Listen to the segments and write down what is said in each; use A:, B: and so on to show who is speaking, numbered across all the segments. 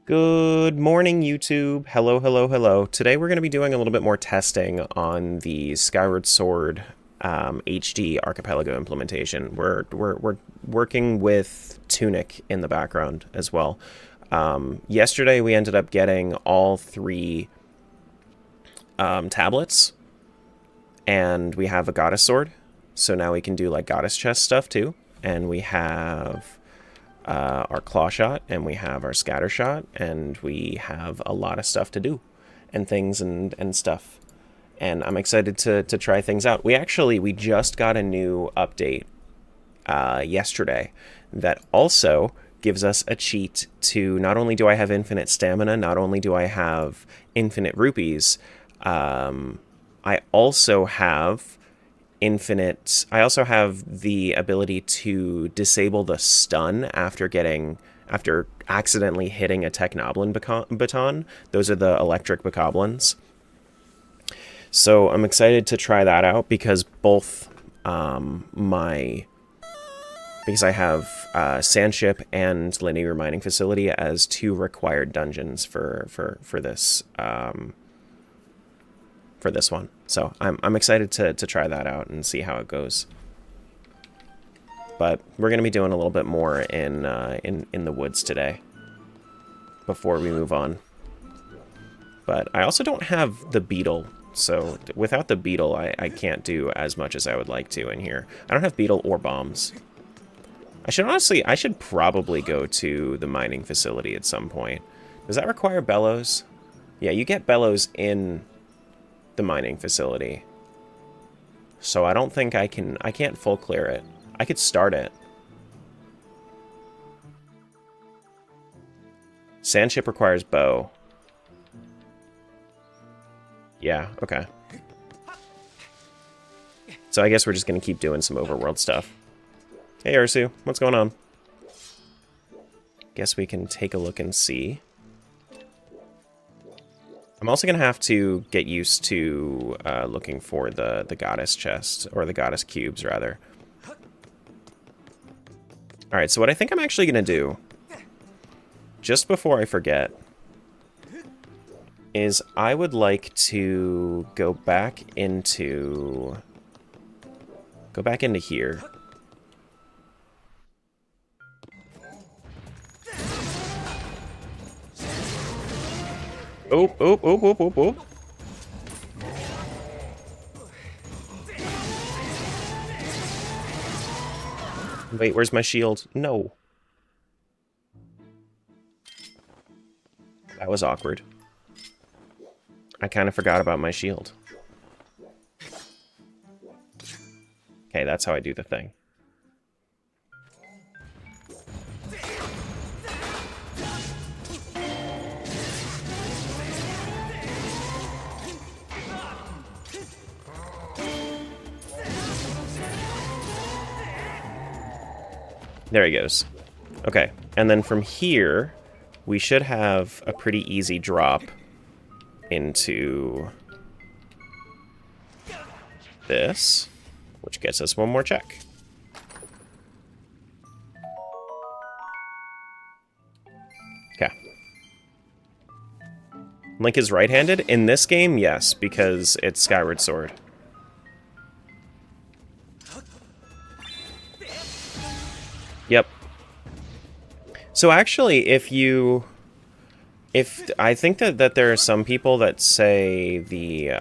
A: Good morning, YouTube. Hello, hello, hello. Today we're going to be doing a little bit more testing on the Skyward Sword HD Archipelago implementation. We're working with Tunic in the background as well. Yesterday we ended up getting all three tablets, and we have a goddess sword. So now we can do like goddess chest stuff too. And we have our claw shot, and we have our scatter shot, and we have a lot of stuff to do and things and stuff. And I'm excited to try things out. We just got a new update yesterday that also gives us a cheat to not only do I have infinite stamina, not only do I have infinite rupees, I also have the ability to disable the stun after accidentally hitting a Technoblin baton. Those are the electric bokoblins. So I'm excited to try that out because both because I have Sandship and Linear Mining Facility as two required dungeons for this one. So I'm excited to try that out and see how it goes. But we're going to be doing a little bit more in the woods today before we move on. But I also don't have the beetle, so without the beetle I can't do as much as I would like to in here. I don't have beetle or bombs. I should probably go to the mining facility at some point. Does that require bellows? Yeah, you get bellows in the mining facility. So I don't think I can't full clear it. I could start it. Sandship requires bow. Yeah, okay. So I guess we're just gonna keep doing some overworld stuff. Hey Ursu, what's going on? Guess we can take a look and see. I'm also going to have to get used to looking for the goddess chest, or the goddess cubes, rather. Alright, so what I think I'm actually going to do, just before I forget, is I would like to go back into here. Oh, oh, oh, oh, oh, oh. Wait, where's my shield? No. That was awkward. I kind of forgot about my shield. Okay, that's how I do the thing. There he goes. Okay, and then from here, we should have a pretty easy drop into this, which gets us one more check. Okay. Link is right-handed? In this game, yes, because it's Skyward Sword. Yep. So actually, if I think that there are some people that say the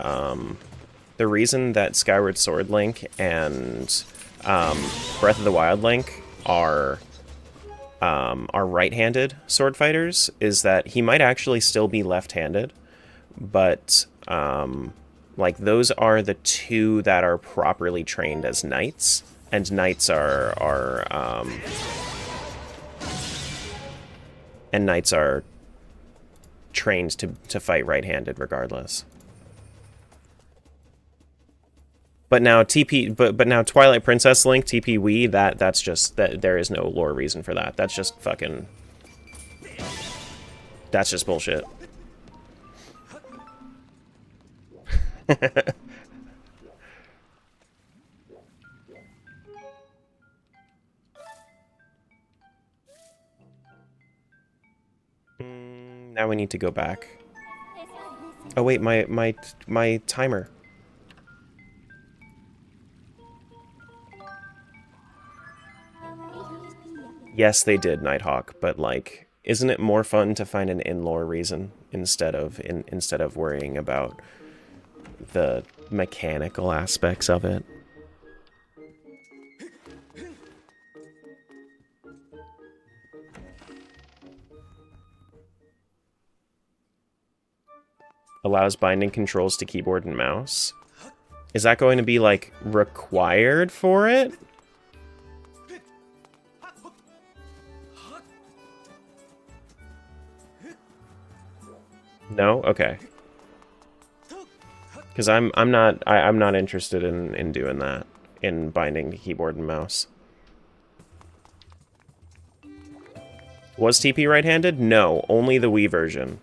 A: reason that Skyward Sword Link and Breath of the Wild Link are right-handed sword fighters is that he might actually still be left-handed, but like those are the two that are properly trained as knights. And knights are trained to fight right-handed regardless. But now but now Twilight Princess Link TP Wii, that's just that there is no lore reason for that. That's just bullshit. Now we need to go back. Oh wait, my timer. Yes, they did, Nighthawk, but like, isn't it more fun to find an in-lore reason instead of worrying about the mechanical aspects of it? Allows binding controls to keyboard and mouse. Is that going to be, like, required for it? No? Okay. Because I'm not interested in doing that, in binding to keyboard and mouse. Was TP right-handed? No, only the Wii version.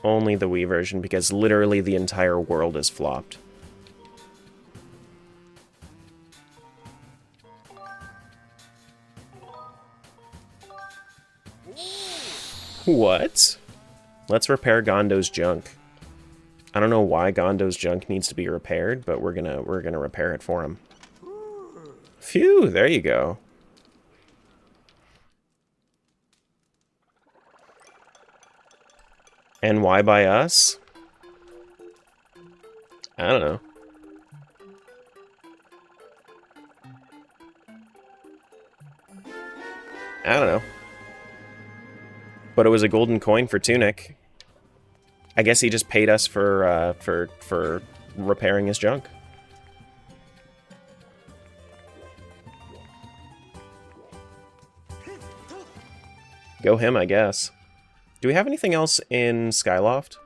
A: Only the Wii version, because literally the entire world is flopped. What? Let's repair Gondo's junk. I don't know why Gondo's junk needs to be repaired, but we're gonna repair it for him. Phew, there you go. And why by us? I don't know. I don't know. But it was a golden coin for Tunic. I guess he just paid us for repairing his junk. Go him, I guess. Do we have anything else in Skyloft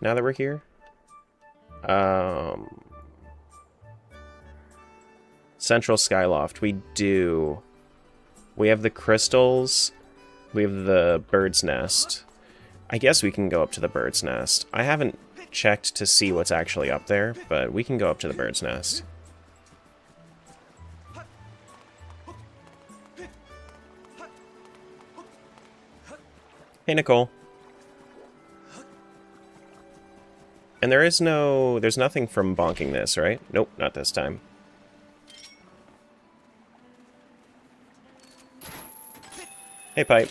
A: now that we're here? Central Skyloft, we do. We have the crystals. We have the bird's nest. I guess we can go up to the bird's nest. I haven't checked to see what's actually up there, but we can go up to the bird's nest. Hey, Nicole. And there's nothing from bonking this, right? Nope, not this time. Hey, Pipe.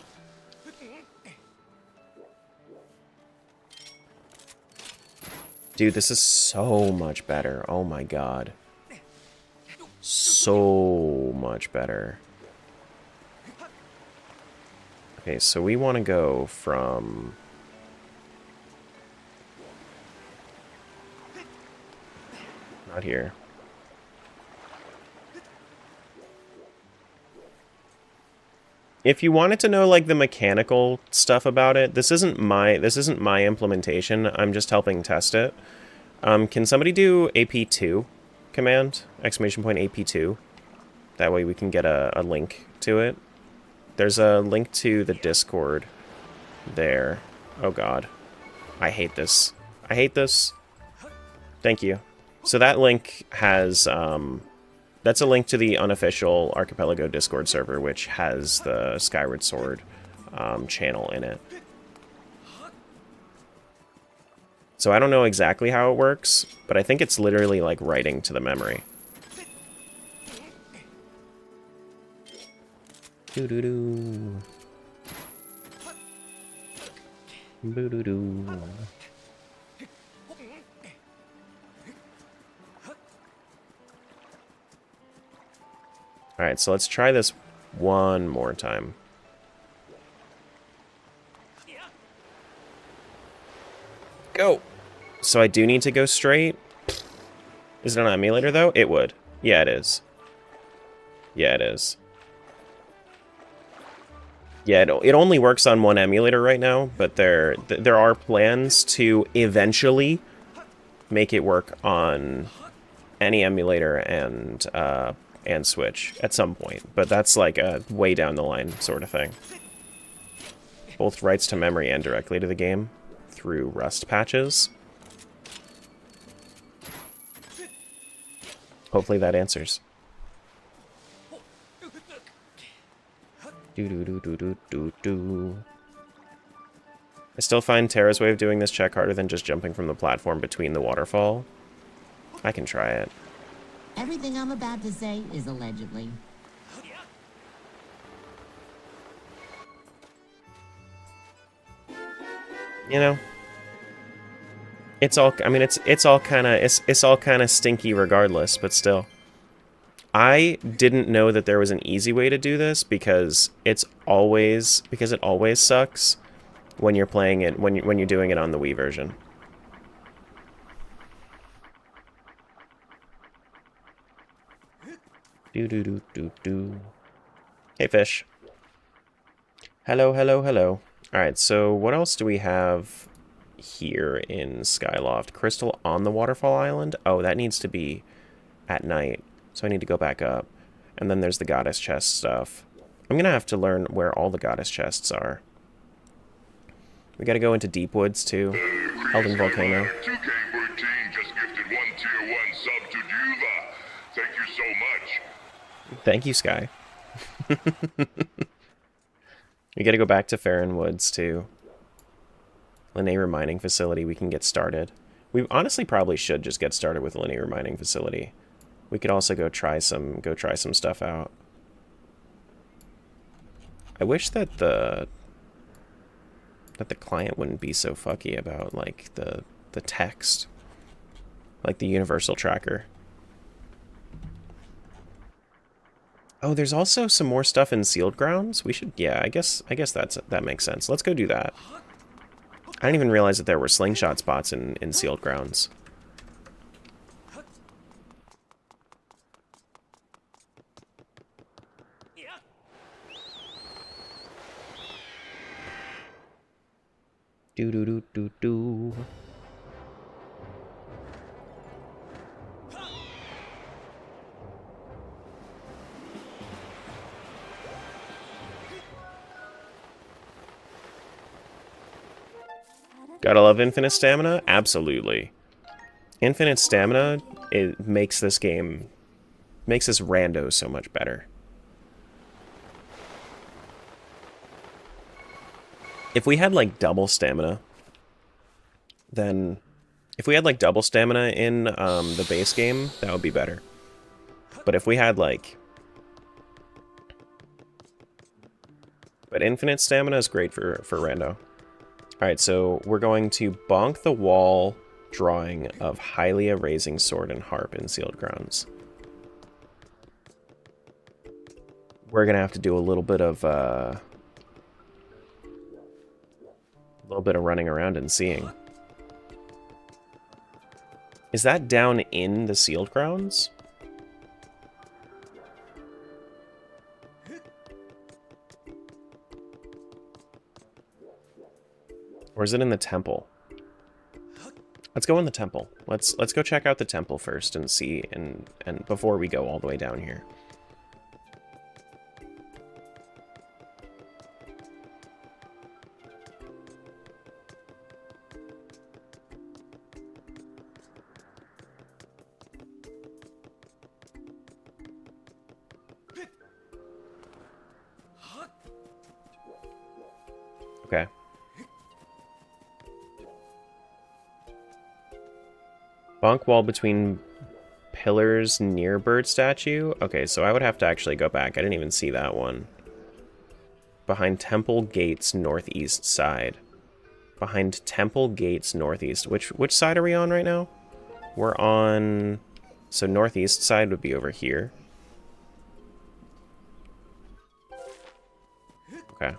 A: Dude, this is so much better. Oh my god. So much better. Okay, so we want to go from... Not here. If you wanted to know like the mechanical stuff about it, this isn't my implementation. I'm just helping test it. Can somebody do AP2 command? Exclamation point AP2. That way we can get a link to it. There's a link to the Discord there. Oh god. I hate this. I hate this. Thank you. So that link has, that's a link to the unofficial Archipelago Discord server, which has the Skyward Sword channel in it. So I don't know exactly how it works, but I think it's literally like writing to the memory. Doo-doo-doo. Boo-doo-doo. Alright, so let's try this one more time. Go! So I do need to go straight. Is it an emulator, though? It would. Yeah, it is. Yeah, it is. Yeah, it only works on one emulator right now, but there are plans to eventually make it work on any emulator and Switch at some point, but that's like a way down the line sort of thing. Both writes to memory and directly to the game through rust patches. Hopefully that answers. Do do do do do do do. I still find Terra's way of doing this check harder than just jumping from the platform between the waterfall. I can try it.
B: Everything I'm about to say is allegedly.
A: You know, it's all. I mean, it's all kind of stinky regardless. But still, I didn't know that there was an easy way to do this because it always sucks when you're playing it when you're doing it on the Wii version. Do do do do do. Hey, fish. Hello, hello, hello. Alright, so what else do we have here in Skyloft? Crystal on the Waterfall Island? Oh, that needs to be at night, so I need to go back up. And then there's the Goddess chest stuff. I'm gonna have to learn where all the Goddess chests are. We gotta go into Deep Woods, too. Elden Volcano. Thank you, Sky. We gotta go back to Faron Woods, too. Linear Mining Facility, we can get started. We honestly probably should just get started with Linear Mining Facility. We could also go try some stuff out. I wish that the client wouldn't be so fucky about, like, the text. Like the universal tracker. Oh, there's also some more stuff in Sealed Grounds. We should, yeah, I guess that makes sense. Let's go do that. I didn't even realize that there were slingshot spots in Sealed Grounds. Do do do do do. Gotta love infinite stamina? Absolutely. Infinite stamina, it makes this rando so much better. If we had, like, double stamina, then... If we had, like, double stamina in the base game, that would be better. But if we had, like... But infinite stamina is great for rando. Alright, so we're going to bonk the wall drawing of Hylia raising sword and harp in Sealed Grounds. We're gonna have to do a little bit of running around and seeing. Is that down in the Sealed Grounds? Or is it in the temple? Let's go in the temple. Let's go check out the temple first and see and before we go all the way down here. Okay. Bonk wall between pillars near bird statue? Okay, so I would have to actually go back. I didn't even see that one. Behind temple gates northeast side. Behind temple gates northeast. Which side are we on right now? We're on... So northeast side would be over here. Okay.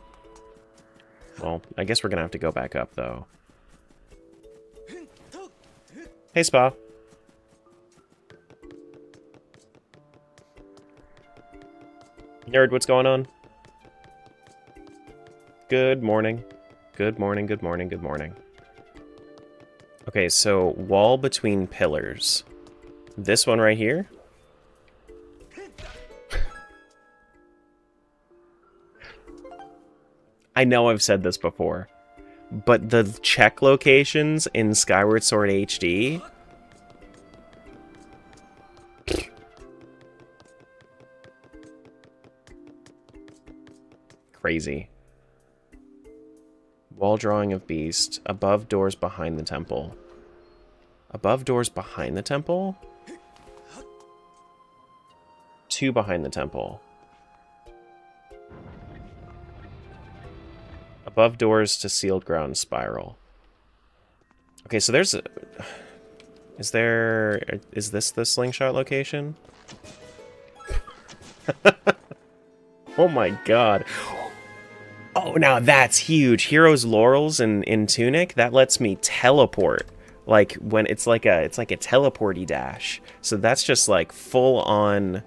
A: Well, I guess we're gonna have to go back up, though. Hey, Spa. Nerd, what's going on? Good morning. Good morning, good morning, good morning. Okay, so wall between pillars. This one right here? I know I've said this before, but the check locations in Skyward Sword HD... crazy. Wall drawing of beast. Above doors behind the temple. Above doors behind the temple? 2 behind the temple. Above doors to sealed ground spiral. Okay, so there's a... Is this the Slingshot location? Oh my god. Oh, now that's huge. Hero's Laurels in Tunic, that lets me teleport. Like when it's like a teleporty dash. So that's just like full on.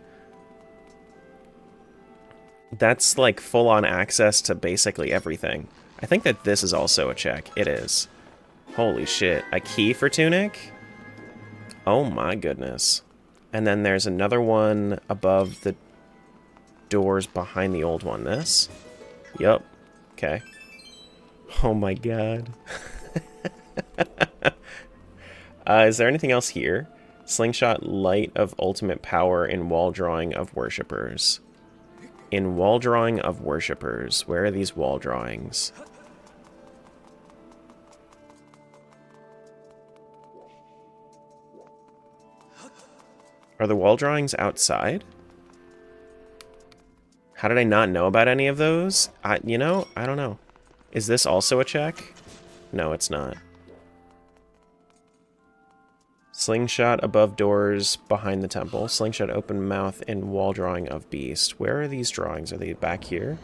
A: That's like full on access to basically everything. I think that this is also a check. It is. Holy shit. A key for Tunic? Oh my goodness. And then there's another one above the doors behind the old one. This? Yup. Okay. Oh my god. Is there anything else here? Slingshot Light of Ultimate Power in Wall Drawing of Worshippers. In Wall Drawing of Worshippers. Where are these wall drawings? Are the wall drawings outside? How did I not know about any of those? You know, I don't know. Is this also a check? No, it's not. Slingshot above doors behind the temple. Slingshot open mouth in wall drawing of beast. Where are these drawings? Are they back here?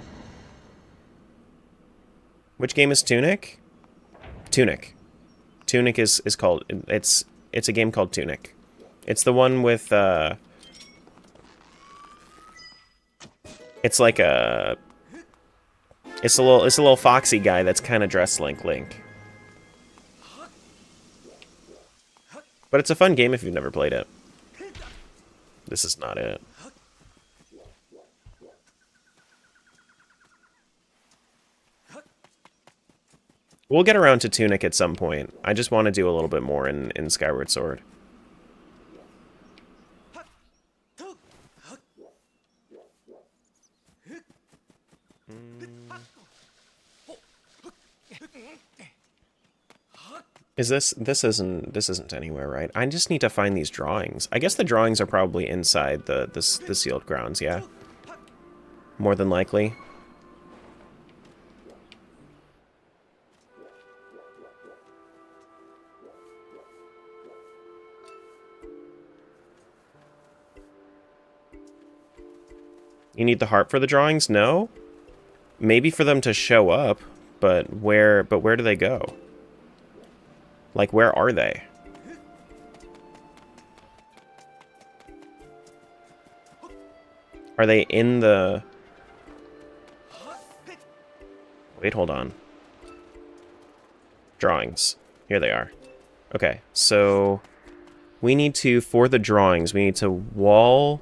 A: Which game is Tunic? Tunic. Tunic is called... It's a game called Tunic. It's the one with... It's like a... It's a little foxy guy that's kind of dressed like Link. But it's a fun game if you've never played it. This is not it. We'll get around to Tunic at some point. I just want to do a little bit more in Skyward Sword. Is this isn't anywhere, right? I just need to find these drawings. I guess the drawings are probably inside the sealed grounds, yeah? More than likely. You need the heart for the drawings? No? Maybe for them to show up, but where do they go? Like, where are they? Are they in the... Wait, hold on. Drawings. Here they are. Okay, so... We need to, for the drawings, we need to wall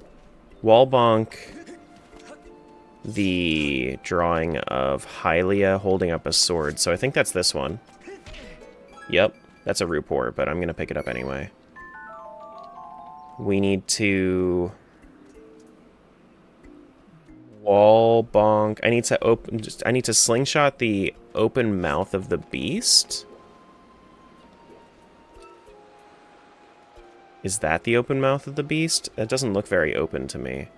A: bonk the drawing of Hylia holding up a sword. So I think that's this one. Yep. That's a rupee, but I'm going to pick it up anyway. We need to... Wall bonk. I need to slingshot the open mouth of the beast. Is that the open mouth of the beast? That doesn't look very open to me.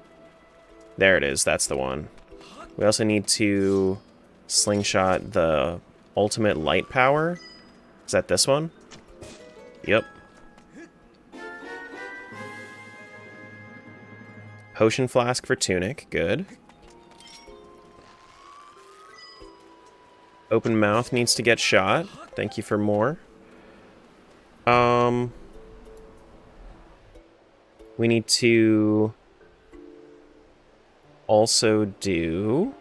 A: There it is. That's the one. We also need to slingshot the ultimate light power. Is that this one? Yep. Potion flask for Tunic. Good. Open mouth needs to get shot. Thank you for more. We need to also do...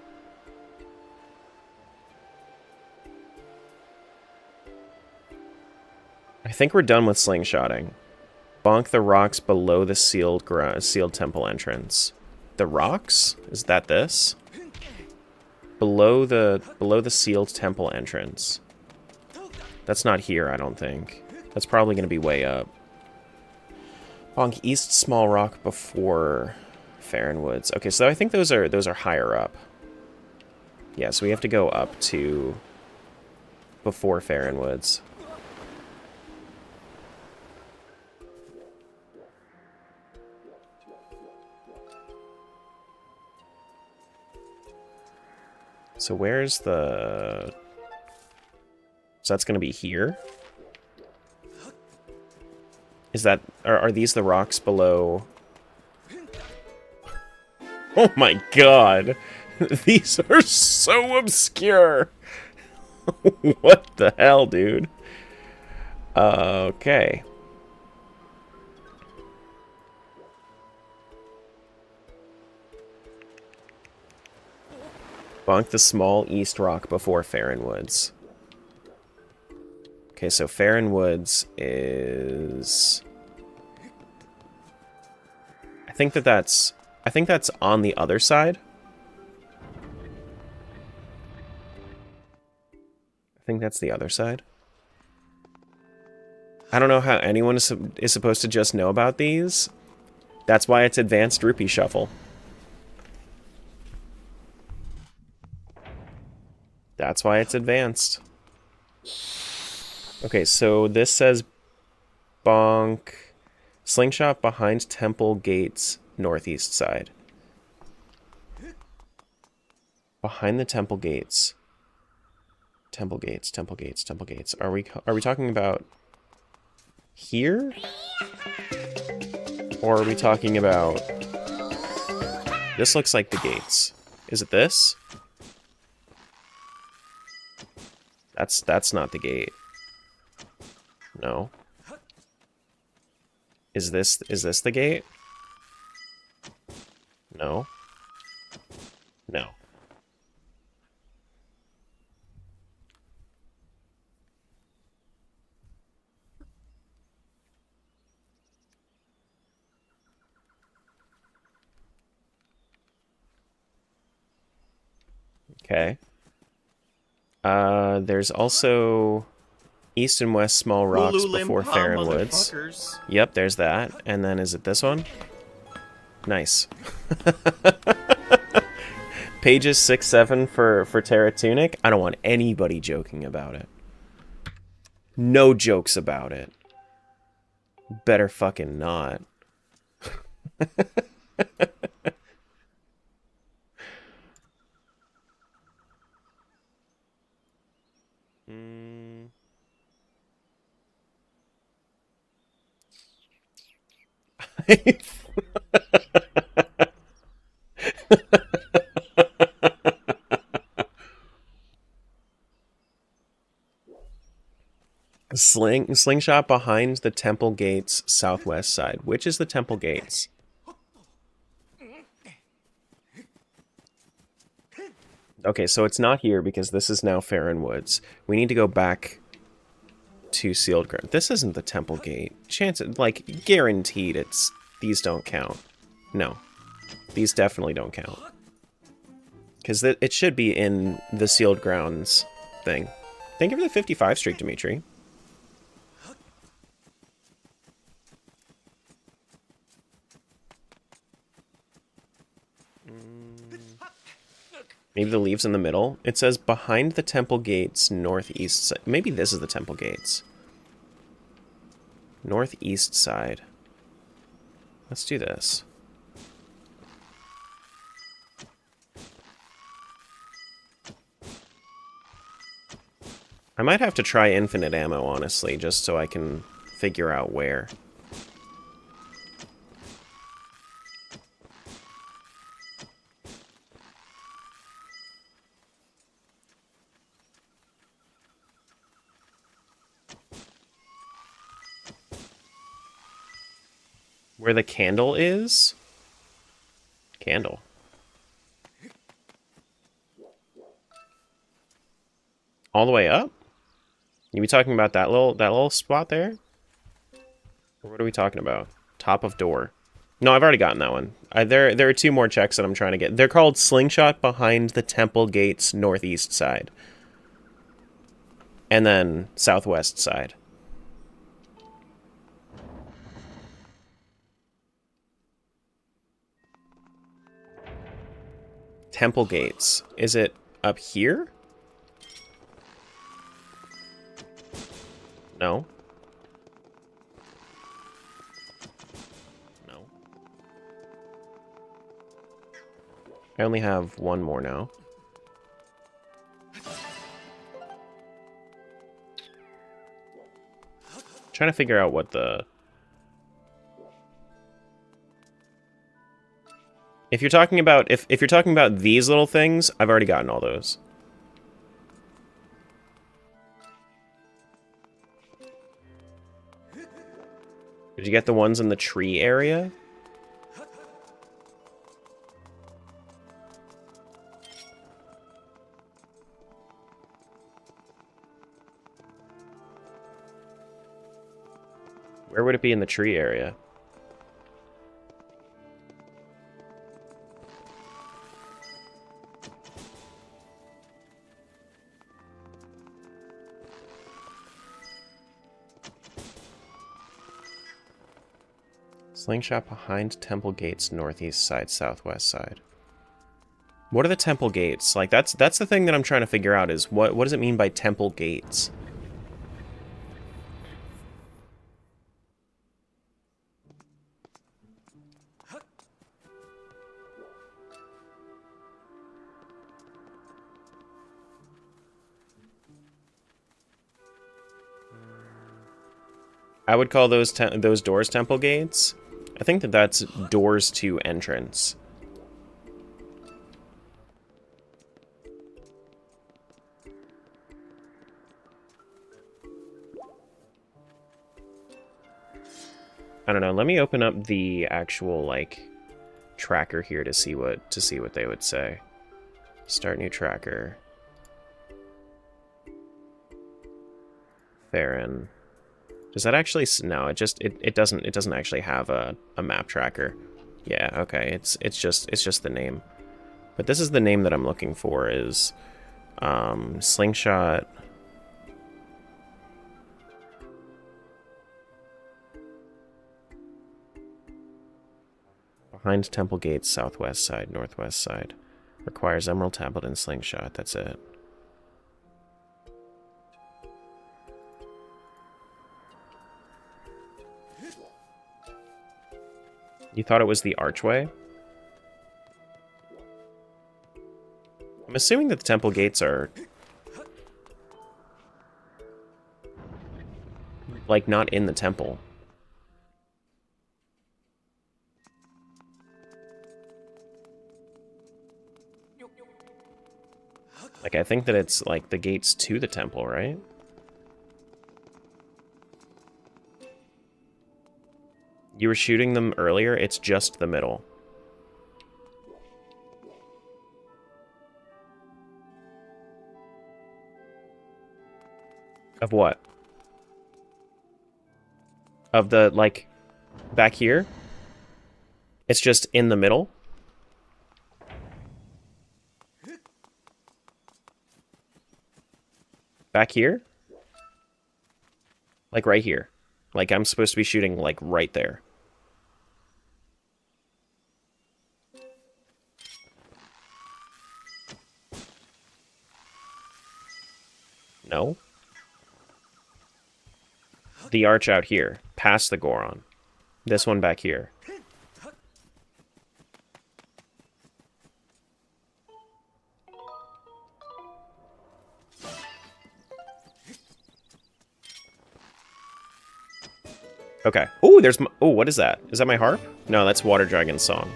A: I think we're done with slingshotting. Bonk the rocks below the sealed temple entrance. The rocks? Is that this? Below the sealed temple entrance. That's not here, I don't think. That's probably going to be way up. Bonk east small rock before Faron Woods. Okay, so I think those are higher up. Yeah, so we have to go up to before Faron Woods. So where's the... So that's going to be here? Is that... Are these the rocks below... Oh my god! These are so obscure! What the hell, dude? Okay. Bonk the small east rock before Faron Woods. Okay, so Faron Woods is... I think that's on the other side. I think that's the other side. I don't know how anyone is supposed to just know about these. That's why it's advanced rupee shuffle. That's why it's advanced. Okay, so this says bonk slingshot behind temple gates northeast side. Behind the temple gates. Temple gates, temple gates, temple gates. Are we talking about here? Or are we talking about... This looks like the gates. Is it this? That's not the gate. No. Is this the gate? No. No. Okay. There's also east and west small rocks before Faron Woods. Yep, there's that. And then is it this one? Nice. Pages 6-7 for Terra Tunic. I don't want anybody joking about it. No jokes about it. Better fucking not. Slingshot behind the temple gates southwest side. Which is the temple gates? Okay, so it's not here because this is now Faron Woods. We need to go back to sealed ground. This isn't the temple gate. Chance, like, guaranteed it's... These don't count. No. These definitely don't count. Because it should be in the sealed grounds thing. Thank you for the 55 streak, Dimitri. Maybe the leaves in the middle. It says behind the temple gates northeast side. Maybe this is the temple gates. Northeast side. Let's do this. I might have to try infinite ammo, honestly, just so I can figure out where. Where the candle is? Candle. All the way up? You be talking about that little spot there? Or what are we talking about? Top of door. No, I've already gotten that one. There are two more checks that I'm trying to get. They're called Slingshot behind the temple gates northeast side. And then southwest side. Temple gates. Is it Up here? No. No. I only have one more now. Trying to figure out what the... If you're talking about if you're talking about these little things, I've already gotten all those. Did you get the ones in the tree area? Where would it be in the tree area? Slingshot behind temple gates, northeast side, southwest side. What are the temple gates? Like that's the thing that I'm trying to figure out is what does it mean by temple gates? I would call those doors temple gates. I think that that's doors to entrance. I don't know. Let me open up the actual like tracker here to see what they would say. Start new tracker. Faron. Does that actually... No, it doesn't actually have a map tracker. Yeah, okay, it's just the name. But this is the name that I'm looking for is Slingshot. Behind temple gates, southwest side, northwest side. Requires emerald tablet and slingshot, that's it. You thought it was the archway? I'm assuming that the temple gates are... like, not in the temple. Like, I think that it's, like, the gates to the temple, right? You were shooting them earlier, it's just the middle. Of what? Of the, like, back here? It's just in the middle? Back here? Like right here. Like I'm supposed to be shooting like right there. No? The arch out here, past the Goron. This one back here. Okay. Oh, there's... Oh, what is that? Is that my harp? No, that's Water Dragon's song.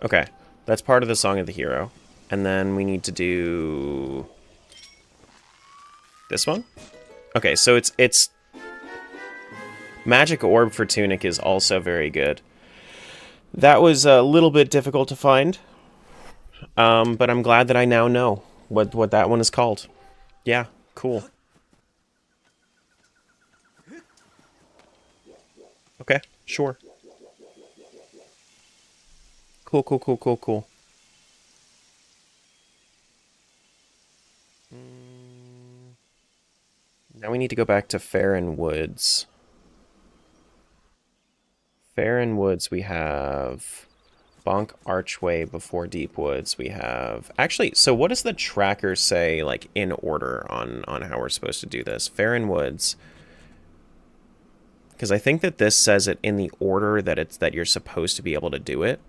A: Okay. That's part of the Song of the Hero. And then we need to do... this one? Okay, so it's... Magic Orb for Tunic is also very good. That was a little bit difficult to find. But I'm glad that I now know what that one is called. Yeah, cool. Okay, sure. Cool, cool, cool, cool, cool. Now we need to go back to Faron Woods. Faron Woods, we have Bonk Archway before Deep Woods. We have... Actually, so what does the tracker say, like, in order on how we're supposed to do this? Faron Woods. Because I think that this says it in the order that you're supposed to be able to do it.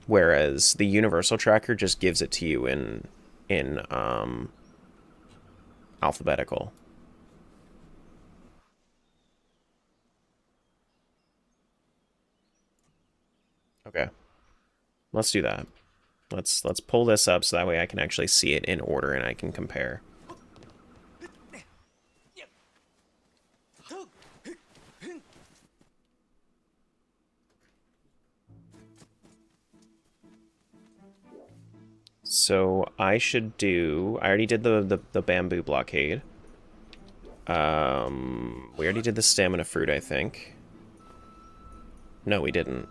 A: Whereas the universal tracker just gives it to you in alphabetical. Okay. Let's do that. Let's pull this up so that way I can actually see it in order and I can compare. So I should do... I already did the bamboo blockade. We already did the stamina fruit, I think. No, we didn't.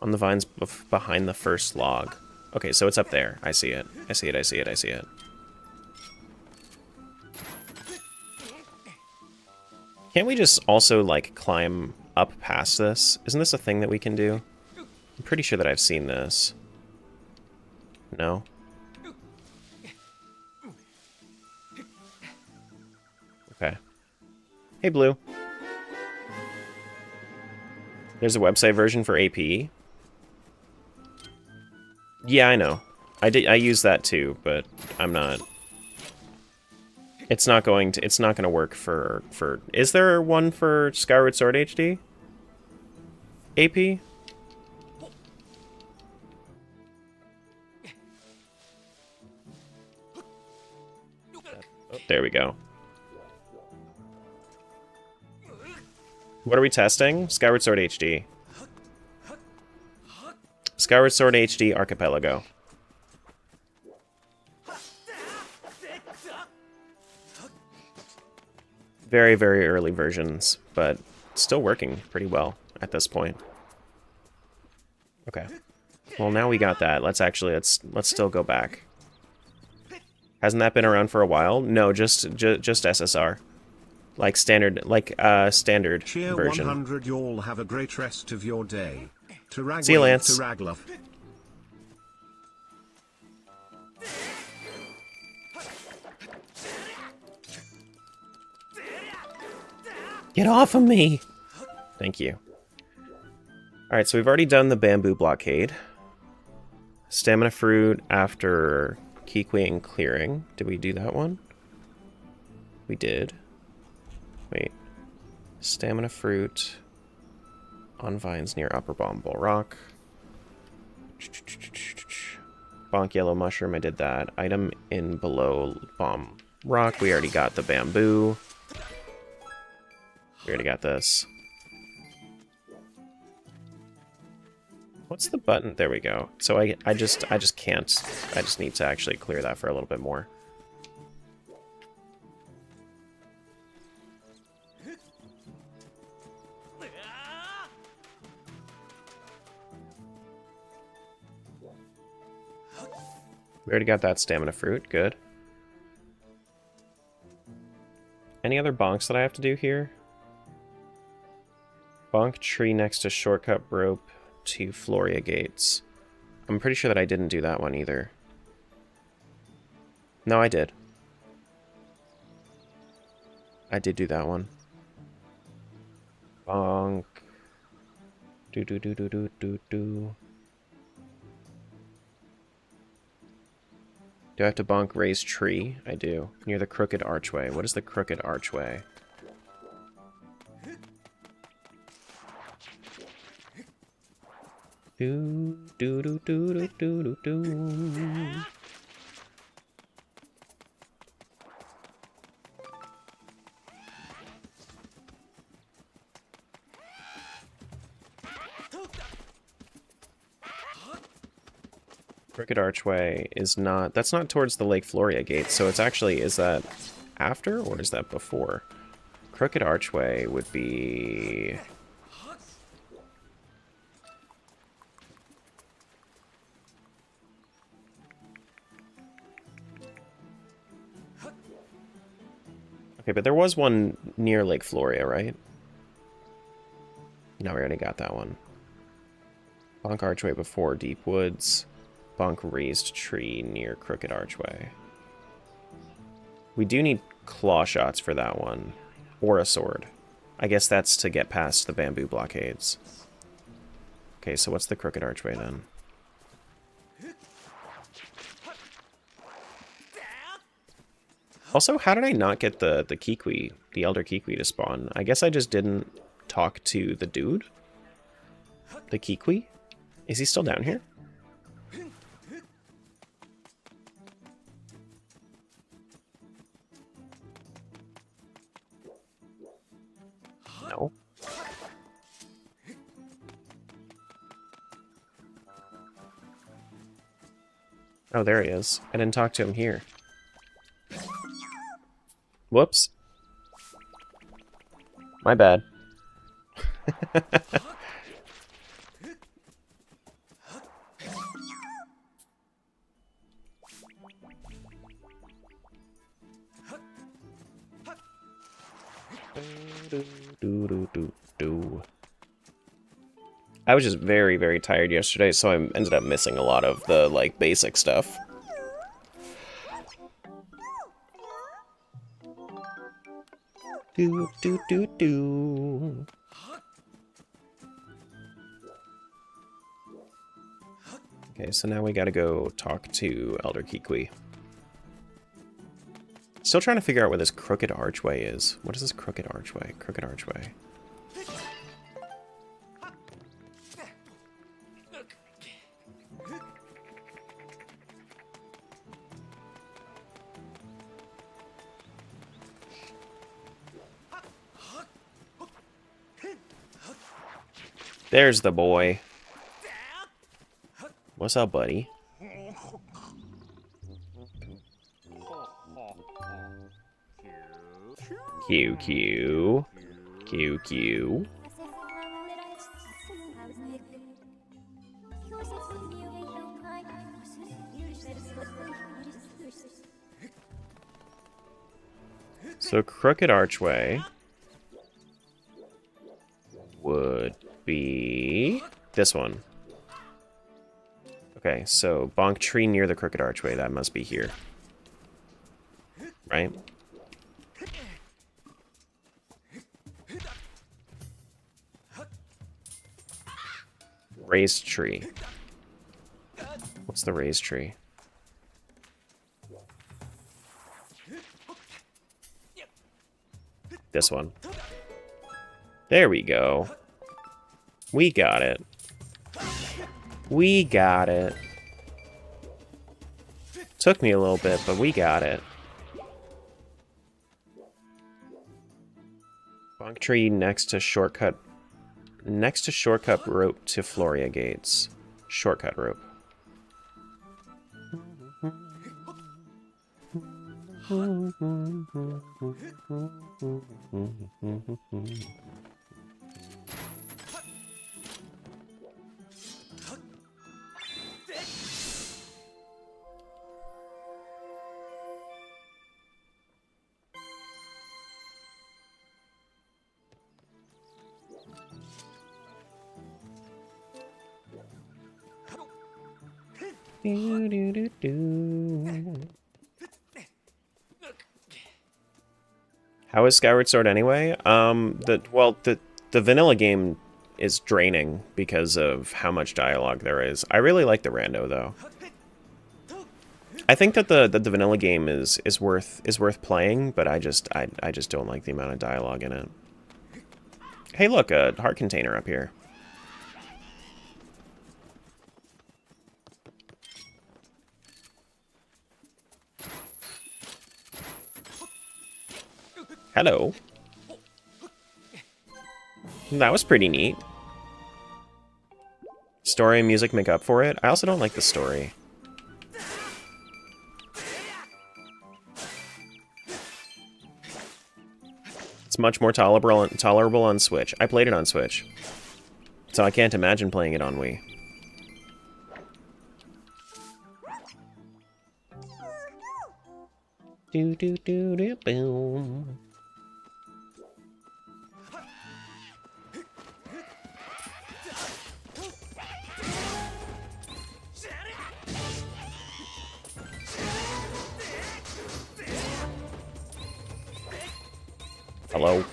A: On the vines behind the first log. Okay, so it's up there. I see it. I see it, I see it, I see it. Can't we just also, like, climb up past this? Isn't this a thing that we can do? I'm pretty sure that I've seen this. No? Okay. Hey, Blue. There's a website version for APE. Yeah, I know. I use that too, but I'm not... It's not going to work for... Is there one for Skyward Sword HD? AP? Oh, there we go. What are we testing? Skyward Sword HD. Skyward Sword HD Archipelago. Very, very early versions, but still working pretty well at this point. Okay. Well, now we got that. Let's still go back. Hasn't that been around for a while? No, just SSR. Like standard standard
C: Cheer
A: version.
C: 100, y'all have a great rest of your day.
A: See you, Lance. Get off of me! Thank you. Alright, so we've already done the bamboo blockade. Stamina fruit after Kikwing clearing. Did we do that one? We did. Wait. Stamina fruit on vines near Upper Bomble Rock. Bonk yellow mushroom, I did that. Item in below Bomb Rock, we already got the bamboo. We already got this. What's the button? There we go. So I just can't. I just need to actually clear that for a little bit more. We already got that stamina fruit. Good. Any other bonks that I have to do here? Bonk tree next to shortcut rope to Floria gates. I'm pretty sure that I didn't do that one either. No, I did. I did do that one. Bonk. Do do do do do do do. Do I have to bonk raise tree? I do. Near the crooked archway. What is the crooked archway? Do do do do do do do. Crooked archway is not... That's not towards the Lake Floria gate, so it's actually... Is that after or is that before? Crooked archway would be... Okay, but there was one near Lake Floria, right? No, we already got that one. Bonk Archway before Deep Woods. Bonk Raised Tree near Crooked Archway. We do need claw shots for that one. Or a sword. I guess that's to get past the bamboo blockades. Okay, so what's the Crooked Archway then? Also, how did I not get the Kikwi, the Elder Kikwi to spawn? I guess I just didn't talk to the dude? The Kikwi? Is he still down here? No. Oh, there he is. I didn't talk to him here. Whoops. My bad. I was just very, very tired yesterday, so I ended up missing a lot of the, like, basic stuff. Do, do, do, do. Okay, so now we gotta go talk to Elder Kikwi. Still trying to figure out where this Crooked Archway is. What is this Crooked Archway? Crooked Archway. There's the boy. What's up, buddy? Q, Q. Q, Q. So, Crooked Archway would be this one. Okay, so bonk tree near the Crooked Archway. That must be here. Right? Raised tree. What's the raised tree? This one. There we go. We got it. We got it. Took me a little bit, but we got it. Bonk tree next to shortcut. Next to shortcut rope to Floria gates. Shortcut rope. Do, do, do, do. How is Skyward Sword anyway? The vanilla game is draining because of how much dialogue there is. I really like the rando though. I think that the vanilla game is worth playing, but I just don't like the amount of dialogue in it. Hey, look, a heart container up here. Hello. That was pretty neat. Story and music make up for it. I also don't like the story. It's much more tolerable on Switch. I played it on Switch, so I can't imagine playing it on Wii. Do do do do boom. Hello?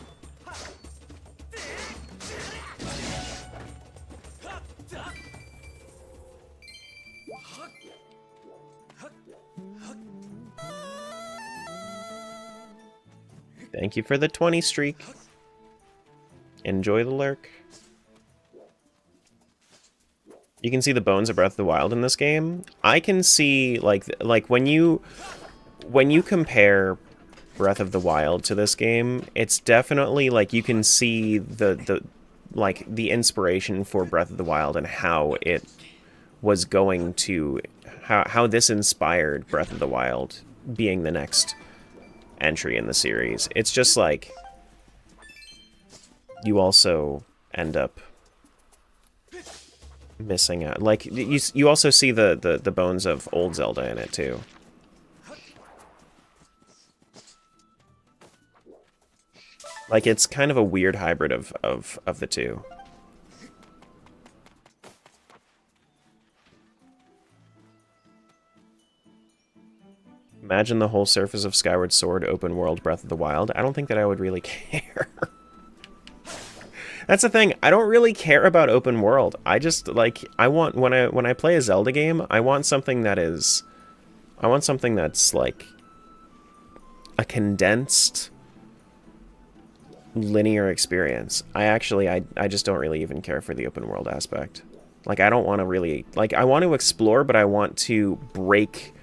A: Thank you for the 20 streak. Enjoy the lurk. You can see the bones of Breath of the Wild in this game. I can see like when you compare Breath of the Wild to this game, it's definitely like you can see the inspiration for Breath of the Wild and how it was going to how this inspired Breath of the Wild being the next entry in the series. It's just like you also end up missing out. Like you also see the bones of old Zelda in it too. Like it's kind of a weird hybrid of the two. Imagine the whole surface of Skyward Sword open world Breath of the Wild. I don't think that I would really care. That's the thing. I don't really care about open world. I just like I want when I play a Zelda game, I want something that's like a condensed linear experience. I just don't really even care for the open world aspect. Like I don't want to really like I want to explore, but I want to break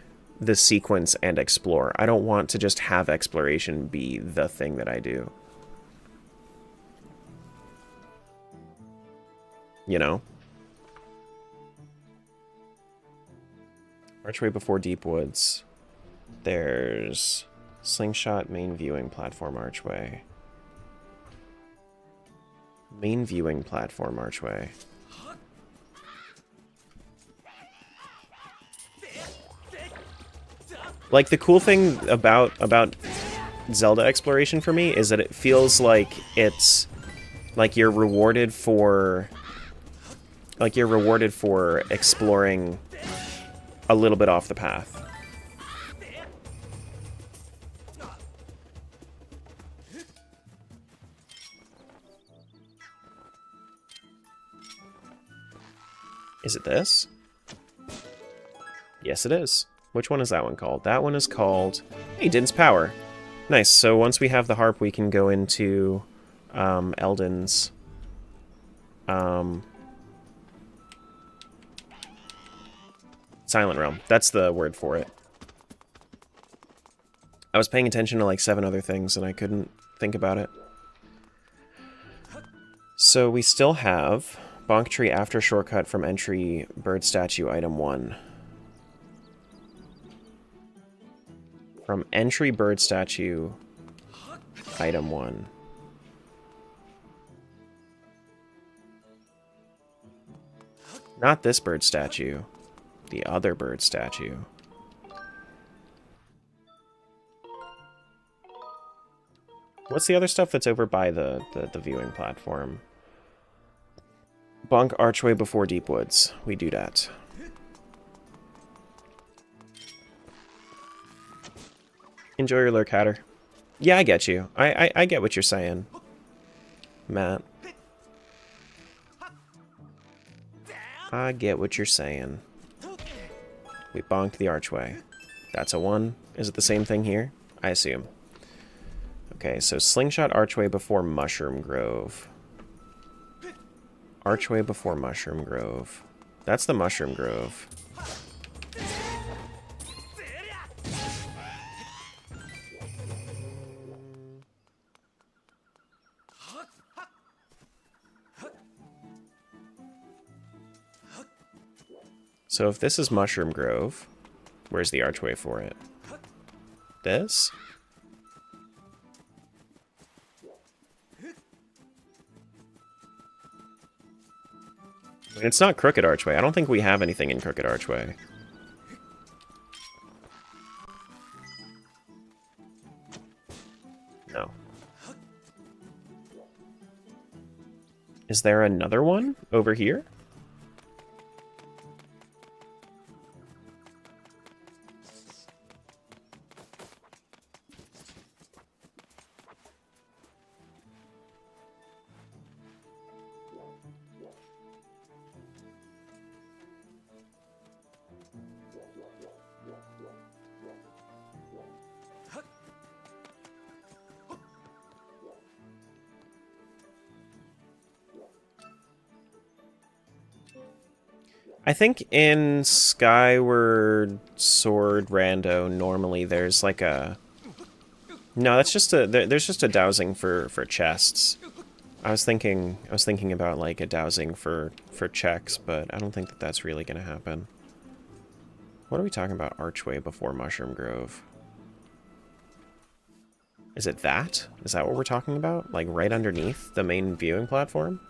A: the sequence and explore. I don't want to just have exploration be the thing that I do. You know? Archway before Deep Woods. There's Slingshot main viewing platform archway. Main viewing platform archway. Like the cool thing about Zelda exploration for me is that it feels like it's like you're rewarded for exploring a little bit off the path. Is it this? Yes, it is. Which one is that one called? That one is called... Hey, Din's Power. Nice, so once we have the harp, we can go into Elden's... Silent Realm. That's the word for it. I was paying attention to like 7 other things and I couldn't think about it. So we still have Bonk Tree after shortcut from entry bird statue item 1. From entry bird statue item 1. Not this bird statue. The other bird statue. What's the other stuff that's over by the viewing platform? Bonk Archway before Deep Woods. We do that. Enjoy your lurk, Hatter. Yeah, I get you. I get what you're saying, Matt. I get what you're saying. We bonked the archway. That's a 1. Is it the same thing here? I assume. Okay, so Slingshot Archway before Mushroom Grove. Archway before Mushroom Grove. That's the Mushroom Grove. So if this is Mushroom Grove, where's the archway for it? This? And it's not Crooked Archway. I don't think we have anything in Crooked Archway. No. Is there another one over here? I think in Skyward Sword Rando, normally there's like a... No, that's just a... There's just a dowsing for chests. I was thinking about like a dowsing for checks, but I don't think that that's really gonna happen. What are we talking about? Archway before Mushroom Grove. Is it that? Is that what we're talking about? Like right underneath the main viewing platform?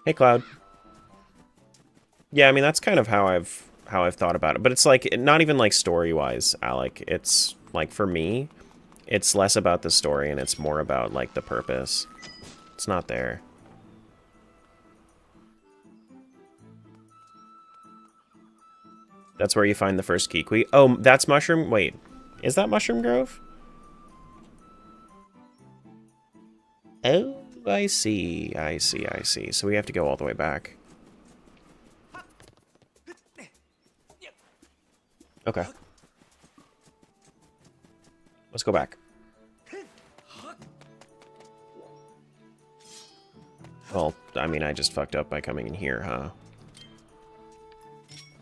A: Hey, Cloud. Yeah, I mean that's kind of how I've thought about it, but it's like not even like story-wise, Alec. It's like for me, it's less about the story and it's more about like the purpose. It's not there. That's where you find the first Kikwi. Oh, that's Mushroom... Wait, is that Mushroom Grove? Oh, I see. I see, I see. So we have to go all the way back. Okay. Let's go back. Well, I mean, I just fucked up by coming in here, huh?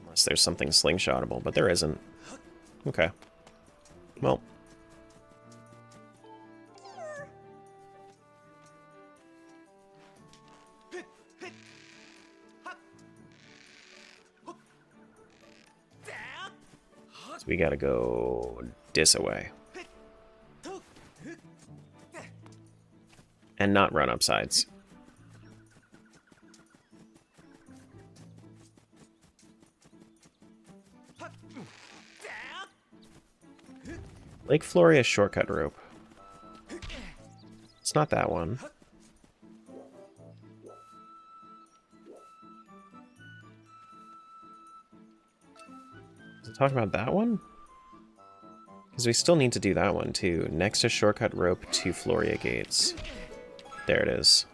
A: Unless there's something slingshotable, but there isn't. Okay. Well. So we gotta go this way. And not run up sides. Lake Floria shortcut rope. It's not that one. Is it talking about that one? Because we still need to do that one too. Next to shortcut rope to Floria gates. There it is.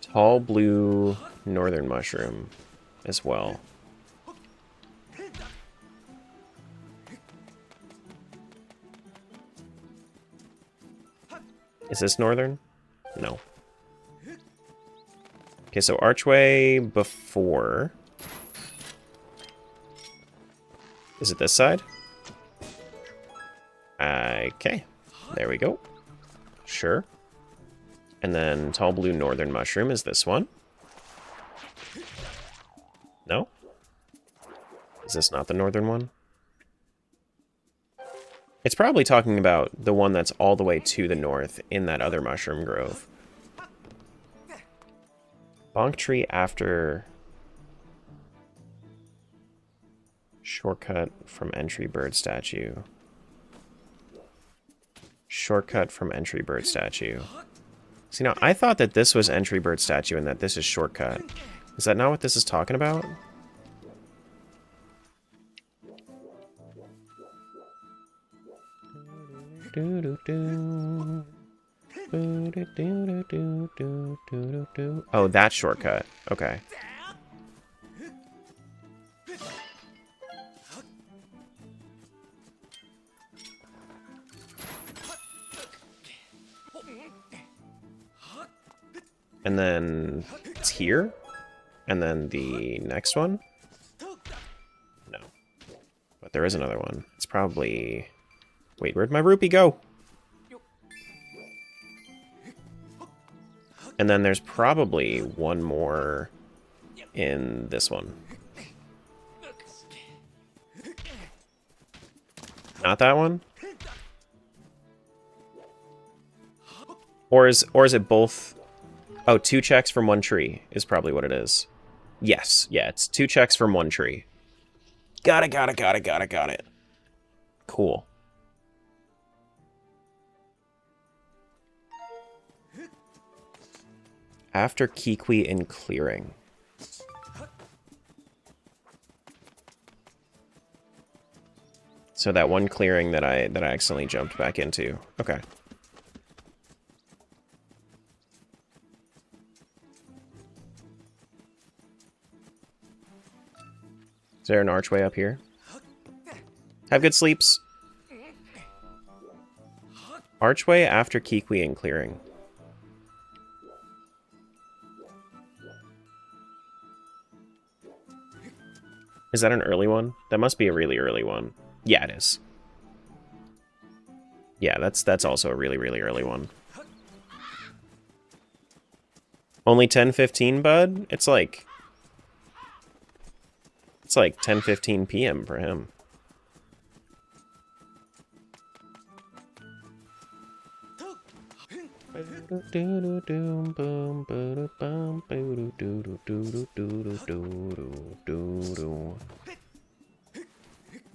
A: Tall blue northern mushroom as well. Is this northern? No. Okay, so archway before. Is it this side? Okay, there we go. Sure. And then tall blue northern mushroom is this one. No? Is this not the northern one? It's probably talking about the one that's all the way to the north in that other mushroom grove. Bonk tree after shortcut from entry bird statue. Shortcut from entry bird statue. See, now, I thought that this was entry bird statue and that this is shortcut. Is that not what this is talking about? Oh, that's shortcut. Okay. And then it's here. And then the next one? No. But there is another one. It's probably... Wait, where'd my rupee go? And then there's probably one more in this one. Not that one? Or is it both? Oh, 2 checks from 1 tree is probably what it is. Yes, yeah, it's 2 checks from 1 tree. Got it. Cool. After Kikwi in clearing. So that one clearing that I accidentally jumped back into. Okay. Is there an archway up here? Have good sleeps. Archway after Kikwi and clearing. Is that an early one? That must be a really early one. Yeah, it is. Yeah, that's also a really, really early one. Only 10:15, bud? It's like 10:15 p.m. for him.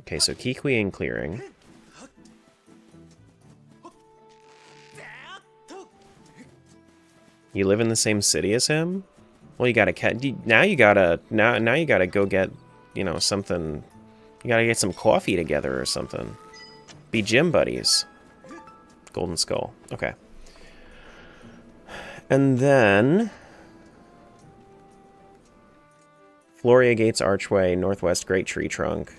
A: Okay, so Kikwi and clearing. You live in the same city as him? Well, you gotta now you gotta go get, you know, something. You gotta get some coffee together or something. Be gym buddies. Golden Skull. Okay. And then Floria Gates Archway, Northwest Great Tree Trunk.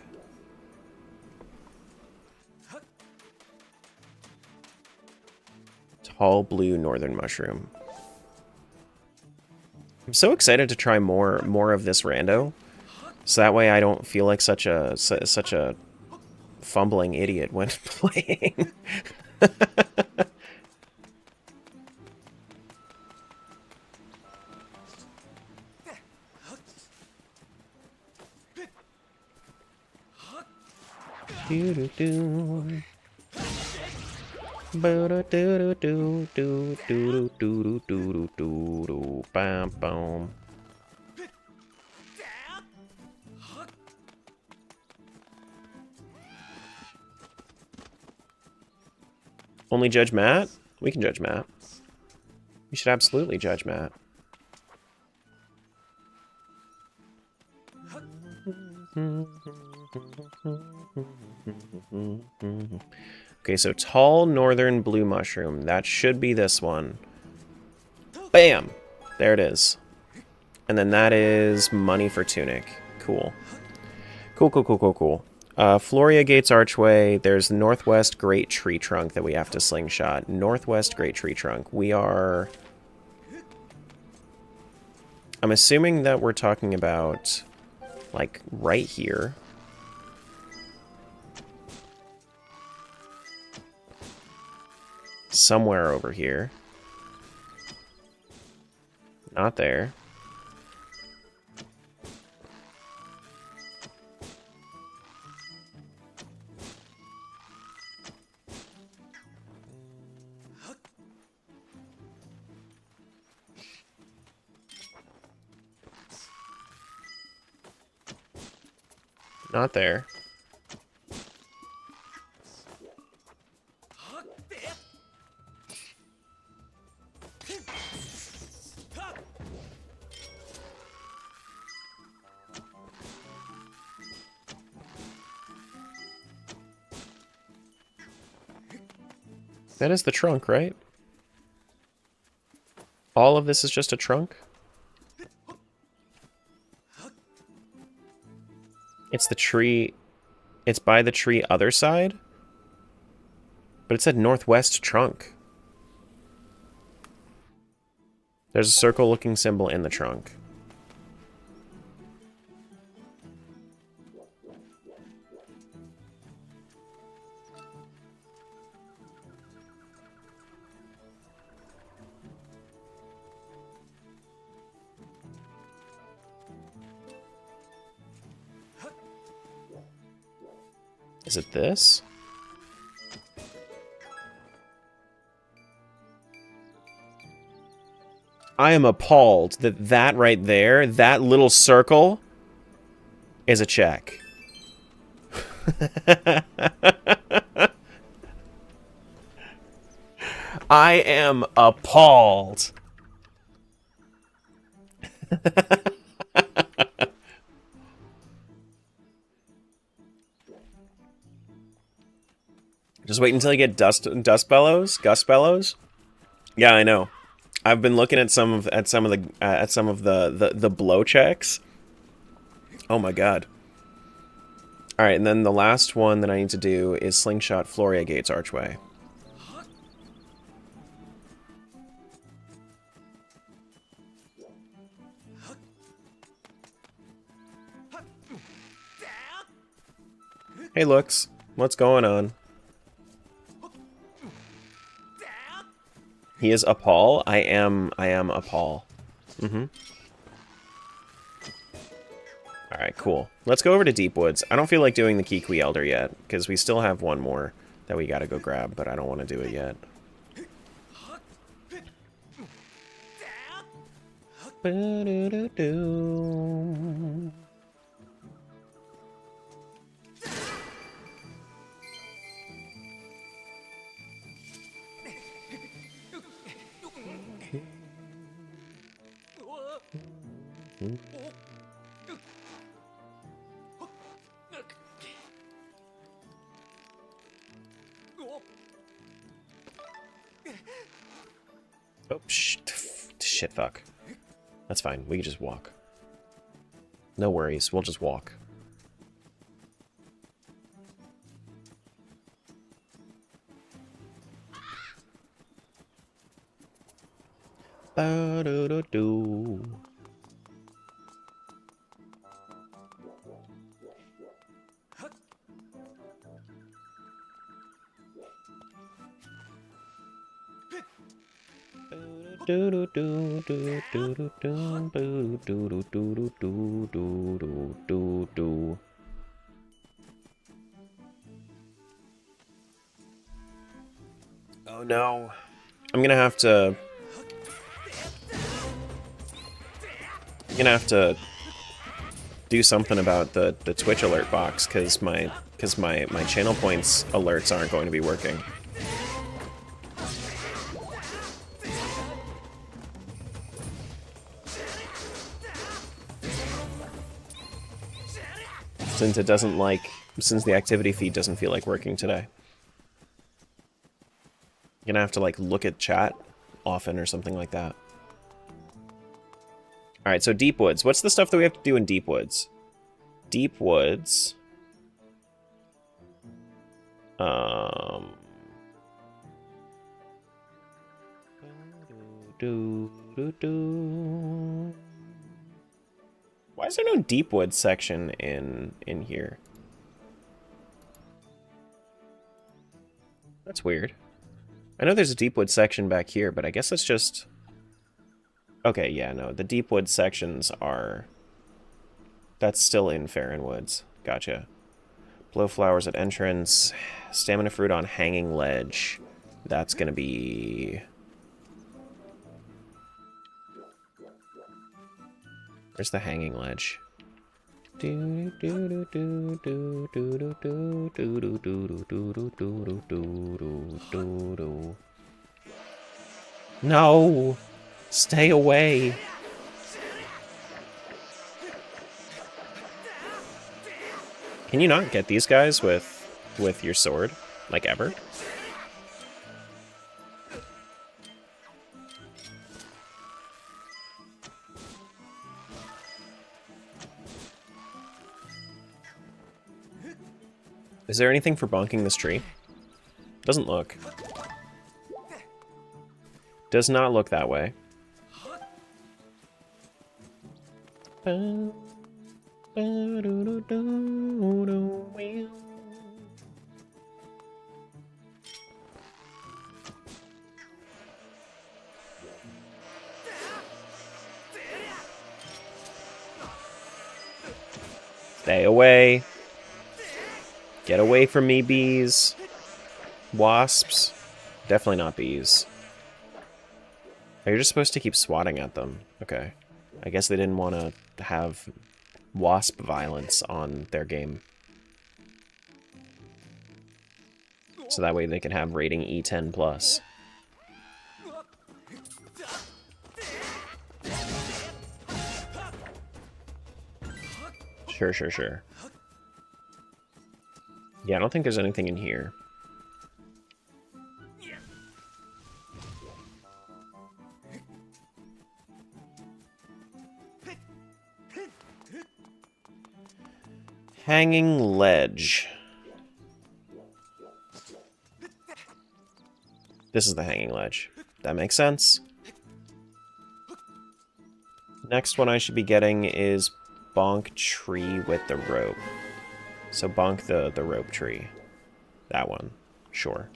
A: Tall Blue Northern Mushroom. I'm so excited to try more of this rando, so that way I don't feel like such a fumbling idiot when playing. Only judge Matt? We can judge Matt. You should absolutely judge Matt. Okay, so tall northern blue mushroom. That should be this one. Bam! There it is. And then that is money for Tunic. Cool. Cool. Floria Gates Archway. There's Northwest Great Tree Trunk that we have to slingshot. Northwest Great Tree Trunk. We are... I'm assuming that we're talking about, like, right here. Somewhere over here. Not there. Not there. That is the trunk, right? All of this is just a trunk? It's the tree... It's by the tree other side? But it said northwest trunk. There's a circle-looking symbol in the trunk. Is it this? I am appalled that that right there, that little circle, is a check. I am appalled. Just wait until you get gust bellows. Yeah, I know. I've been looking at some of the blow checks. Oh my god. Alright, and then the last one that I need to do is Slingshot Floria Gates Archway. Hey, Looks. What's going on? He is Apal? I am Apal. Mm-hmm. Alright, cool. Let's go over to Deep Woods. I don't feel like doing the Kikwi Elder yet, because we still have one more that we gotta go grab, but I don't want to do it yet. Ba-do-do-do. Oh, shit, fuck. That's fine. We can just walk. No worries. We'll just walk. Ba-do-do-do. Oh no. I'm gonna have to do something about the Twitch alert box because my channel points alerts aren't going to be working. Since the activity feed doesn't feel like working today. You're gonna have to like look at chat often or something like that. Alright, so Deep Woods. What's the stuff that we have to do in Deep Woods? Deep Woods. Why is there no Deep Woods section in here? That's weird. I know there's a Deep Woods section back here, but I guess it's just... Okay, yeah, no, the Deep Woods sections are... That's still in Faron Woods. Gotcha. Blow flowers at entrance. Stamina fruit on hanging ledge. That's gonna be... Where's the hanging ledge? No! Stay away! Can you not get these guys with your sword? Like, ever? Is there anything for bonking this tree? Doesn't look. Does not look that way. Stay away. Get away from me, bees. Wasps. Definitely not bees. Oh, you're just supposed to keep swatting at them. Okay. I guess they didn't want to have wasp violence on their game. So that way they can have rating E10+. Sure. Yeah, I don't think there's anything in here. hanging ledge. This is the hanging ledge. That makes sense. Next one I should be getting is bonk tree with the rope. So bonk the rope tree. That one. Sure.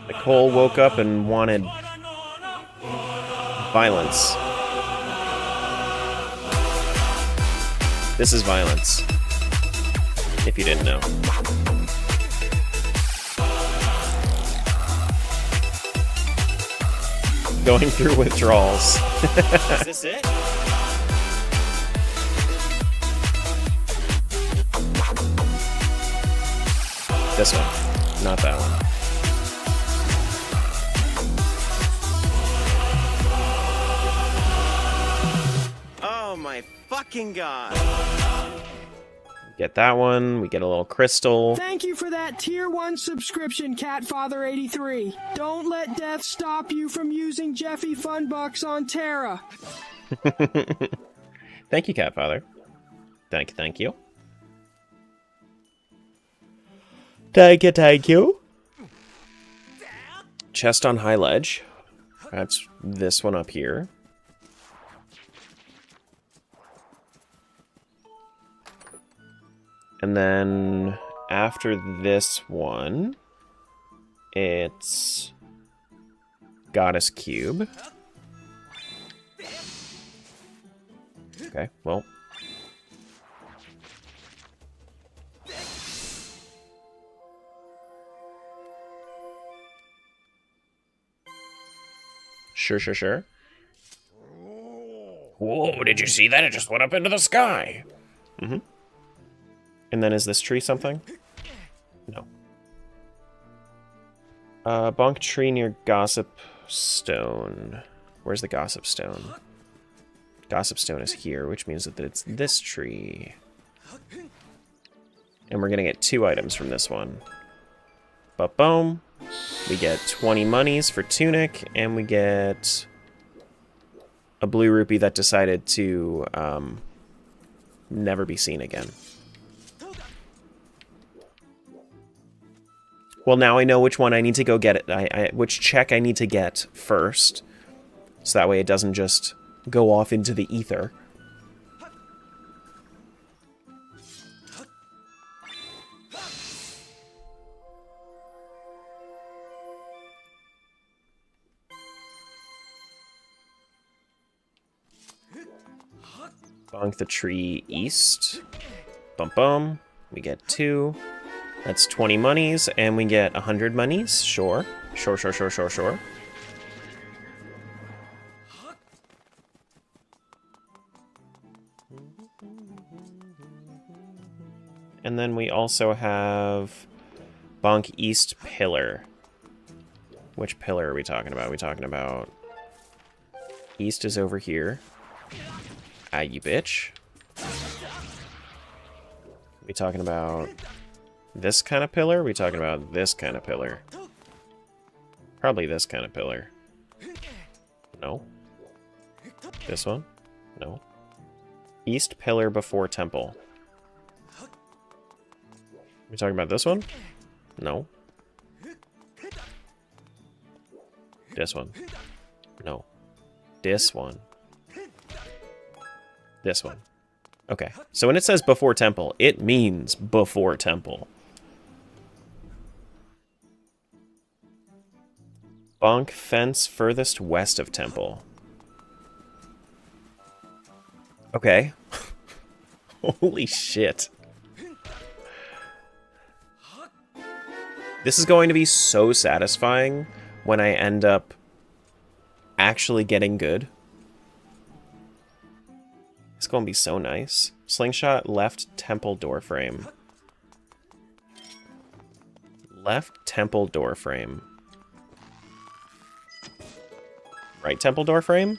A: Nicole woke up and wanted violence. This is violence, if you didn't know. Going through withdrawals. Is this it? This one, not that one. Oh my fucking god! Get that one, we get a little crystal.
D: Thank you for that tier 1 subscription, Catfather83. Don't let death stop you from using Jeffy Funbucks on Terra.
A: Thank you, Catfather. Thank you. Thank you. Chest on high ledge. That's this one up here. And then after this one, it's Goddess Cube. Okay, well. Sure. Whoa, did you see that? It just went up into the sky. Mm-hmm. And then is this tree something? No. Bonk tree near Gossip Stone. Where's the Gossip Stone? Gossip Stone is here, which means that it's this tree. And we're gonna get 2 items from this one. But boom. We get 20 monies for Tunic, and we get a blue rupee that decided to never be seen again. Well, now I know which one I need to go get it. Which check I need to get first, so that way it doesn't just go off into the ether. Bonk the tree east. Bum. We get 2. That's 20 monies, and we get 100 monies. Sure. And then we also have bonk east pillar. Which pillar are we talking about? Are we talking about east is over here. Ah, you bitch. We talking about this kind of pillar? Are we talking about this kind of pillar? Probably this kind of pillar. No. This one? No. East pillar before temple. We talking about this one? No. This one? No. This one? This one. Okay. So when it says before temple, it means before temple. Bonk fence furthest west of temple. Okay. Holy shit. This is going to be so satisfying when I end up actually getting good. It's going to be so nice. Slingshot left temple door frame. Left temple door frame. Right temple door frame?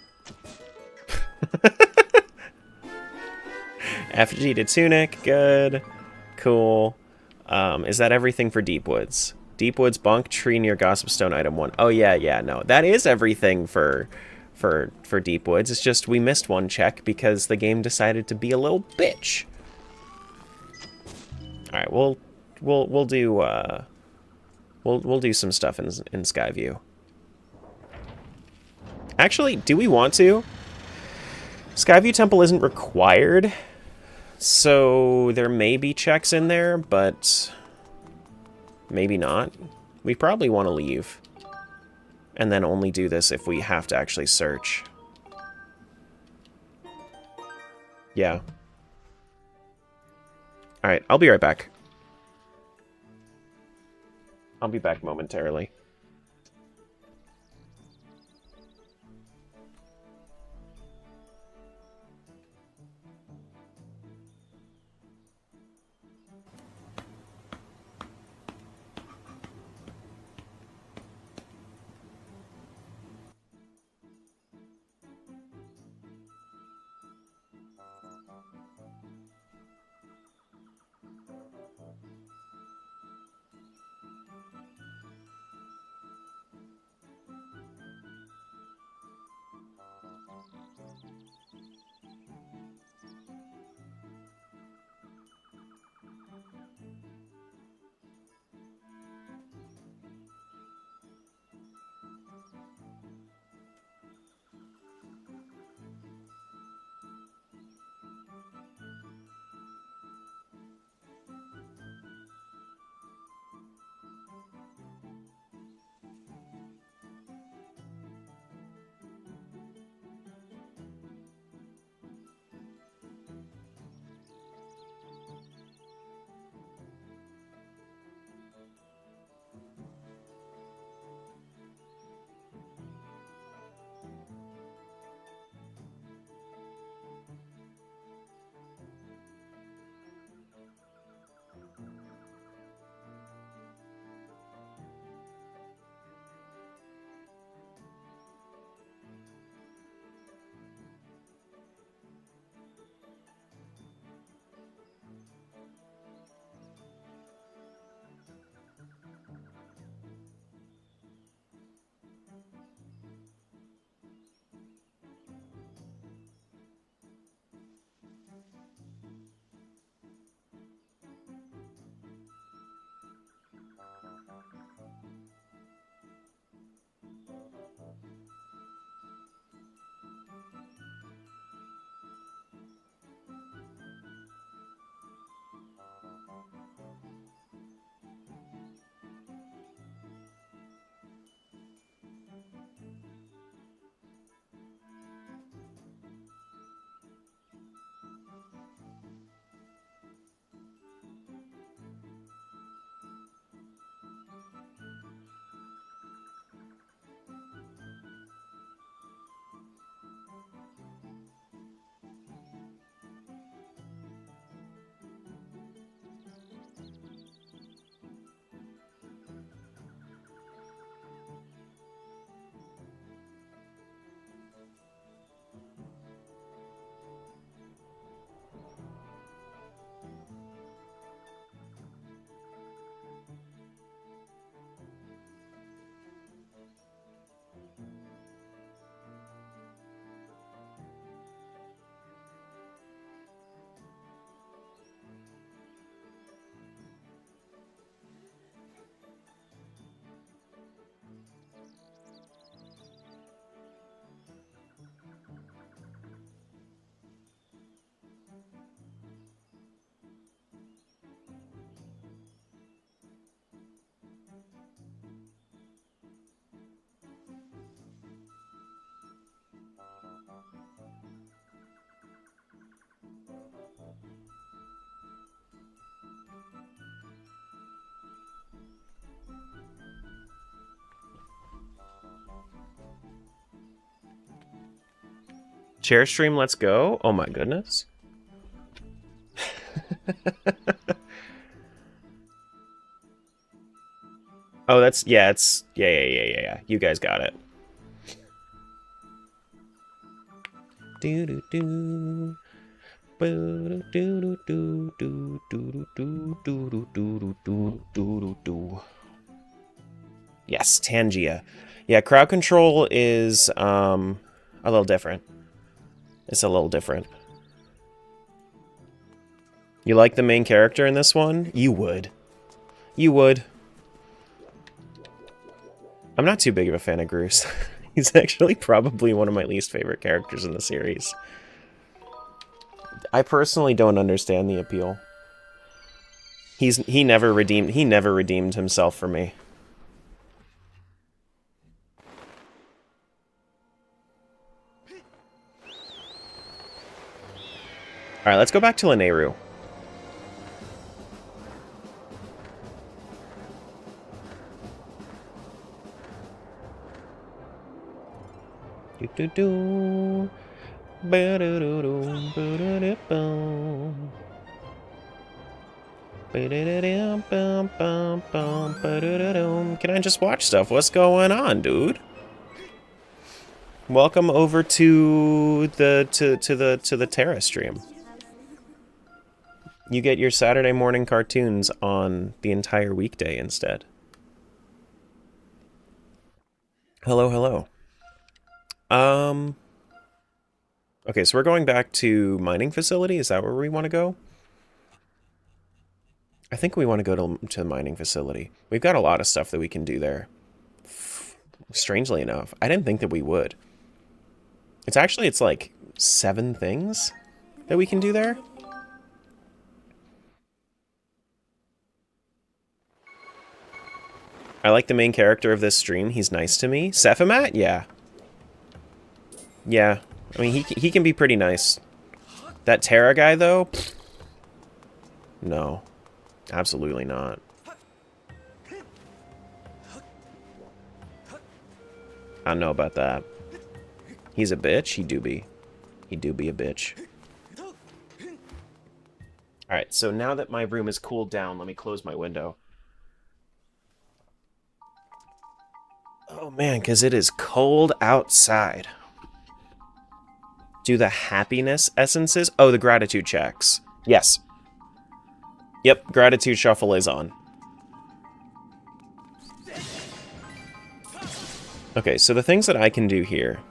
A: FG to Tunic, good. Cool. Is that everything for Deep Woods? Deep Woods, bonk tree near Gossip Stone, item 1. Oh, yeah, no. That is everything for Deep Woods. It's just we missed one check because the game decided to be a little bitch. Alright, we'll do, we'll do some stuff in Skyview. Actually, do we want to? Skyview Temple isn't required, so there may be checks in there, but maybe not. We probably want to leave, and then only do this if we have to actually search. Yeah. Alright, I'll be right back. I'll be back momentarily. Chair stream, let's go. Oh my goodness. Oh, that's, yeah, it's, yeah. You guys got it. Yes, Tangia. Yeah, crowd control is a little different. It's a little different. You like the main character in this one? You would. You would. I'm not too big of a fan of Groose. He's actually probably one of my least favorite characters in the series. I personally don't understand the appeal. He never redeemed himself for me. Alright, let's go back to Lanayru. Do-do-do. Ba-do-do-do. Ba-do-do-bum. Ba-da-da-dum-bum-bum-bum. Ba-do-do-dum. Can I just watch stuff? What's going on, dude? Welcome over to the Terra stream. You get your Saturday morning cartoons on the entire weekday instead. Hello, hello. Okay, so we're going back to mining facility. Is that where we want to go? I think we want to go to the mining facility. We've got a lot of stuff that we can do there. Strangely enough, I didn't think that we would. It's like 7 things that we can do there. I like the main character of this stream. He's nice to me. Sephimat? Yeah. Yeah. I mean, he can be pretty nice. That Terra guy, though? Pfft. No. Absolutely not. I don't know about that. He's a bitch? He do be. He do be a bitch. Alright, so now that my room is cooled down, let me close my window. Oh man, because it is cold outside. Do the happiness essences? Oh, the gratitude checks. Yes. Yep, gratitude shuffle is on. Okay, so the things that I can do here.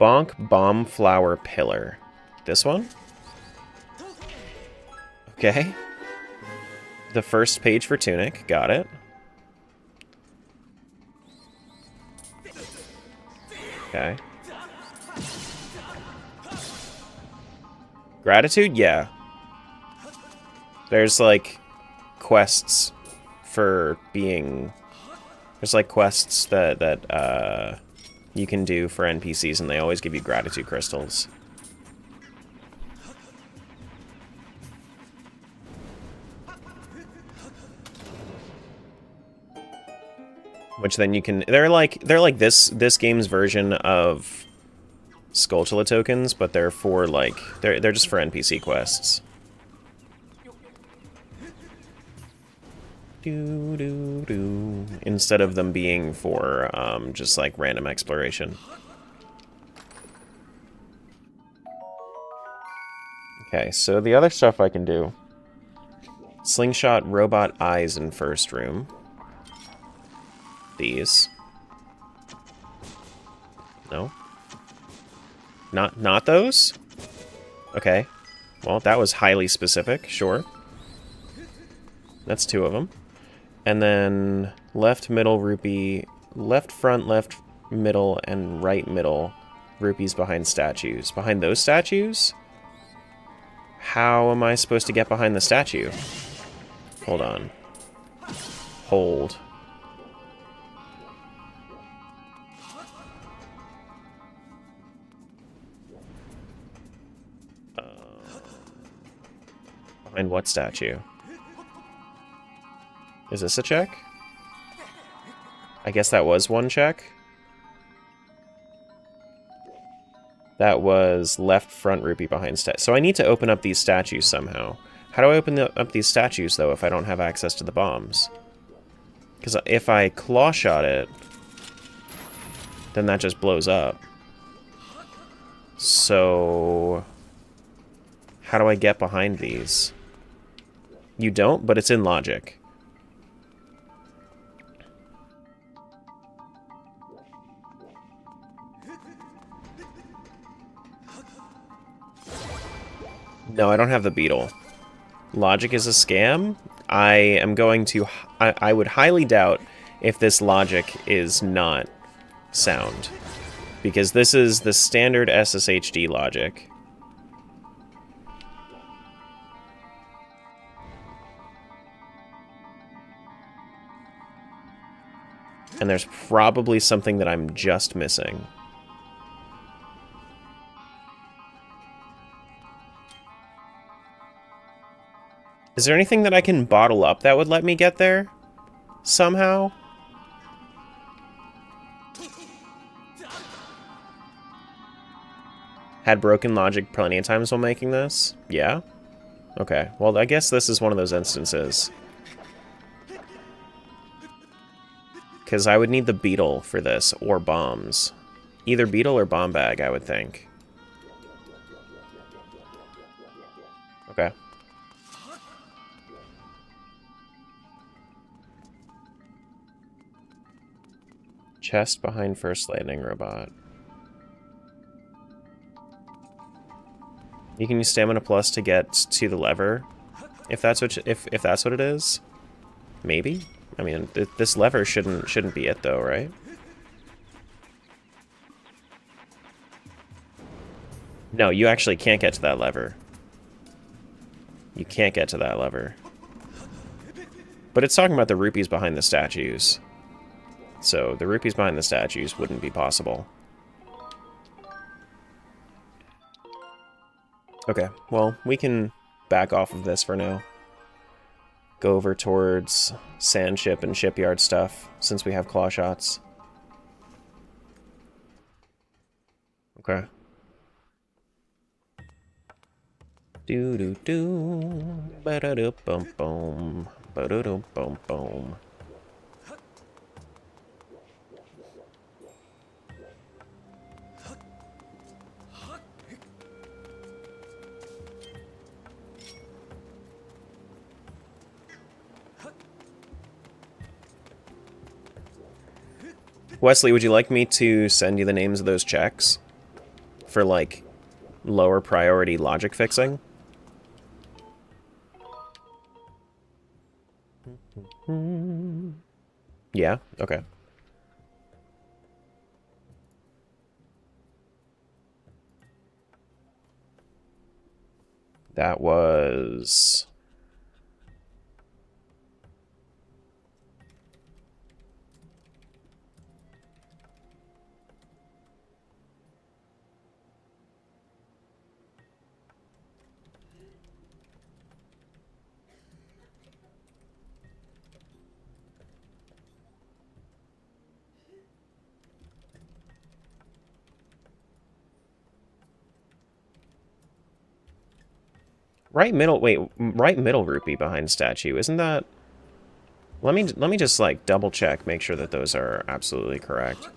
A: Bonk Bomb Flower Pillar. This one? Okay. The first page for Tunic. Got it. Okay. Gratitude? Yeah. There's, like, quests for being... There's, like, quests that you can do for NPCs, and they always give you gratitude crystals. Which then you can... They're like this game's version of Skulltula tokens, but they're for, like... They're just for NPC quests. Do. Instead of them being for, just, like, random exploration. Okay, so the other stuff I can do... Slingshot robot eyes in first room. These. No? Not those? Okay. Well, that was highly specific, sure. That's 2 of them. And then left middle rupee, left front, left middle, and right middle rupees behind statues. Behind those statues? How am I supposed to get behind the statue? Hold on. Hold. Behind what statue? Is this a check? I guess that was one check. That was left front rupee behind statue. So I need to open up these statues somehow. How do I open up these statues, though, if I don't have access to the bombs? Because if I claw shot it, then that just blows up. So how do I get behind these? You don't, but it's in logic. No, I don't have the beetle. Logic is a scam? I am going to... I would highly doubt if this logic is not sound. Because this is the standard SSHD logic. And there's probably something that I'm just missing. Is there anything that I can bottle up that would let me get there? Somehow? Had broken logic plenty of times while making this? Yeah? Okay, well I guess this is one of those instances. Because I would need the beetle for this, or bombs. Either beetle or bomb bag, I would think. Okay. Chest behind first landing robot. You can use stamina plus to get to the lever, if that's what if that's what it is. Maybe. I mean, this lever shouldn't be it though, right? No, you actually can't get to that lever. You can't get to that lever. But it's talking about the rupees behind the statues. So the rupees behind the statues wouldn't be possible. Okay, well, we can back off of this for now. Go over towards sand ship and shipyard stuff, since we have claw shots. Okay. Do do do, ba da do bum bum, ba da do bum bum. Wesley, would you like me to send you the names of those checks? For, like, lower priority logic fixing? Yeah? Okay. That was... Right middle, wait, right middle rupee behind statue, isn't that... Let me just, like, double check, make sure that those are absolutely correct.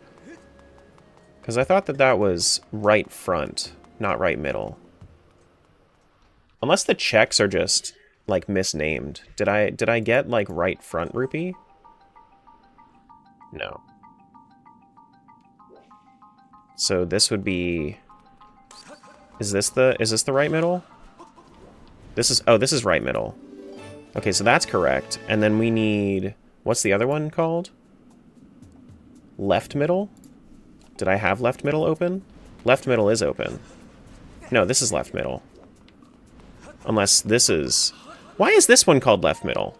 A: Because I thought that that was right front, not right middle. Unless the checks are just, like, misnamed. Did I get, like, right front rupee? No. So this would be... Is this the right middle? This is right middle. Okay, so that's correct. And then we need... What's the other one called? Left middle? Did I have left middle open? Left middle is open. No, this is left middle. Unless this is... Why is this one called left middle?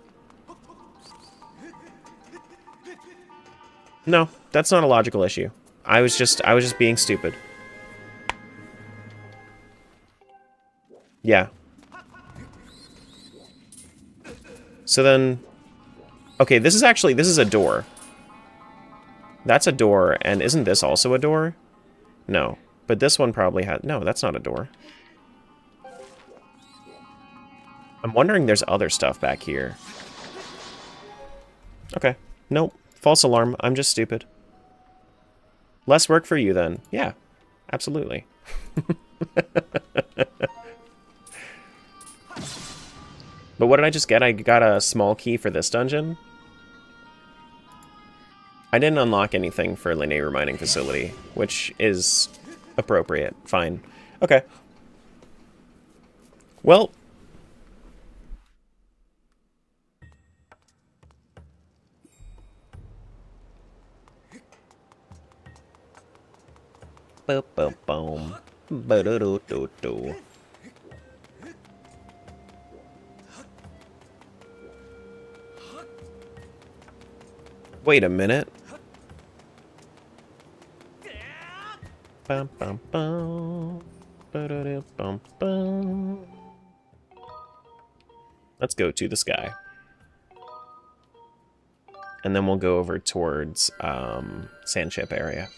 A: No, that's not a logical issue. I was just being stupid. Yeah. So then, okay, this is a door. That's a door, and isn't this also a door? No, but this one probably had, no, that's not a door. I'm wondering there's other stuff back here. Okay, nope, false alarm, I'm just stupid. Less work for you then, yeah, Absolutely. But what did I just get? I got a small key for this dungeon. I didn't unlock anything for Linear Mining Facility, which is appropriate. Fine. Okay. Well. Boom, boom, boom. Ba-do-do-do-do. Wait a minute. Bum, bum, bum. Ba-da-da-bum, bum. Let's go to the sky. And then we'll go over towards Sandship area.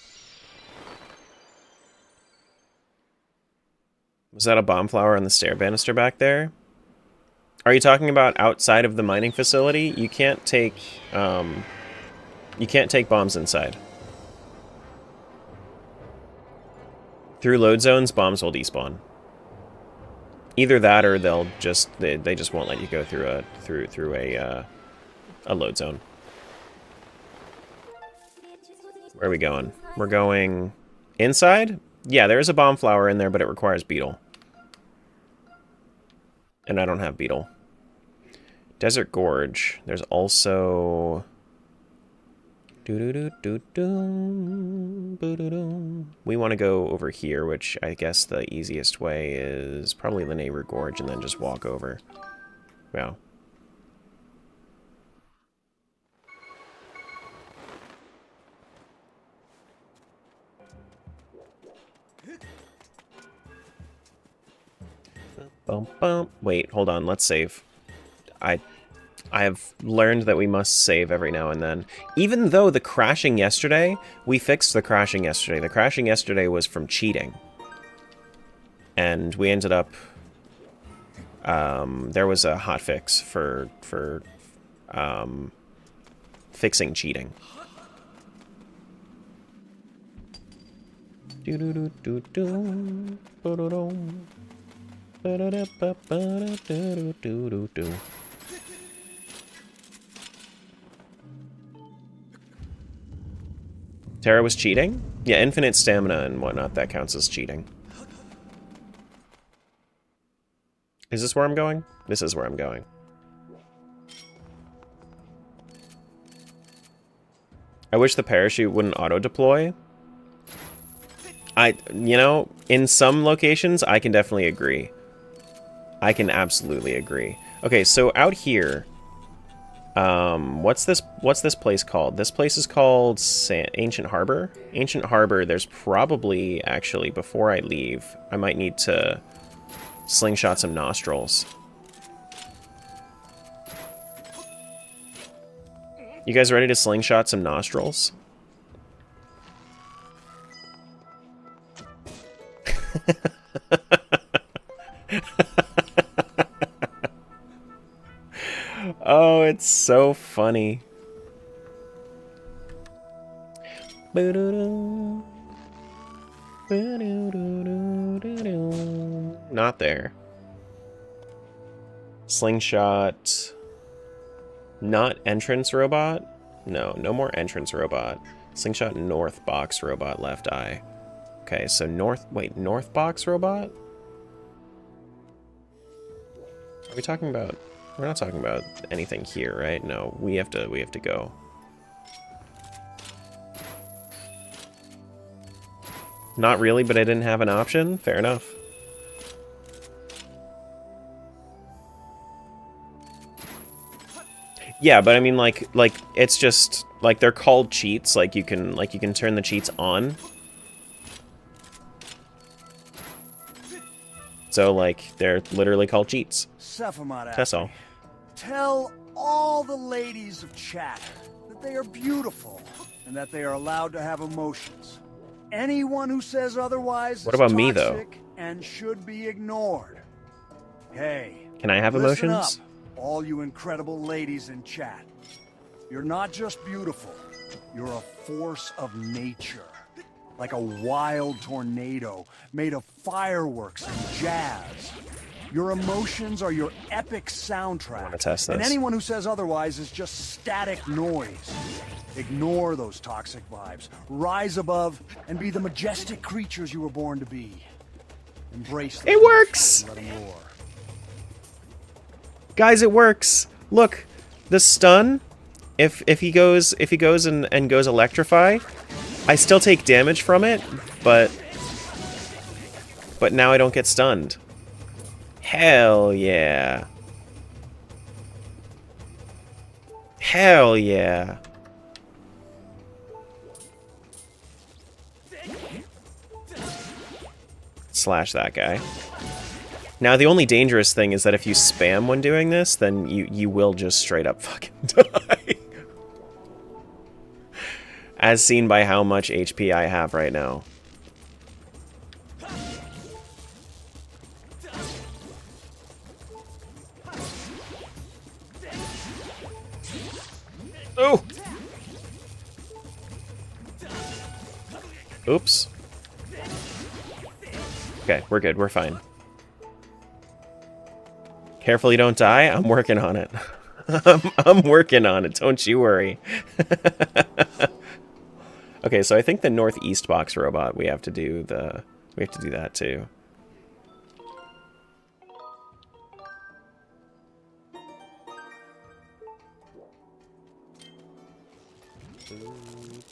A: Was that a bomb flower on the stair banister back there? Are you talking about outside of the mining facility? You can't take bombs inside. Through load zones, bombs will despawn. Either that, or they'll just they just won't let you go through a load zone. Where are we going? We're going inside? Yeah, there is a bomb flower in there, but it requires beetle. And I don't have beetle. Desert Gorge. There's also... We want to go over here, which I guess the easiest way is probably the Nehru Gorge and then just walk over. Wow. Bum, bum. Wait, hold on, let's save. I have learned that we must save every now and then. Even though the crashing yesterday, we fixed the crashing yesterday. The crashing yesterday was from cheating. And we ended up... there was a hotfix for fixing cheating. Terra was cheating? Yeah, infinite stamina and whatnot, that counts as cheating. Is this where I'm going? This is where I'm going. I wish the parachute wouldn't auto-deploy. You know, in some locations, I can definitely agree. I can absolutely agree. Okay, so out here, what's this place called? This place is called Ancient Harbor. Ancient Harbor, there's probably, actually, before I leave, I might need to slingshot some nostrils. You guys ready to slingshot some nostrils? Oh, it's so funny. Not there. Slingshot. Not entrance robot? No, no more entrance robot. Slingshot north box robot left eye. Okay, so north box robot? Are we talking about... We're not talking about anything here, right? No, we have to go. Not really, but I didn't have an option? Fair enough. Yeah, but I mean like it's just like they're called cheats, like you can turn the cheats on. So like they're literally called cheats. That's all.
E: Tell all the ladies of chat that they are beautiful and that they are allowed to have emotions. Anyone who says otherwise
A: what about
E: is
A: me though?
E: And should be ignored. Hey,
A: can I have
E: listen
A: emotions?
E: Up, all you incredible ladies in chat. You're not just beautiful. You're a force of nature. like a wild tornado made of fireworks and jazz. Your emotions are your epic soundtrack.
A: Wanna test this?
E: And anyone who says otherwise is just static noise. Ignore those toxic vibes. Rise above and be the majestic creatures you were born to be. Embrace them.
A: It works!
E: And let them roar.
A: Guys, it works. Look, the stun. If he goes and goes electrify, I still take damage from it, but now I don't get stunned. Hell yeah. Hell yeah. Slash that guy. Now, the only dangerous thing is that if you spam when doing this, then you will just straight up fucking die. As seen by how much HP I have right now. Oh! Oops. Okay, we're good. We're fine. Careful you don't die. I'm working on it. I'm working on it. Don't you worry. Okay, so I think the northeast box robot we have to do that too.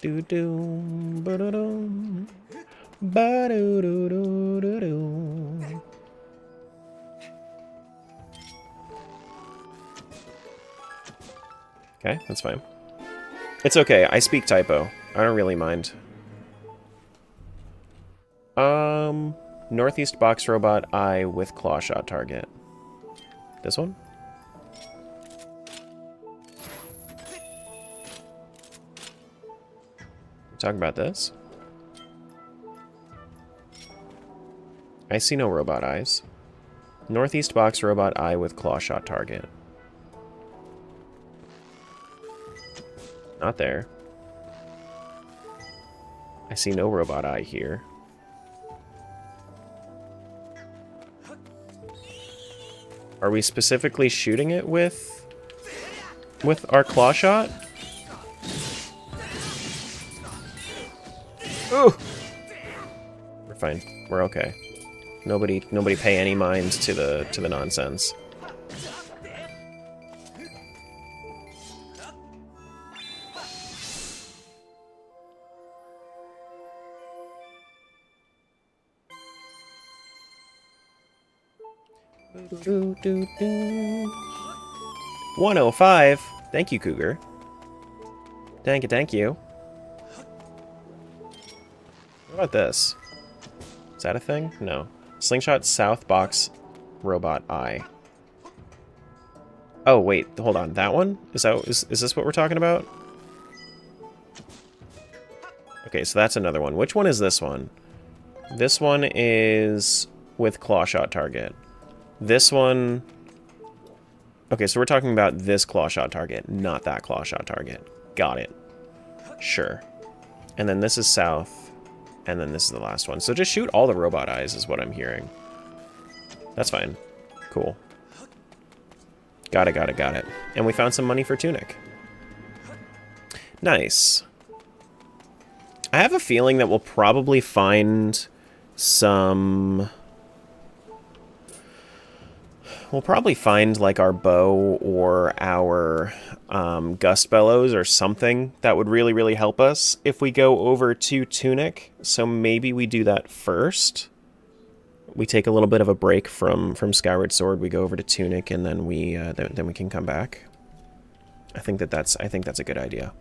A: Do do ba do do ba do do do do do. Okay, that's fine. It's okay. I speak typo. I don't really mind. Northeast box robot eye with claw shot target. This one? Talk about this. I see no robot eyes. Northeast box robot eye with claw shot target. Not there. I see no robot eye here. Are we specifically shooting it with our claw shot? Ooh! We're fine. We're okay. Nobody pay any mind to the nonsense. Do, do, do. 105. Thank you, Cougar. Thank you, thank you. What about this? Is that a thing? No. Slingshot south box robot eye. Oh wait, hold on. That one? Is this what we're talking about? Okay, so that's another one. Which one is this one? This one is with claw shot target. This one... Okay, so we're talking about this claw shot target, not that claw shot target. Got it. Sure. And then this is south, and then this is the last one. So just shoot all the robot eyes is what I'm hearing. That's fine. Cool. Got it, got it, got it. And we found some money for Tunic. Nice. I have a feeling that we'll probably find some... We'll probably find, like, our bow or our gust bellows or something that would really, really help us if we go over to Tunic. So maybe we do that first. We take a little bit of a break from Skyward Sword. We go over to Tunic, and then we can come back. I think that's a good idea,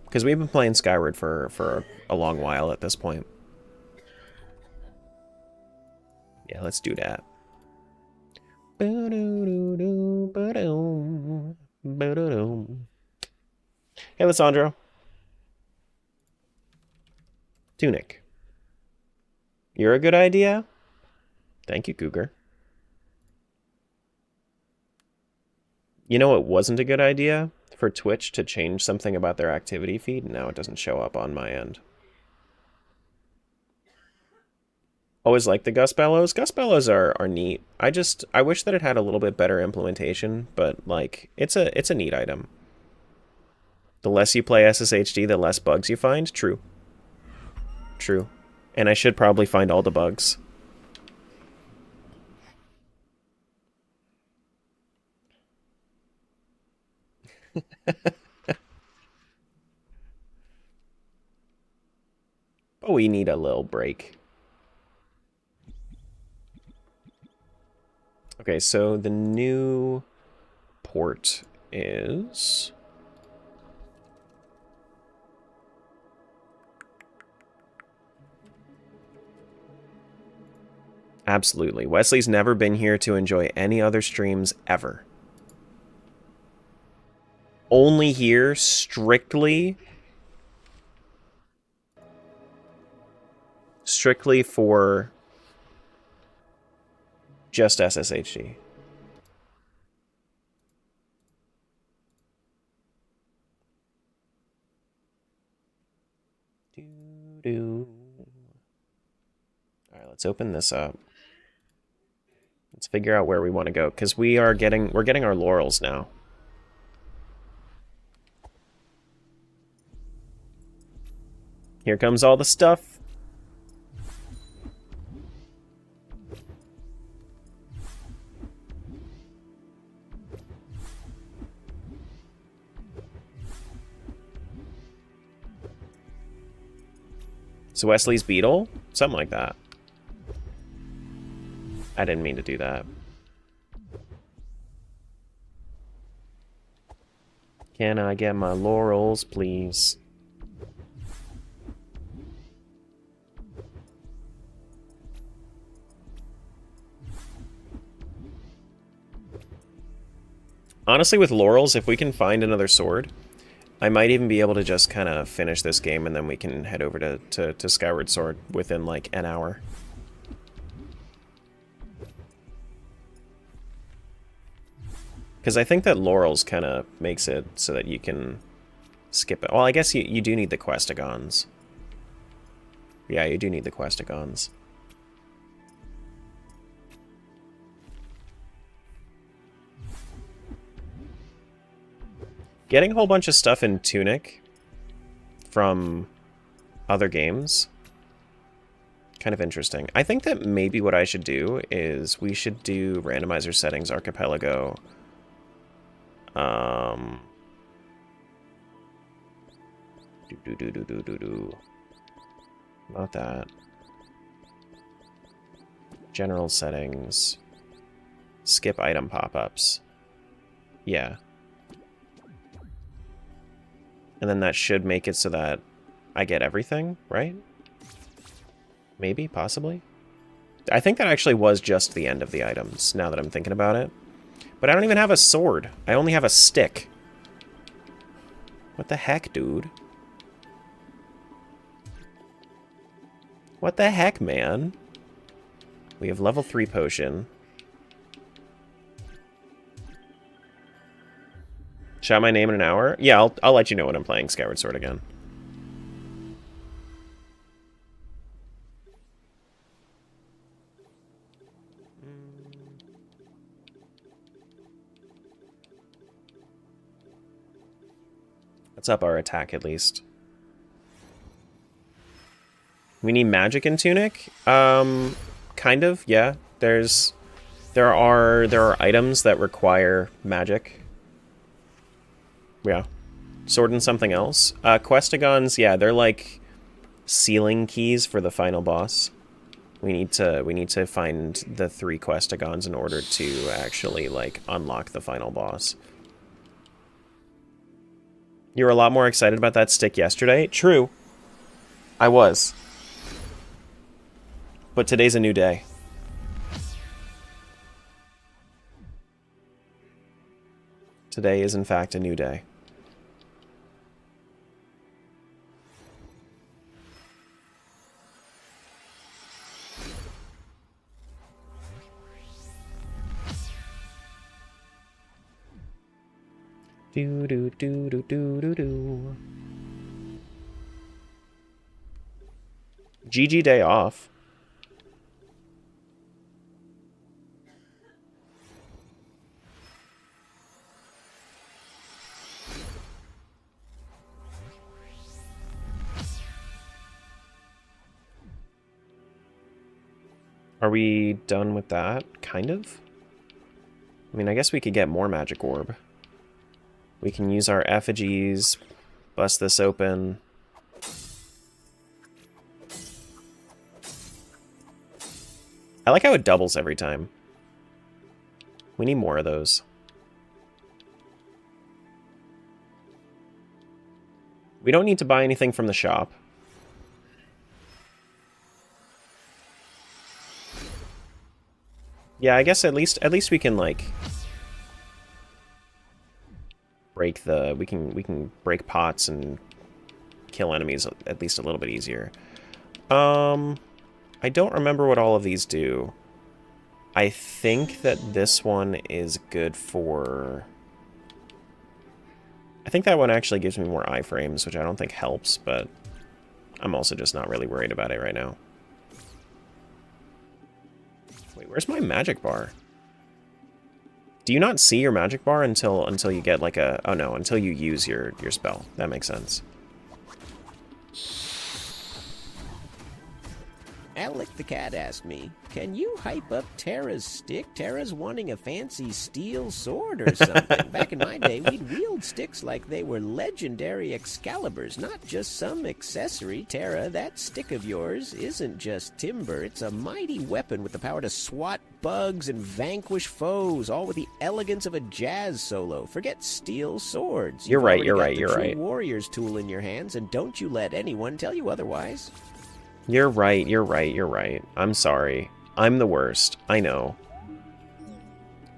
A: because we've been playing Skyward for a long while at this point. Yeah, let's do that. Hey, Lissandro. Tunic. You're a good idea? Thank you, Cougar. You know it wasn't a good idea? For Twitch to change something about their activity feed, and now it doesn't show up on my end. Always like the gust bellows. Gust bellows are neat. I wish that it had a little bit better implementation, but like it's a neat item. The less you play SSHD, the less bugs you find. True. True. And I should probably find all the bugs. But we need a little break. Okay, so the new port is... Absolutely. Wesley's never been here to enjoy any other streams ever. Only here strictly for just SSHD. Alright, let's open this up. Let's figure out where we want to go, because we're getting our laurels now. Here comes all the stuff. So Wesley's beetle? Something like that. I didn't mean to do that. Can I get my laurels, please? Honestly, with laurels, if we can find another sword, I might even be able to just kind of finish this game and then we can head over to Skyward Sword within like an hour. Because I think that laurels kind of makes it so that you can skip it. Well, I guess you do need the Questigons. Yeah, you do need the Questigons. Getting a whole bunch of stuff in Tunic from other games, kind of interesting. I think that maybe what I should do is we should do randomizer settings Archipelago. Not that. General settings. Skip item pop-ups. Yeah. And then that should make it so that I get everything, right? Maybe, possibly. I think that actually was just the end of the items, now that I'm thinking about it. But I don't even have a sword. I only have a stick. What the heck, dude? What the heck, man? We have level 3 potion. Shout my name in an hour? Yeah, I'll let you know when I'm playing Skyward Sword again. Let's up our attack at least. We need magic in Tunic? Kind of, yeah. There are items that require magic. Yeah. Sword and something else. Questigons, yeah, they're like ceiling keys for the final boss. We need to find the 3 Questigons in order to actually like unlock the final boss. You were a lot more excited about that stick yesterday? True. I was. But today's a new day. Today is in fact a new day. Do do do do do do do. GG day off. Are we done with that? Kind of? I mean, I guess we could get more magic orb. We can use our effigies, bust this open. I like how it doubles every time. We need more of those. We don't need to buy anything from the shop. Yeah, I guess at least we can like break the we can break pots and kill enemies at least a little bit easier. I don't remember what all of these do. I think that this one is good for... I think that one actually gives me more iframes, which I don't think helps, but I'm also just not really worried about it right now. Wait, where's my magic bar? Do you not see your magic bar until you get like a... Oh no, until you use your spell. That makes sense.
F: Alec the cat asked me, can you hype up Terra's stick? Terra's wanting a fancy steel sword or something. Back in my day, we'd wield sticks like they were legendary Excaliburs, not just some accessory. Terra, that stick of yours isn't just timber. It's a mighty weapon with the power to swat bugs and vanquish foes, all with the elegance of a jazz solo. Forget steel swords.
A: You're right, you're
F: already
A: right,
F: got the
A: you're
F: true
A: right.
F: warrior's tool in your hands, and don't you let anyone tell you otherwise.
A: You're right, you're right, you're right. I'm sorry. I'm the worst. I know.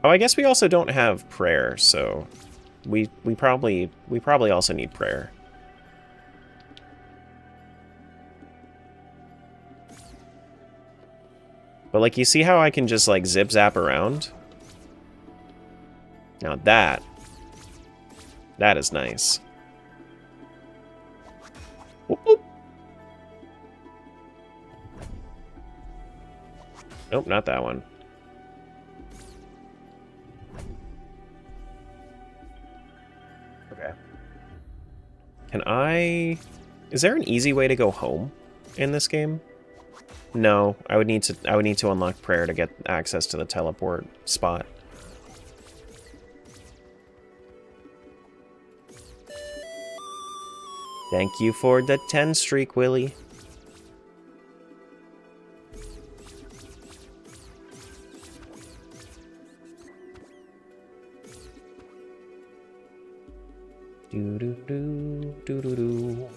A: Oh, I guess we also don't have prayer, so we probably also need prayer. But like, you see how I can just like zip zap around? Now that is nice. Whoop, whoop. Nope, not that one. Okay. Can I... Is there an easy way to go home in this game? No, I would need to unlock prayer to get access to the teleport spot. Thank you for the 10 streak, Willie. Do-do-do,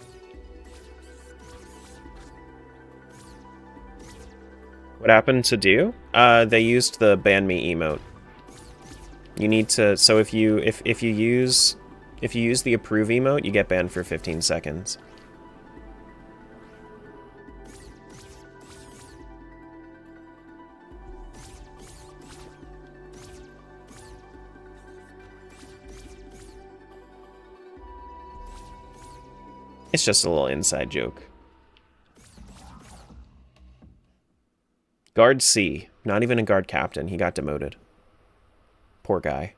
A: What happened to do? They used the ban me emote. You need to, so if you use the approve emote, you get banned for 15 seconds. It's just a little inside joke. Guard C. Not even a guard captain. He got demoted. Poor guy.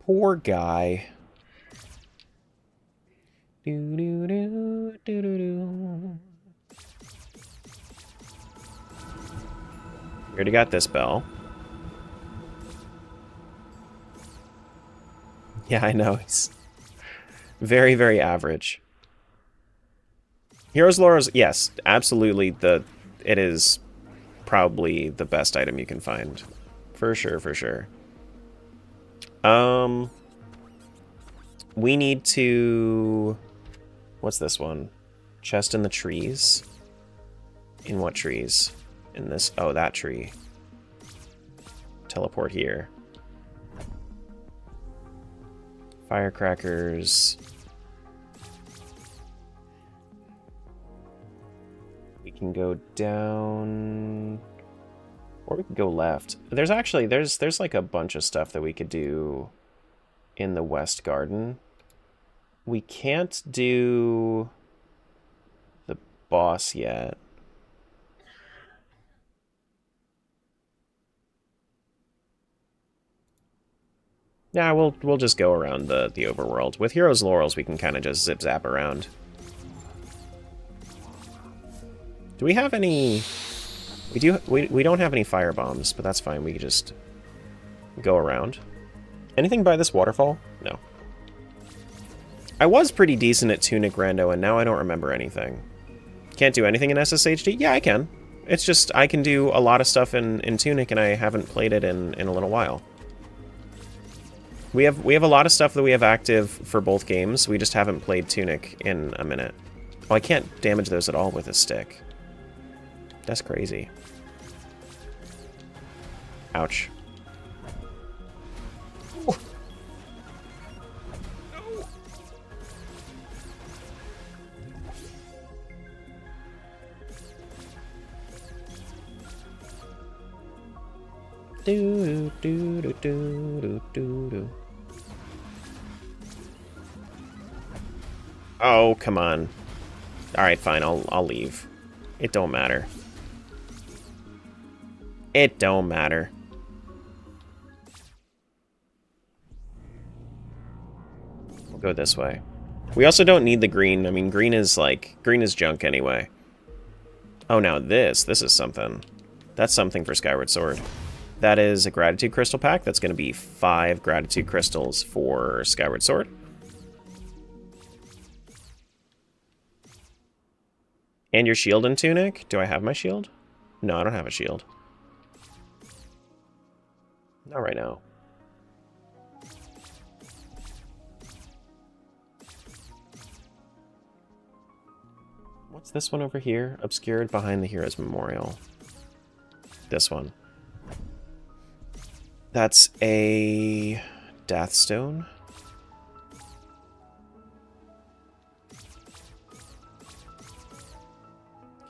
A: Poor guy. Do-do-do, do-do-do. We already got this bell. Yeah, I know. He's very, very average. Heroes Laurels, yes, absolutely. It is probably the best item you can find. For sure, for sure. We need to... What's this one? Chest in the trees? In what trees? In this... Oh, that tree. Teleport here. Firecrackers. We can go down, or we can go left. There's actually there's like a bunch of stuff that we could do in the West Garden. We can't do the boss yet. Yeah, we'll just go around the overworld. With Heroes Laurels, we can kind of just zip-zap around. Do we have any... We don't have any fire bombs, but that's fine. We can just go around. Anything by this waterfall? No. I was pretty decent at Tunic Rando, and now I don't remember anything. Can't do anything in SSHD? Yeah, I can. It's just I can do a lot of stuff in Tunic, and I haven't played it in a little while. We have a lot of stuff that we have active for both games. We just haven't played Tunic in a minute. Oh, I can't damage those at all with a stick. That's crazy. Ouch. Oh. Do do do do do do do. Oh, come on. All right, fine. I'll leave. It don't matter. It don't matter. We'll go this way. We also don't need the green. I mean, green is junk anyway. Oh, now this is something. That's something for Skyward Sword. That is a Gratitude Crystal pack. That's going to be 5 Gratitude Crystals for Skyward Sword. And your shield and Tunic? Do I have my shield? No, I don't have a shield. Not right now. What's this one over here? Obscured behind the Hero's Memorial. This one. That's a Deathstone.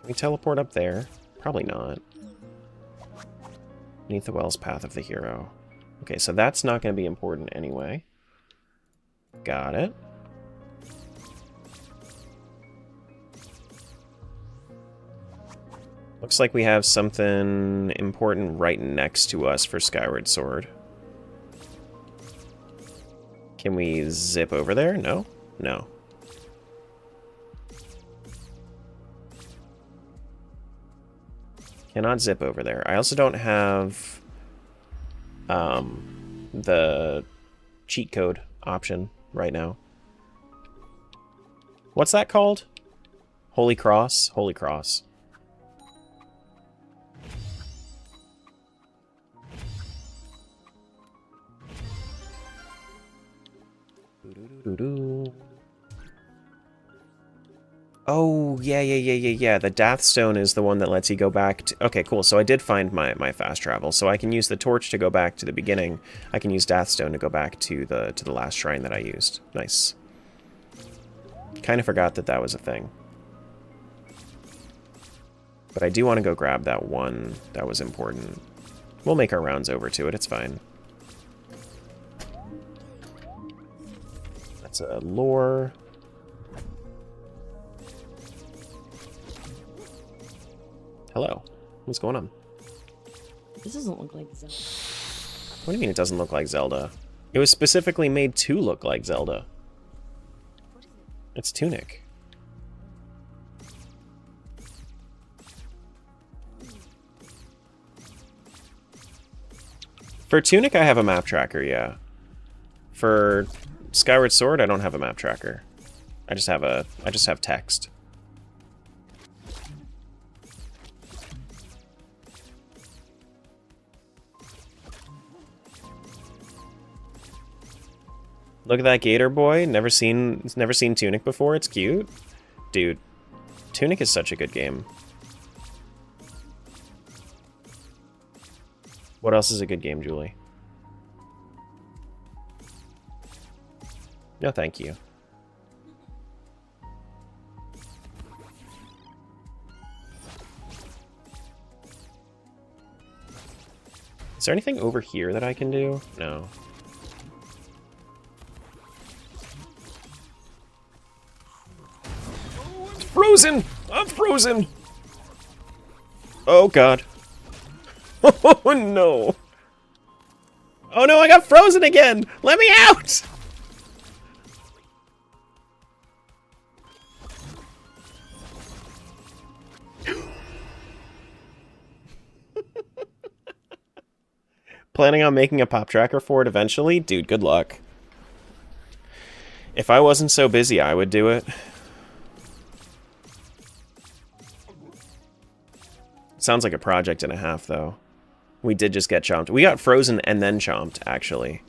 A: Can we teleport up there? Probably not. Beneath the Well's Path of the Hero. Okay, so that's not going to be important anyway. Got it. Looks like we have something important right next to us for Skyward Sword. Can we zip over there? No? No. Cannot zip over there. I also don't have the cheat code option right now. What's that called? Holy Cross? Holy Cross. Oh, yeah. The Deathstone is the one that lets you go back to... Okay, cool. So I did find my fast travel. So I can use the torch to go back to the beginning. I can use Deathstone to go back to the last shrine that I used. Nice. Kind of forgot that was a thing. But I do want to go grab that one that was important. We'll make our rounds over to it. It's fine. That's a lore. Hello. What's going on?
G: This doesn't look like Zelda.
A: What do you mean it doesn't look like Zelda? It was specifically made to look like Zelda. It's Tunic. For Tunic, I have a map tracker, yeah. For Skyward Sword, I don't have a map tracker. I just have text. Look at that gator boy. Never seen Tunic before. It's cute. Dude, Tunic is such a good game. What else is a good game, Julie? No, thank you. Is there anything over here that I can do? No. It's frozen! I'm frozen! Oh, God. Oh, no. Oh, no, I got frozen again! Let me out! planning on making a pop tracker for it eventually? Dude, good luck. If I wasn't so busy, I would do it. Sounds like a project and a half, though. We did just get chomped. We got frozen and then chomped, actually.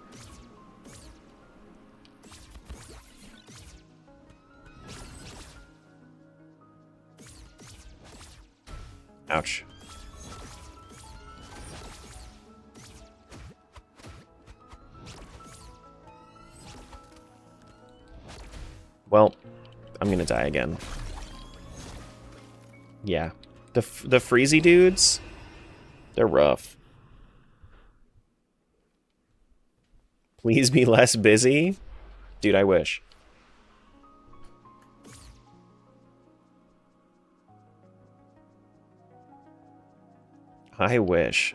A: Ouch. Well, I'm gonna die again. Yeah. The freezy dudes, they're rough. Please be less busy? Dude, I wish. I wish.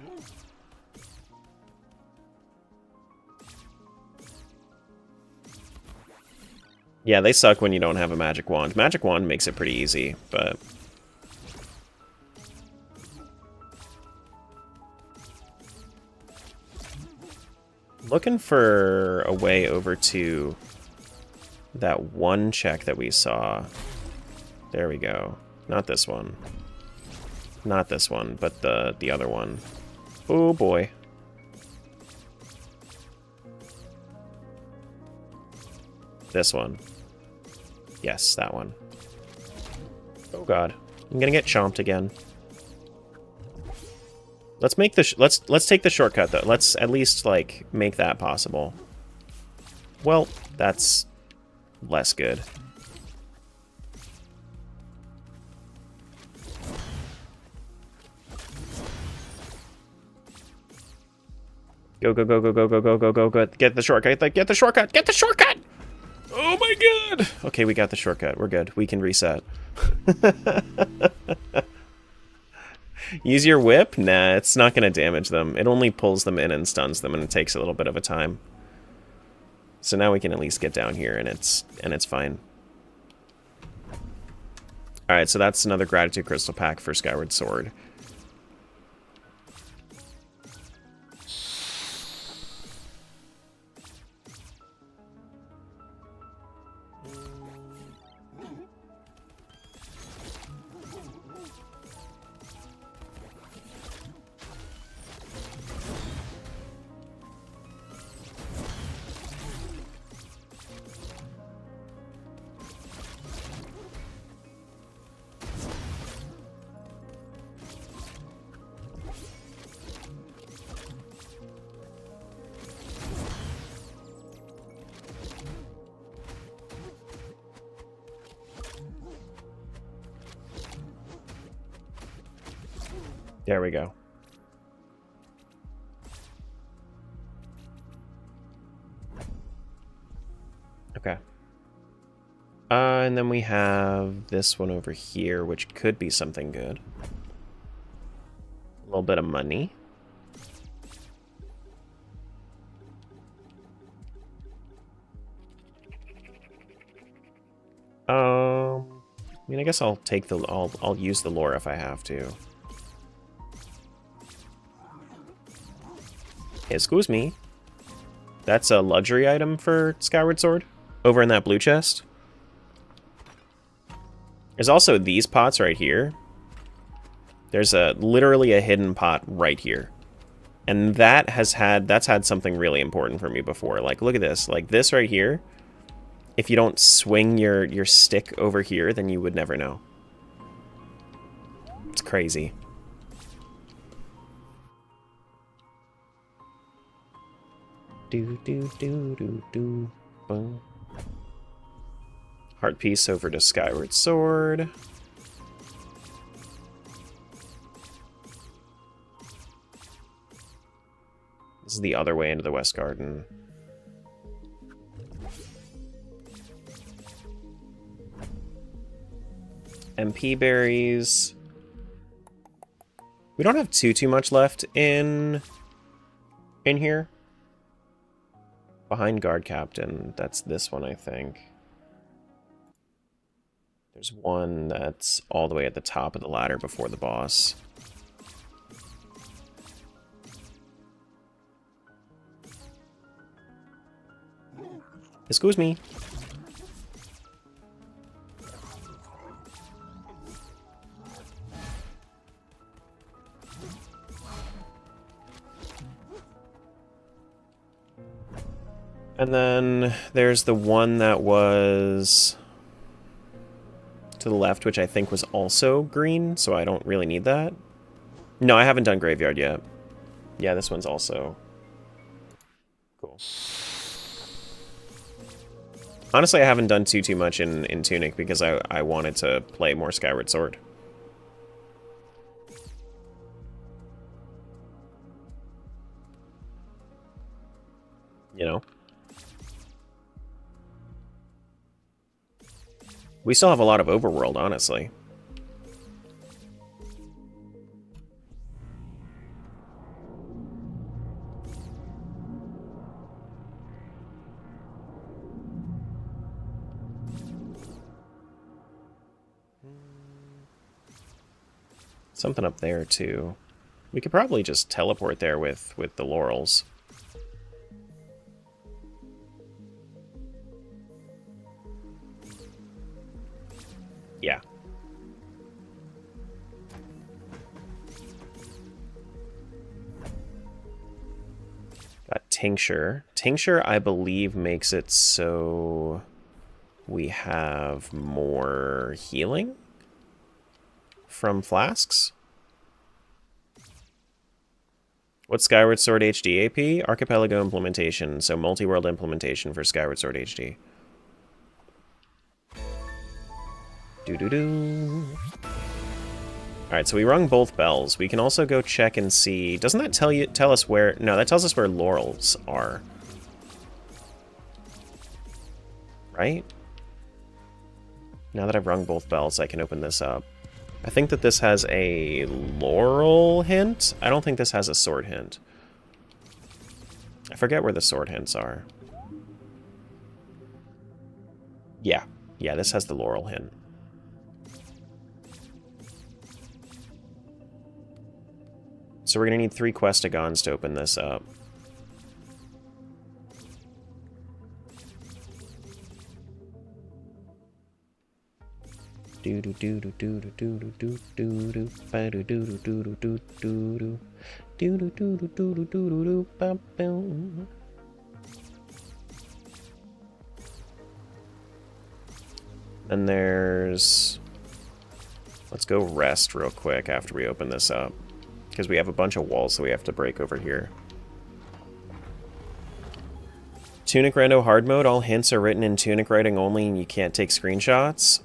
A: Yeah, they suck when you don't have a magic wand. Magic wand makes it pretty easy, but... looking for a way over to that one check that we saw. There we go. Not this one. Not this one, but the other one. Oh boy. This one. Yes, that one. Oh god. I'm gonna get chomped again. Let's make the let's take the shortcut though. Let's at least like make that possible. Well, that's less good. Go go go go go go go go go go! Get the shortcut! Get the shortcut! Get the shortcut! Oh my god! Okay, we got the shortcut. We're good. We can reset. Use your whip? Nah, it's not going to damage them. It only pulls them in and stuns them, and it takes a little bit of a time. So now we can at least get down here, and it's fine. Alright, so that's another Gratitude Crystal pack for Skyward Sword. There we go. Okay. And then we have this one over here, which could be something good. A little bit of money. I mean, I guess I'll take the I'll use the lore if I have to. Excuse me. That's a luxury item for Skyward Sword over in that blue chest. There's also these pots right here. There's literally a hidden pot right here. And that's had something really important for me before. Like, look at this. Like, this right here. If you don't swing your stick over here, then you would never know. It's crazy. Do do do do do. Boom. Heart piece over to Skyward Sword. This is the other way into the West Garden. MP berries. We don't have too much left in here. Behind Guard Captain, that's this one, I think. There's one that's all the way at the top of the ladder before the boss. Excuse me. And then there's the one that was to the left, which I think was also green, so I don't really need that. No, I haven't done Graveyard yet. Yeah, this one's also cool. Honestly, I haven't done too much in Tunic because I wanted to play more Skyward Sword. You know? We still have a lot of Overworld, honestly. Something up there, too. We could probably just teleport there with the laurels. Yeah. Got Tincture. Tincture, I believe, makes it so we have more healing from flasks. What's Skyward Sword HD AP? Archipelago implementation, so multi-world implementation for Skyward Sword HD. Doo-doo-doo. Alright, so we rung both bells. We can also go check and see... Doesn't that tell us where... No, that tells us where laurels are. Right? Now that I've rung both bells, I can open this up. I think that this has a laurel hint. I don't think this has a sword hint. I forget where the sword hints are. Yeah. Yeah, this has the laurel hint. So we're going to need 3 Questagons to open this up. Do do do do do do do do do do ba do do do do do do do do do do do do do do do ba boom. Then there's... Let's go rest real quick after we open this up. Because we have a bunch of walls that we have to break over here. Tunic Rando hard mode. All hints are written in Tunic writing only and you can't take screenshots.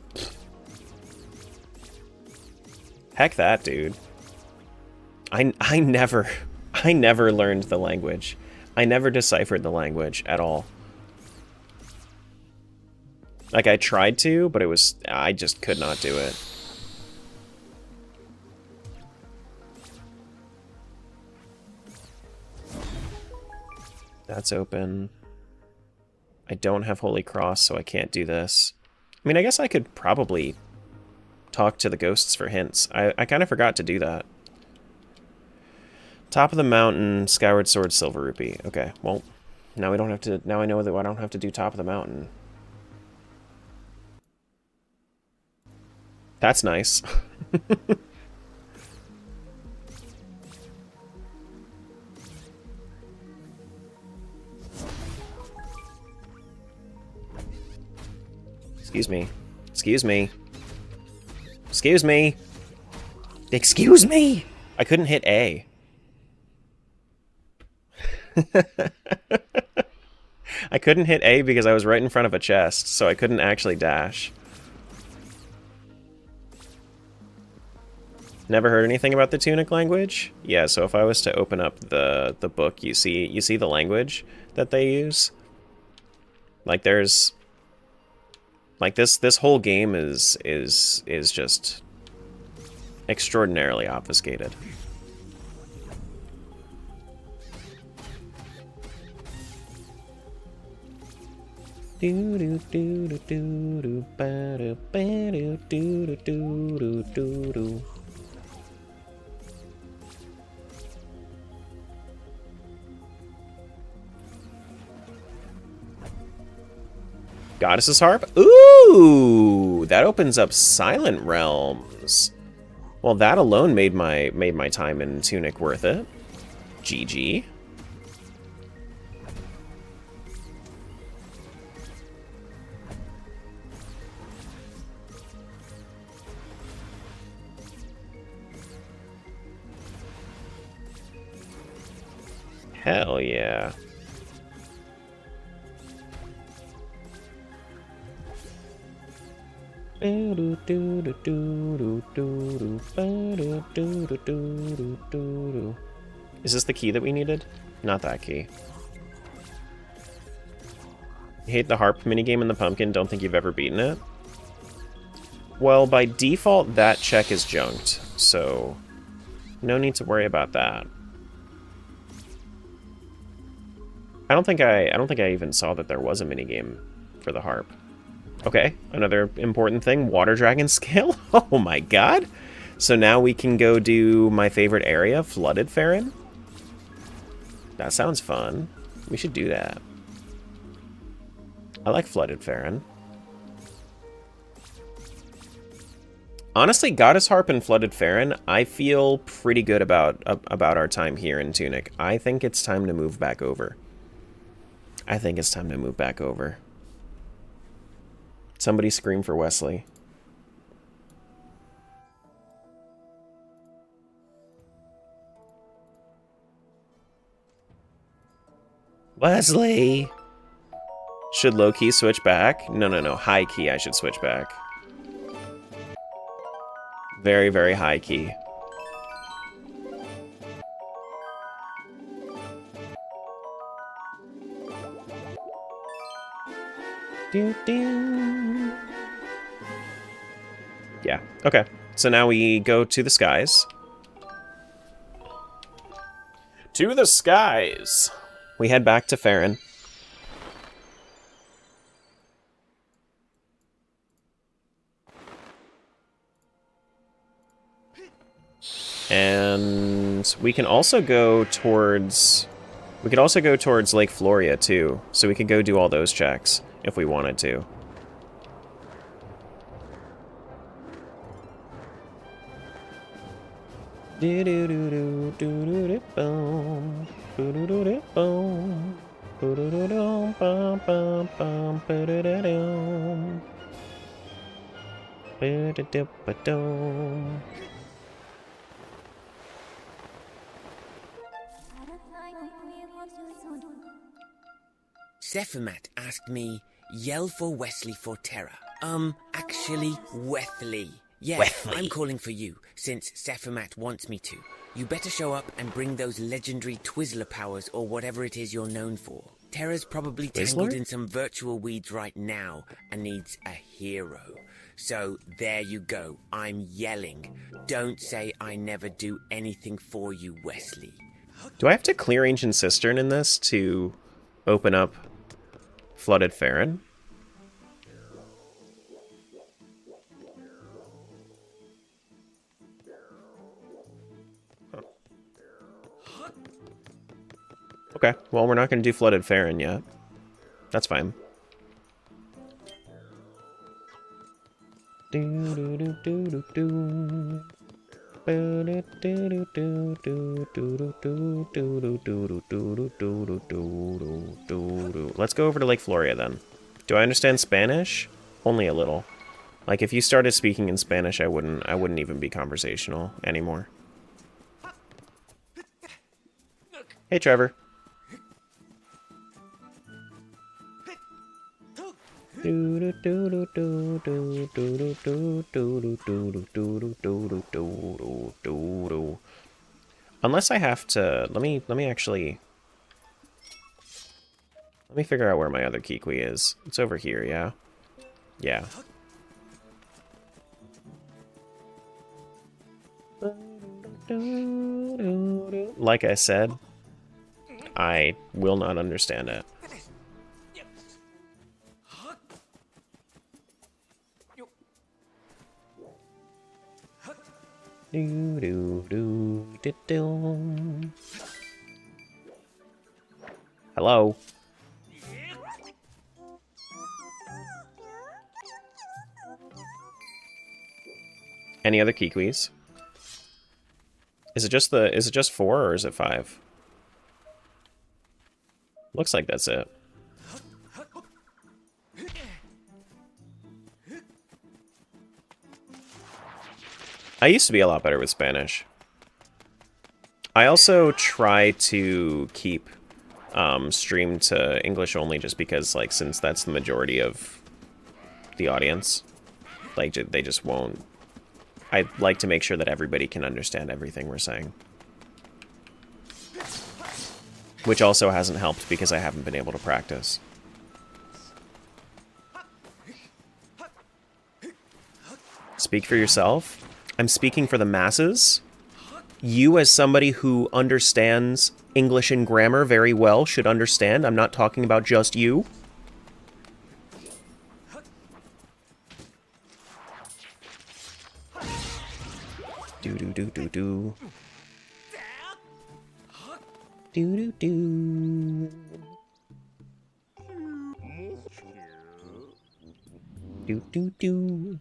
A: Heck that, dude. I never learned the language. I never deciphered the language at all. Like, I tried to, but I just could not do it. That's open. I don't have Holy Cross, so I can't do this. I mean, I guess I could probably talk to the ghosts for hints. I kind of forgot to do that. Top of the mountain, Skyward Sword, Silver Rupee. Okay, well, now we don't have to. Now I know that I don't have to do top of the mountain. That's nice. Excuse me. Excuse me. Excuse me. Excuse me! I couldn't hit A. I couldn't hit A because I was right in front of a chest, so I couldn't actually dash. Never heard anything about the Tunic language? Yeah, so if I was to open up the book, you see the language that they use? Like there's... Like this whole game is just extraordinarily obfuscated. Do do do do do do ba do ba do do do do do do. Goddess's Harp? Ooh! That opens up Silent Realms. Well, that alone made my time in Tunic worth it. GG. Hell yeah. Is this the key that we needed? Not that key. You hate the harp minigame in the pumpkin, don't think you've ever beaten it? Well, by default, that check is junked, so no need to worry about that. I don't think I even saw that there was a minigame for the harp. Okay, another important thing, water dragon scale. Oh my god. So now we can go do my favorite area, Flooded Faron. That sounds fun. We should do that. I like Flooded Faron. Honestly, Goddess Harp and Flooded Faron, I feel pretty good about our time here in Tunic. I think it's time to move back over. Somebody scream for Wesley. Wesley! Should low key switch back? No. High key I should switch back. Very, very high key. Yeah, okay. So now we go to the skies. To the skies! We head back to Faron. And we can also go towards... We could also go towards Lake Floria, too. So we could go do all those checks, if we wanted to.
H: Sephimat asked me, yell for Wesley for Terra. Actually, Wethley. Yeah,
A: Wethley.
H: I'm calling for you, since Sephimat wants me to. You better show up and bring those legendary Twizzler powers or whatever it is you're known for. Terra's probably tangled in some virtual weeds right now and needs a hero. So there you go, I'm yelling. Don't say I never do anything for you, Wesley.
A: Do I have to clear Ancient Cistern in this to open up Flooded Faron? Okay, well, we're not going to do Flooded Faron yet. That's fine. Let's go over to Lake Floria then. Do I understand Spanish? Only a little. Like, if you started speaking in Spanish, I wouldn't even be conversational anymore. Hey, Trevor. Unless I have to, let me figure out where my other Kikwi is. It's over here, yeah? Yeah. Like I said, I will not understand it. Hello. Any other Kikwis? Is it just 4 or is it 5? Looks like that's it. I used to be a lot better with Spanish. I also try to keep stream to English only just because, like, since that's the majority of the audience, like, they just won't. I like to make sure that everybody can understand everything we're saying. Which also hasn't helped because I haven't been able to practice. Speak for yourself? I'm speaking for the masses? You, as somebody who understands English and grammar very well, should understand I'm not talking about just you. Do-do-do-do-do. Do-do-do. Do-do-do.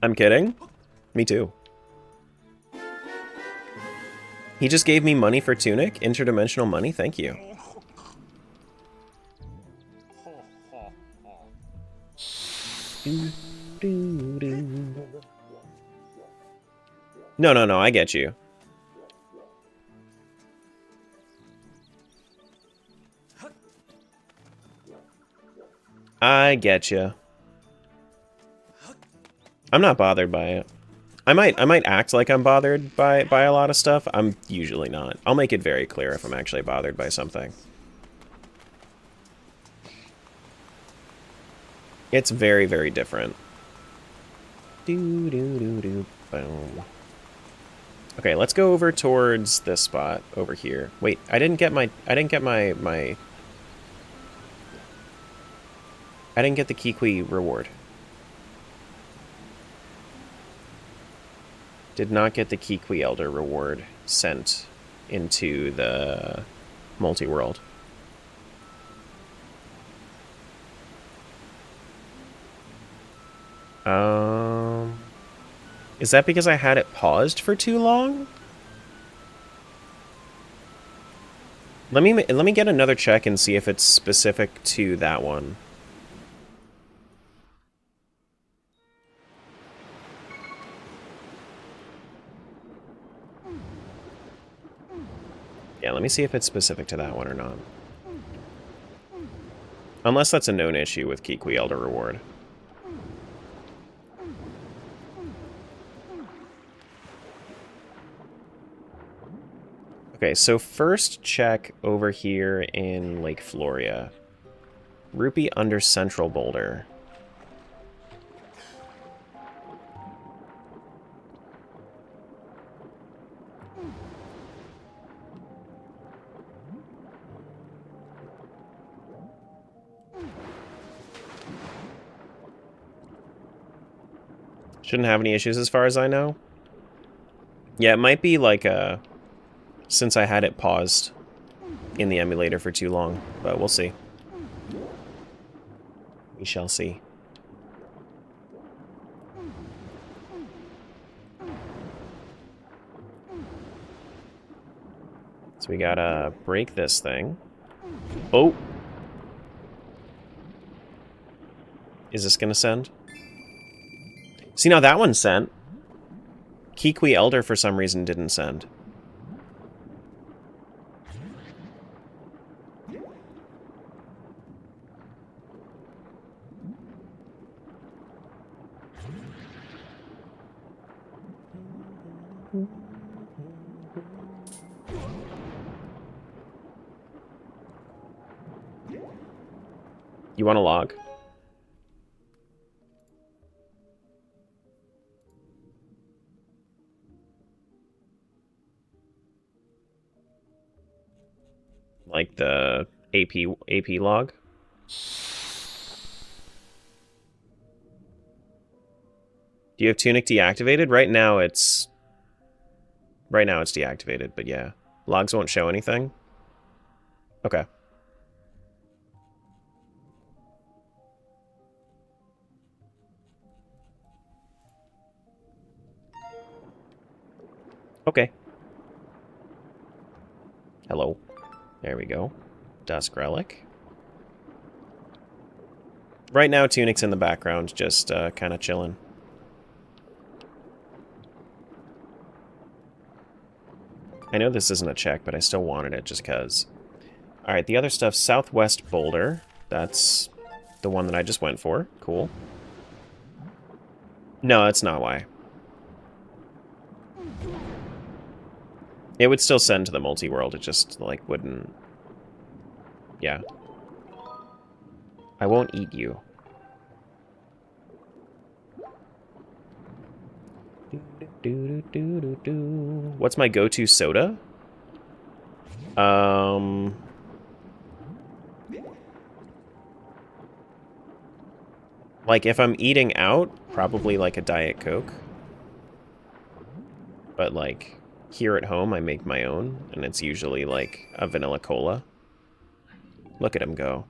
A: I'm kidding. Me too. He just gave me money for Tunic? Interdimensional money? Thank you. No, I get you. I get you. I'm not bothered by it. I might act like I'm bothered by a lot of stuff. I'm usually not. I'll make it very clear if I'm actually bothered by something. It's very, very different. Boom. Okay, let's go over towards this spot over here. Wait, I didn't get the Kikwi reward. Did not get the Kikwi Elder reward sent into the multi-world. Is that because I had it paused for too long? Let me get another check and see if it's specific to that one. Yeah, let me see if it's specific to that one or not. Unless that's a known issue with Kikwi Elder Reward. Okay, so first check over here in Lake Floria. Rupee under Central Boulder. Shouldn't have any issues as far as I know. Yeah, it might be like a... since I had it paused in the emulator for too long, but we'll see. We shall see. So we gotta break this thing. Oh! Is this gonna send? See, now that one sent. Kikwi Elder for some reason didn't send. You want a log? Like the AP log? Do you have Tunic deactivated? Right now it's deactivated, but yeah. Logs won't show anything. Okay. Okay. Hello. There we go. Dusk Relic. Right now, Tunic's in the background, just kind of chilling. I know this isn't a check, but I still wanted it just because. Alright, the other stuff, Southwest Boulder. That's the one that I just went for. Cool. No, that's not why. It would still send to the multi-world, it just, like, wouldn't... Yeah. I won't eat you. What's my go-to soda? Like, if I'm eating out, probably like a Diet Coke. But, like, here at home, I make my own, and it's usually, like, a vanilla cola. Look at him go.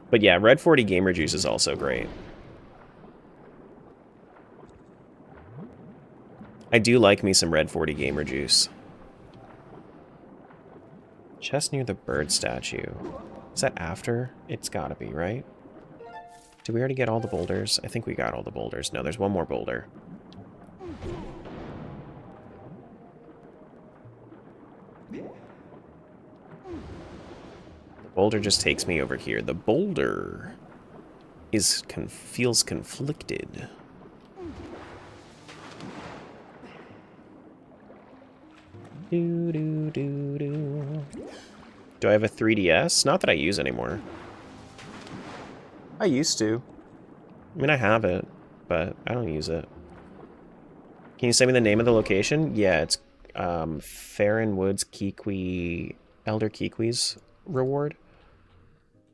A: But yeah, Red 40 Gamer Juice is also great. I do like me some Red 40 Gamer Juice. Chest near the bird statue. Is that after? It's gotta be, right? Did we already get all the boulders? I think we got all the boulders. No, there's one more boulder. The boulder just takes me over here. The boulder is feels conflicted. Do I have a 3DS? Not that I use anymore. I used to. I mean, I have it, but I don't use it. Can you send me the name of the location? Yeah, it's Faron Woods Kiwi... Elder Kiwi's reward.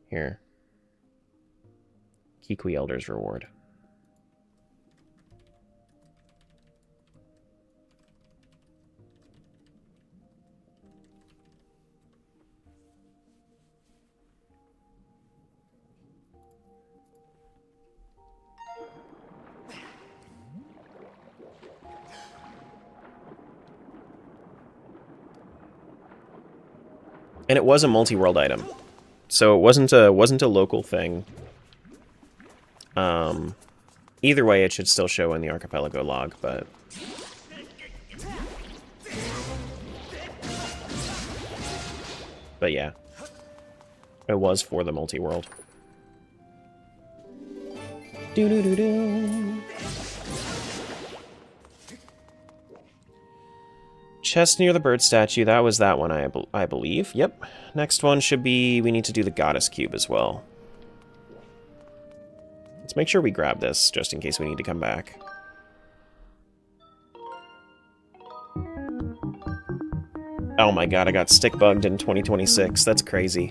A: Here. Kiwi Elder's reward. And it was a multi-world item, so it wasn't a local thing. Either way, it should still show in the Archipelago log, but yeah, it was for the multi-world. Chest near the bird statue, that was that one, I believe. Yep. Next one should be, we need to do the goddess cube as well. Let's make sure we grab this, just in case we need to come back. Oh my god, I got stick bugged in 2026. That's crazy.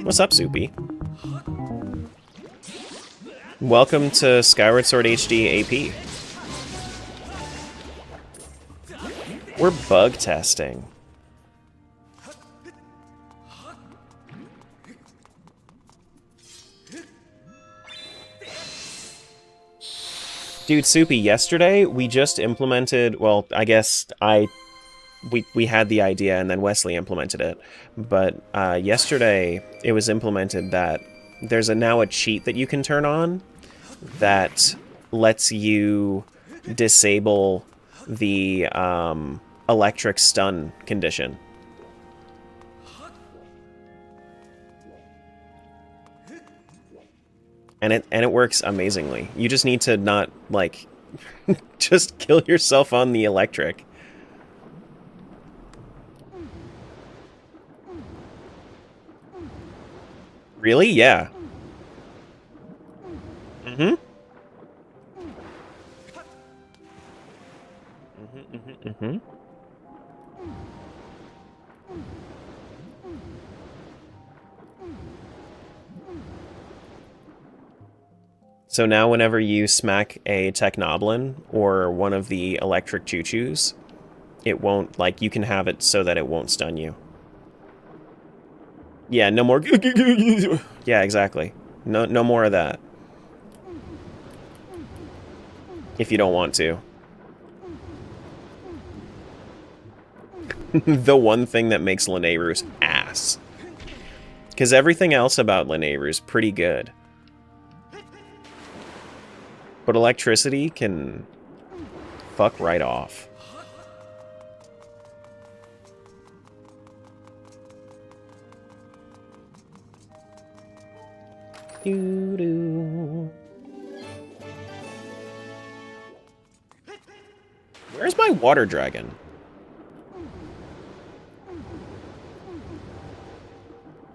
A: What's up, Soupy? Welcome to Skyward Sword HD AP. We're bug testing. Dude, Soupy, yesterday we just implemented, well, I guess we had the idea and then Wesley implemented it. But yesterday it was implemented that there's now a cheat that you can turn on that lets you disable the electric stun condition. And it works amazingly. You just need to not, like, just kill yourself on the electric. Really? Yeah. Mm-hmm. Mm-hmm. So now whenever you smack a Technoblin or one of the electric choo-choos, it won't, like, you can have it so that it won't stun you. Yeah, no more. Yeah, exactly. No more of that. If you don't want to. The one thing that makes Lanayru's ass. Because everything else about Lanayru's pretty good. But electricity can fuck right off. Doo-doo. Where's my water dragon?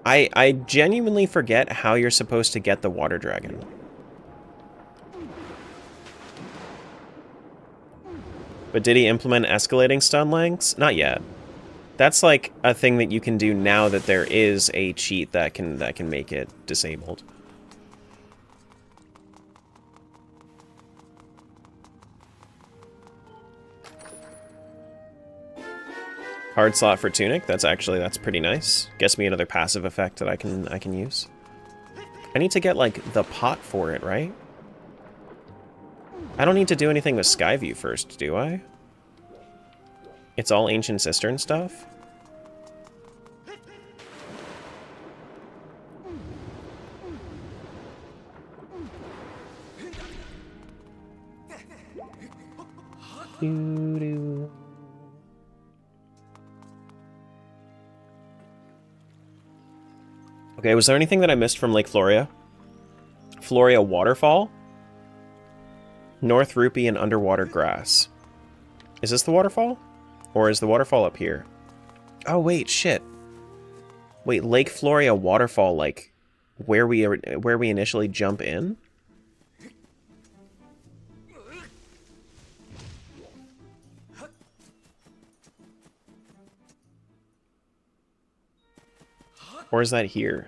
A: I genuinely forget how you're supposed to get the water dragon. But did he implement escalating stun lengths? Not yet. That's like a thing that you can do now that there is a cheat that can make it disabled. Hard slot for Tunic. That's pretty nice. Gets me another passive effect that I can use. I need to get like the pot for it, right? I don't need to do anything with Skyview first, do I? It's all Ancient Cistern stuff? Doo-doo. Okay, was there anything that I missed from Lake Floria? Floria Waterfall? North Rupee and Underwater Grass. Is this the waterfall? Or is the waterfall up here? Oh, wait, shit. Wait, Lake Floria Waterfall, like, where we initially jump in? Or is that here?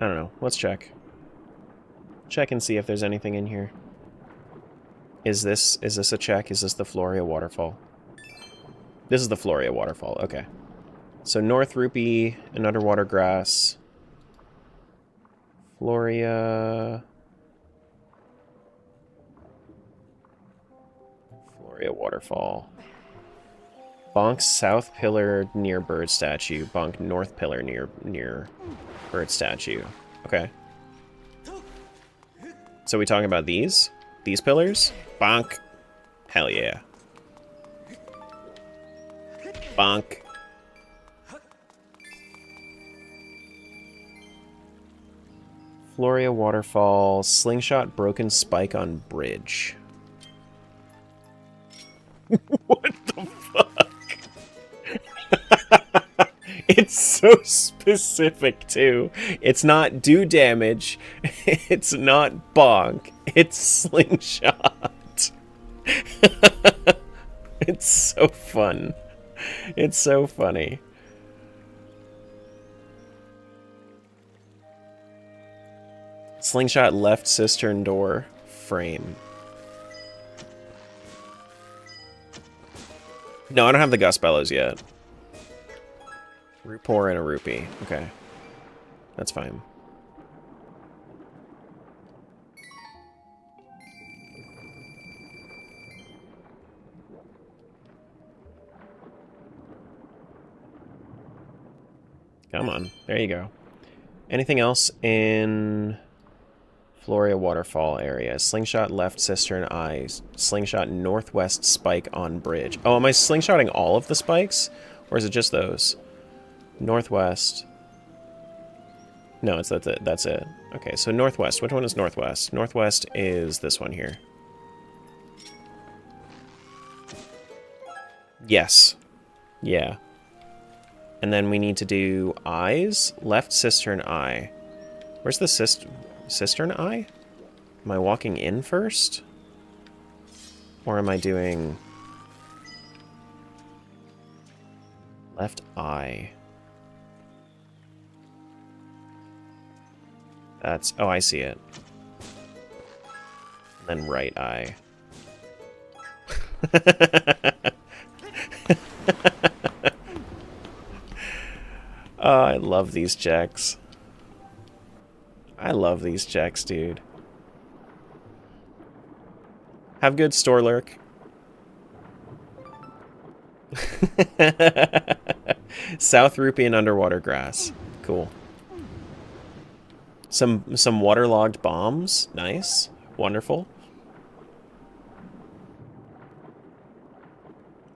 A: I don't know. Let's check. Check and see if there's anything in here. Is this a check? Is this the Floria Waterfall? This is the Floria Waterfall. Okay. So North Rupee and Underwater Grass. Floria Waterfall. Bonk South Pillar near Bird Statue. Bonk North Pillar near Bird Statue. Okay. So we talking about these? These pillars? Bonk. Hell yeah. Bonk. Floria Waterfall. Slingshot Broken Spike on Bridge. What the fuck? It's so specific, too. It's not do damage. It's not bonk. It's slingshot. It's so fun. It's so funny. Slingshot left cistern door frame. No, I don't have the Gust Bellows yet. Pour and a rupee. Okay. That's fine. Come on. There you go. Anything else in Floria Waterfall area? Slingshot left cistern eyes. Slingshot northwest spike on bridge. Oh, am I slingshotting all of the spikes? Or is it just those? Northwest. No, that's it. Okay, so northwest. Which one is northwest? Northwest is this one here. Yes. Yeah. And then we need to do eyes. Left cistern eye. Where's the cistern eye? Am I walking in first? Or am I doing left eye? That's... oh, I see it. And then right eye. Oh, I love these checks. I love these checks, dude. Have good store lurk. South rupee and underwater grass. Cool. Some waterlogged bombs. Nice. Wonderful.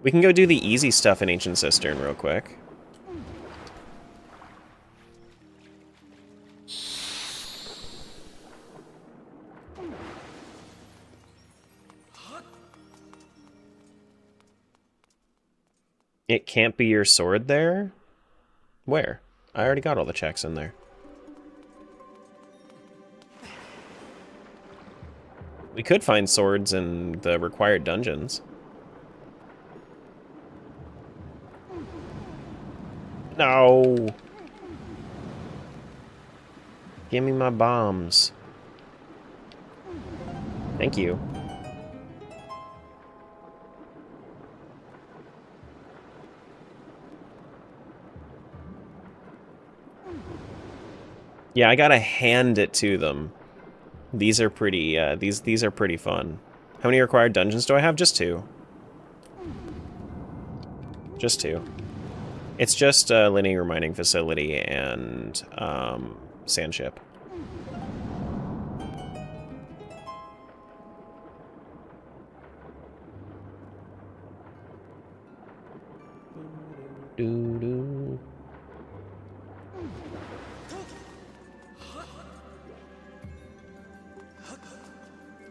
A: We can go do the easy stuff in Ancient Cistern real quick. It can't be your sword there? Where? I already got all the checks in there. We could find swords in the required dungeons. No! Give me my bombs. Thank you. Yeah, I gotta hand it to them. These are pretty, these are pretty fun. How many required dungeons do I have? Just 2. Just 2. It's just a linear mining facility and, sand ship. Doo-doo.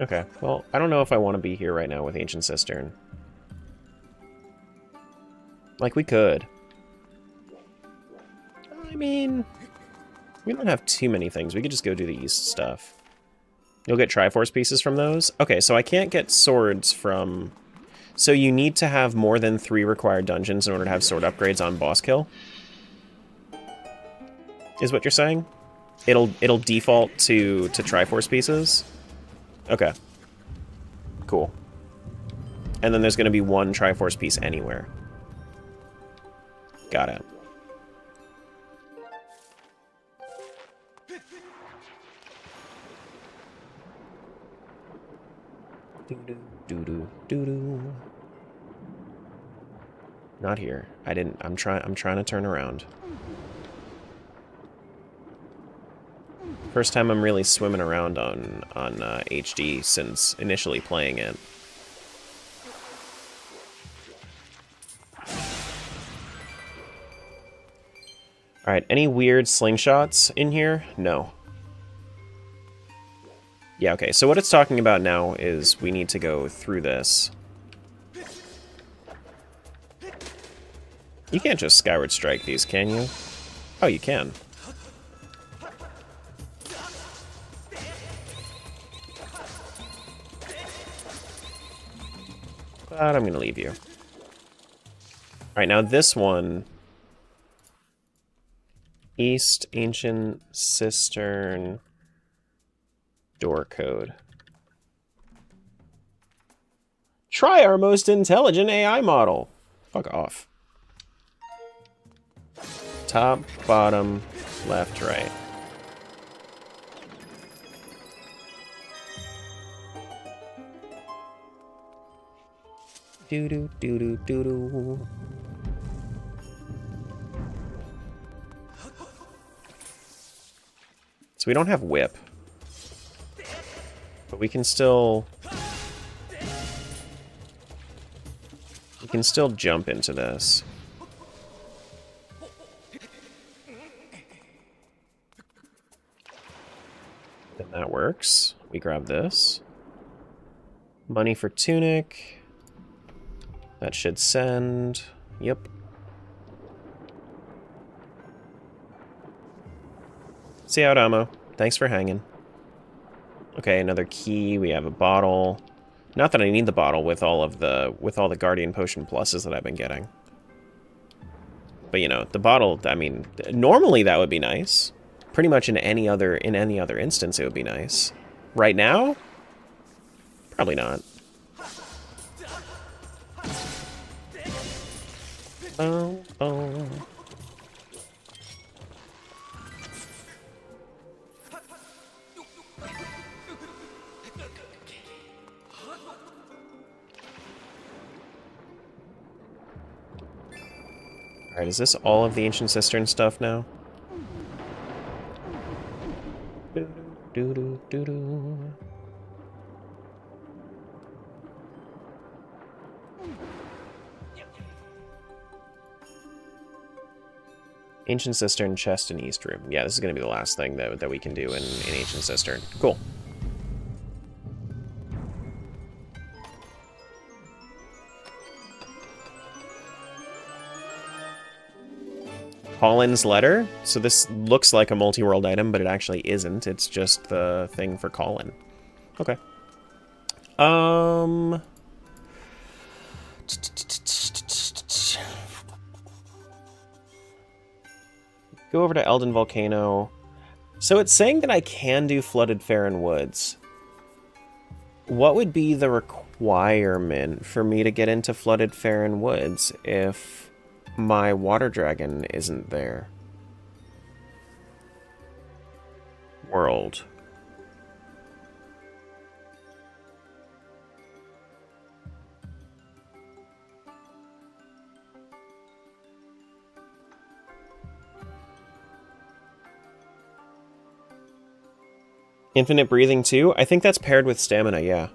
A: Okay, well, I don't know if I want to be here right now with Ancient Cistern. Like, we could. I mean, we don't have too many things. We could just go do the east stuff. You'll get Triforce pieces from those? Okay, so I can't get swords from... So you need to have more than 3 required dungeons in order to have sword upgrades on boss kill? Is what you're saying? It'll default to Triforce pieces? Okay. Cool. And then there's going to be 1 Triforce piece anywhere. Got it. Doo-doo, doo-doo, doo-doo. Not here. I'm trying to turn around. First time I'm really swimming around on HD since initially playing it. Alright, any weird slingshots in here? No. Yeah, okay, so what it's talking about now is we need to go through this. You can't just Skyward Strike these, can you? Oh, you can. But I'm going to leave you. Alright, now this one... East Ancient Cistern door code. Try our most intelligent AI model. Fuck off. Top, bottom, left, right. Do do do do do do. So we don't have whip, but we can still jump into this. Then that works. We grab this. Money for Tunic. That should send. Yep. See you out, Ammo. Thanks for hanging. Okay, another key. We have a bottle. Not that I need the bottle with all the Guardian Potion pluses that I've been getting. But you know, the bottle, I mean, normally that would be nice. Pretty much in any other instance it would be nice. Right now? Probably not. Oh, oh. Alright, is this all of the Ancient Cistern stuff now? Do-do-do-do-do. Ancient Cistern, chest, and East Room. Yeah, this is going to be the last thing that we can do in Ancient Cistern. Cool. Colin's letter. So this looks like a multi-world item, but it actually isn't. It's just the thing for Colin. Okay. Go over to Elden Volcano. So it's saying that I can do flooded Faron Woods. What would be the requirement for me to get into flooded Faron Woods if my water dragon isn't there? World. Infinite breathing too? I think that's paired with stamina, yeah.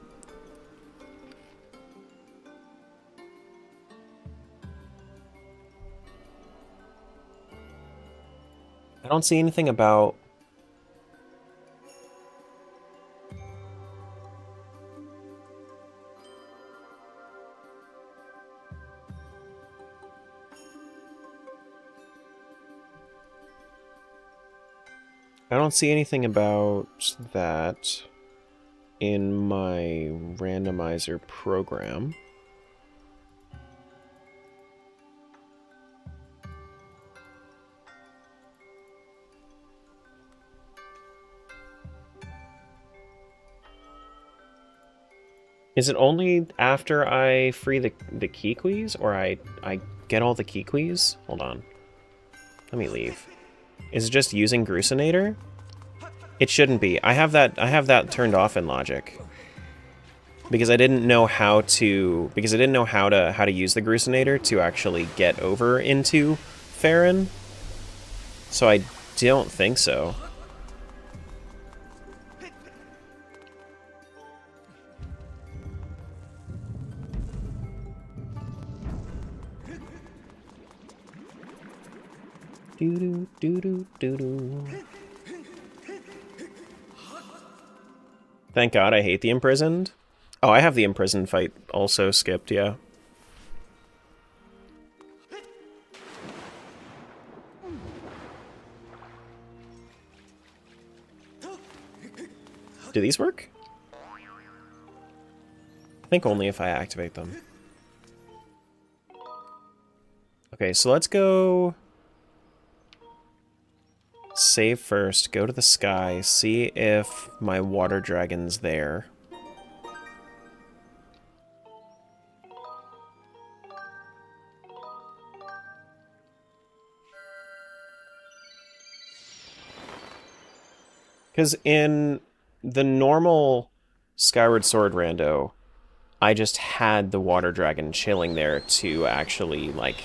A: I don't see anything about... I don't see anything about that in my randomizer program. Is it only after I free the Kikwis, or I get all the Kikwis? Hold on. Let me leave. Is it just using Grusinator? It shouldn't be. I have that turned off in Logic. Because I didn't know how to use the Grusinator to actually get over into Faron. So I don't think so. Do-do-do-do-do-do. Thank God I hate the Imprisoned. Oh, I have the Imprisoned fight also skipped, yeah. Do these work? I think only if I activate them. Okay, so let's go... Save first, go to the sky, see if my water dragon's there. Because in the normal Skyward Sword rando, I just had the water dragon chilling there to actually, like,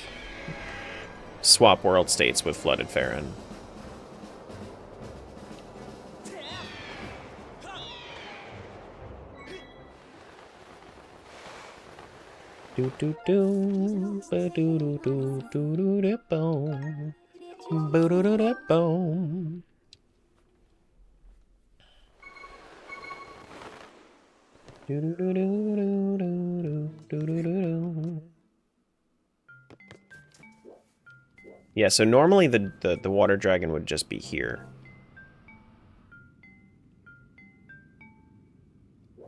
A: swap world states with Flooded Faron. Do do do ba do do do do do do boom ba do do do boom. Do do do do do do do do do. Yeah, so normally the water dragon would just be here.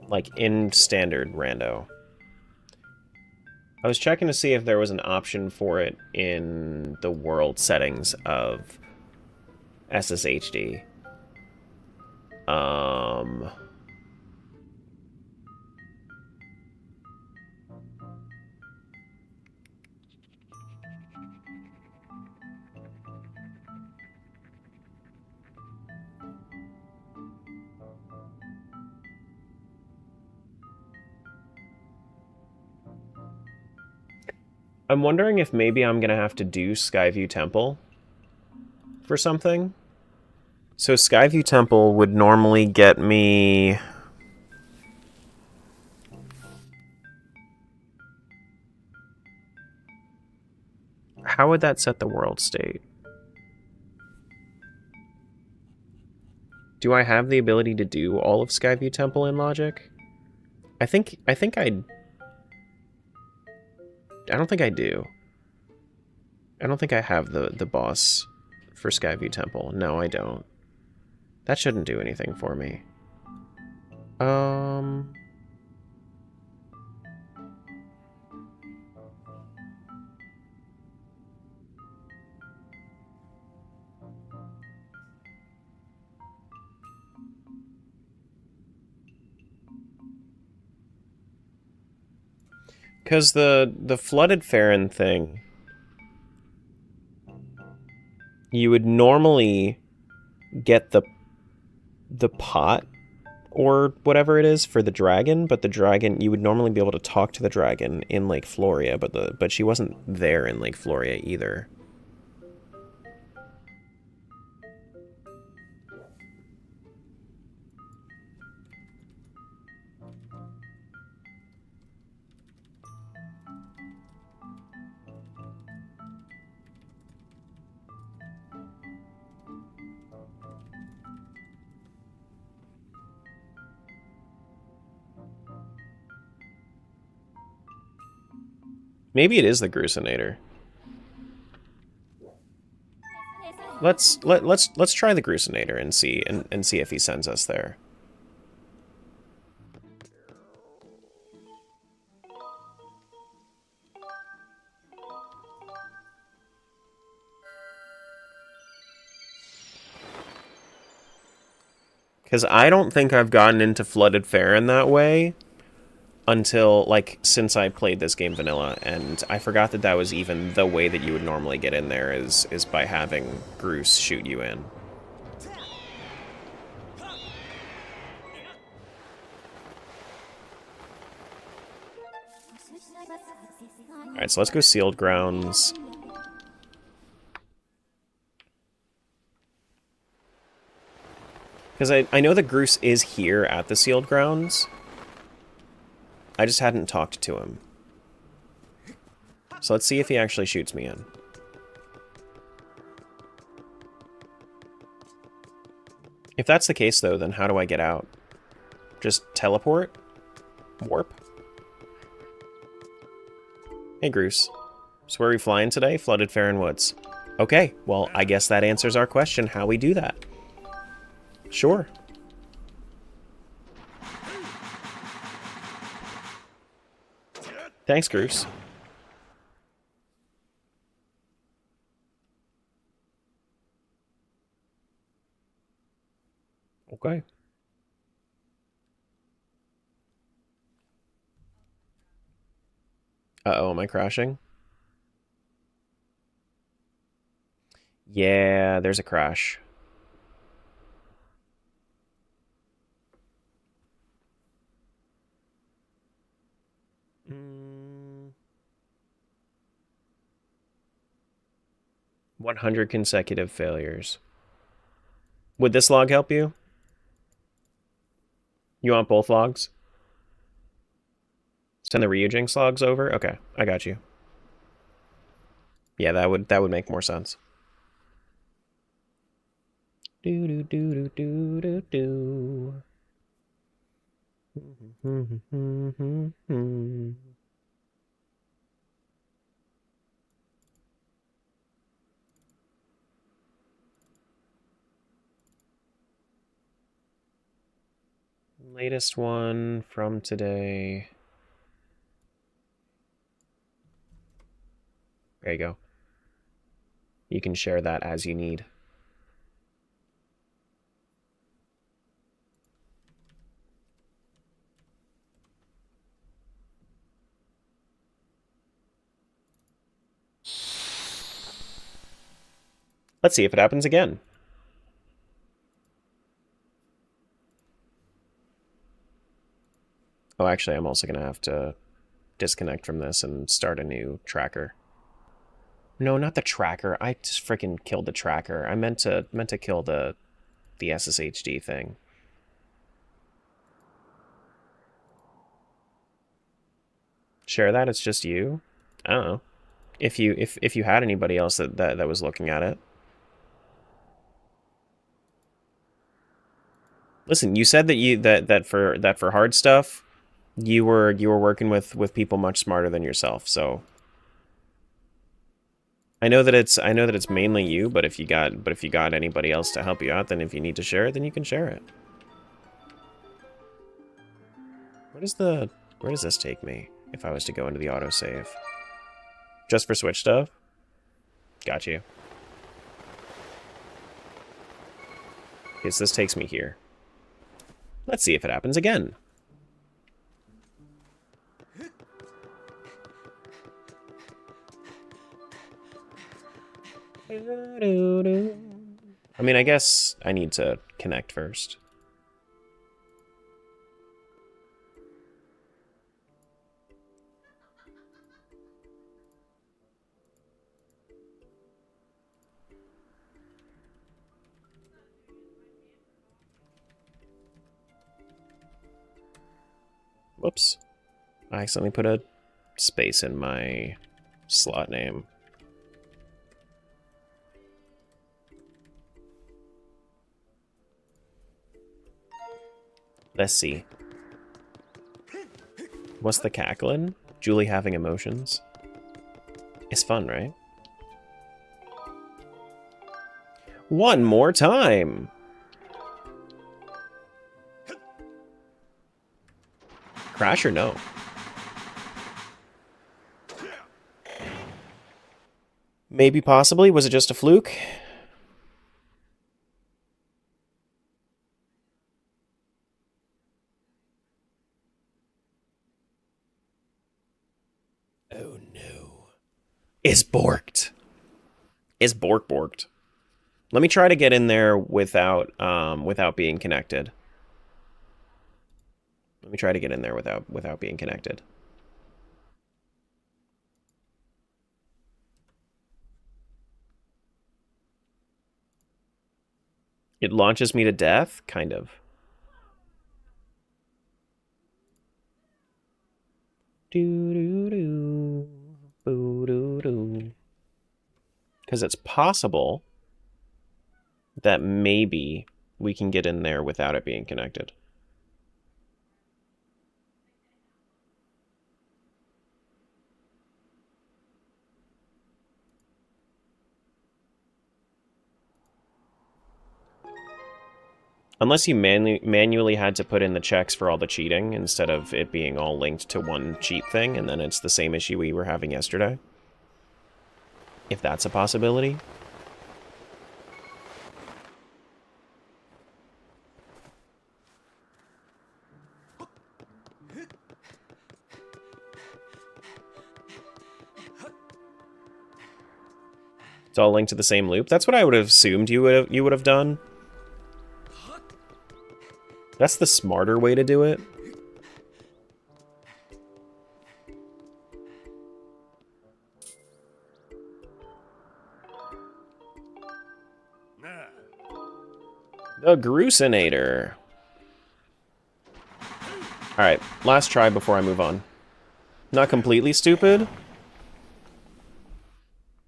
A: Like in standard rando. I was checking to see if there was an option for it in the world settings of SSHD. I'm wondering if maybe I'm gonna have to do Skyview Temple for something. So Skyview Temple would normally get me... How would that set the world state? Do I have the ability to do all of Skyview Temple in Logic? I don't think I do. I don't think I have the boss for Skyview Temple. No, I don't. That shouldn't do anything for me. Because the flooded Faron thing, you would normally get the pot or whatever it is for the dragon, but the dragon, you would normally be able to talk to the dragon in Lake Floria, but she wasn't there in Lake Floria either. Maybe it is the Grusinator. Let's try the Grusinator and see if he sends us there. Because I don't think I've gotten into Flooded Faron that way until, like, since I played this game vanilla, and I forgot that that was even the way that you would normally get in there is by having Grus shoot you in. Alright, so let's go Sealed Grounds. Because I know that Grus is here at the Sealed Grounds. I just hadn't talked to him. So let's see if he actually shoots me in. If that's the case, though, then how do I get out? Just teleport? Warp? Hey, Grus. So where are we flying today? Flooded Faron Woods. Okay, well, I guess that answers our question, how we do that. Sure. Thanks, Grus. Okay. Uh-oh, am I crashing? Yeah, there's a crash. Mm. 100 consecutive failures. Would this log help you? You want both logs? Send the Ryujinx logs over? Okay, I got you. Yeah, that would make more sense. Do do do do do do do. Latest one from today. There you go. You can share that as you need. Let's see if it happens again. Oh, actually, I'm also going to have to disconnect from this and start a new tracker. No, not the tracker. I just freaking killed the tracker. I meant to kill the SSHD thing. Share that? It's just you? I don't know. If you had anybody else that was looking at it. Listen, you said that for hard stuff, you were working with people much smarter than yourself, so I know that it's mainly you, but if you got anybody else to help you out, then if you need to share it, then you can share it. Where does this take me if I was to go into the autosave? Just for Switch stuff? Got you. Okay, so this takes me here. Let's see if it happens again. I mean, I guess I need to connect first. Whoops. I accidentally put a space in my slot name. Let's see. What's the cackling? Julie having emotions? It's fun, right? One more time! Crash or no? Maybe, possibly. Was it just a fluke? Oh no. It's borked. It's borked. Let me try to get in there without being connected. Let me try to get in there without being connected. It launches me to death? Kind of. Doo-doo-doo. Boo-doo-doo. Because it's possible that maybe we can get in there without it being connected. Unless you manually had to put in the checks for all the cheating instead of it being all linked to one cheat thing, and then it's the same issue we were having yesterday. If that's a possibility. It's all linked to the same loop. That's what I would have assumed you would have done. That's the smarter way to do it. The Grucinator. Alright, last try before I move on. Not completely stupid.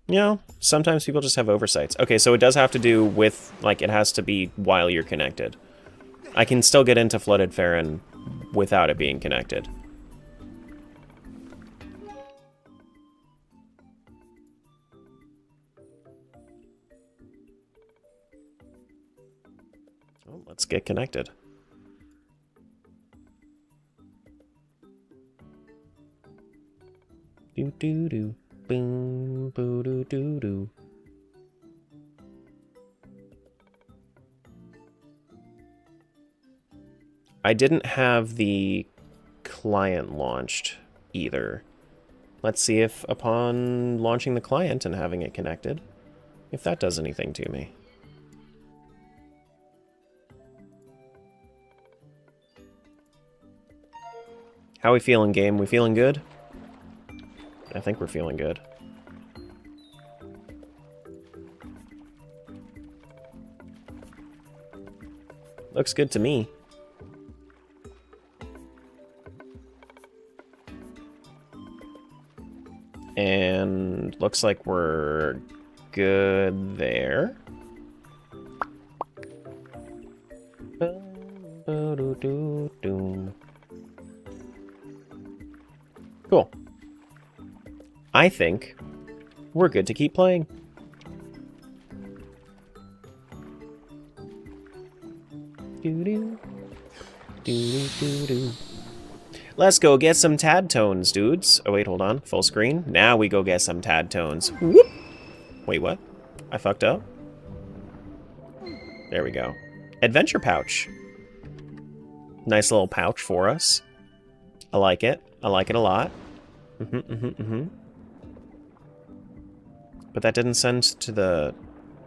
A: You know, sometimes people just have oversights. Okay, so it does have to do with, like, it has to be while you're connected. I can still get into Flooded Faron without it being connected. Well, let's get connected. Do do do, boom, boo do do do. I didn't have the client launched either. Let's see if upon launching the client and having it connected, if that does anything to me. How we feeling, game? We feeling good? I think we're feeling good. Looks good to me. And looks like we're good there. Cool. I think we're good to keep playing. Let's go get some tad tones, dudes. Oh wait, hold on. Full screen. Now we go get some tad tones. Whoop. Wait, what? I fucked up? There we go. Adventure pouch. Nice little pouch for us. I like it. I like it a lot. But that didn't send to the...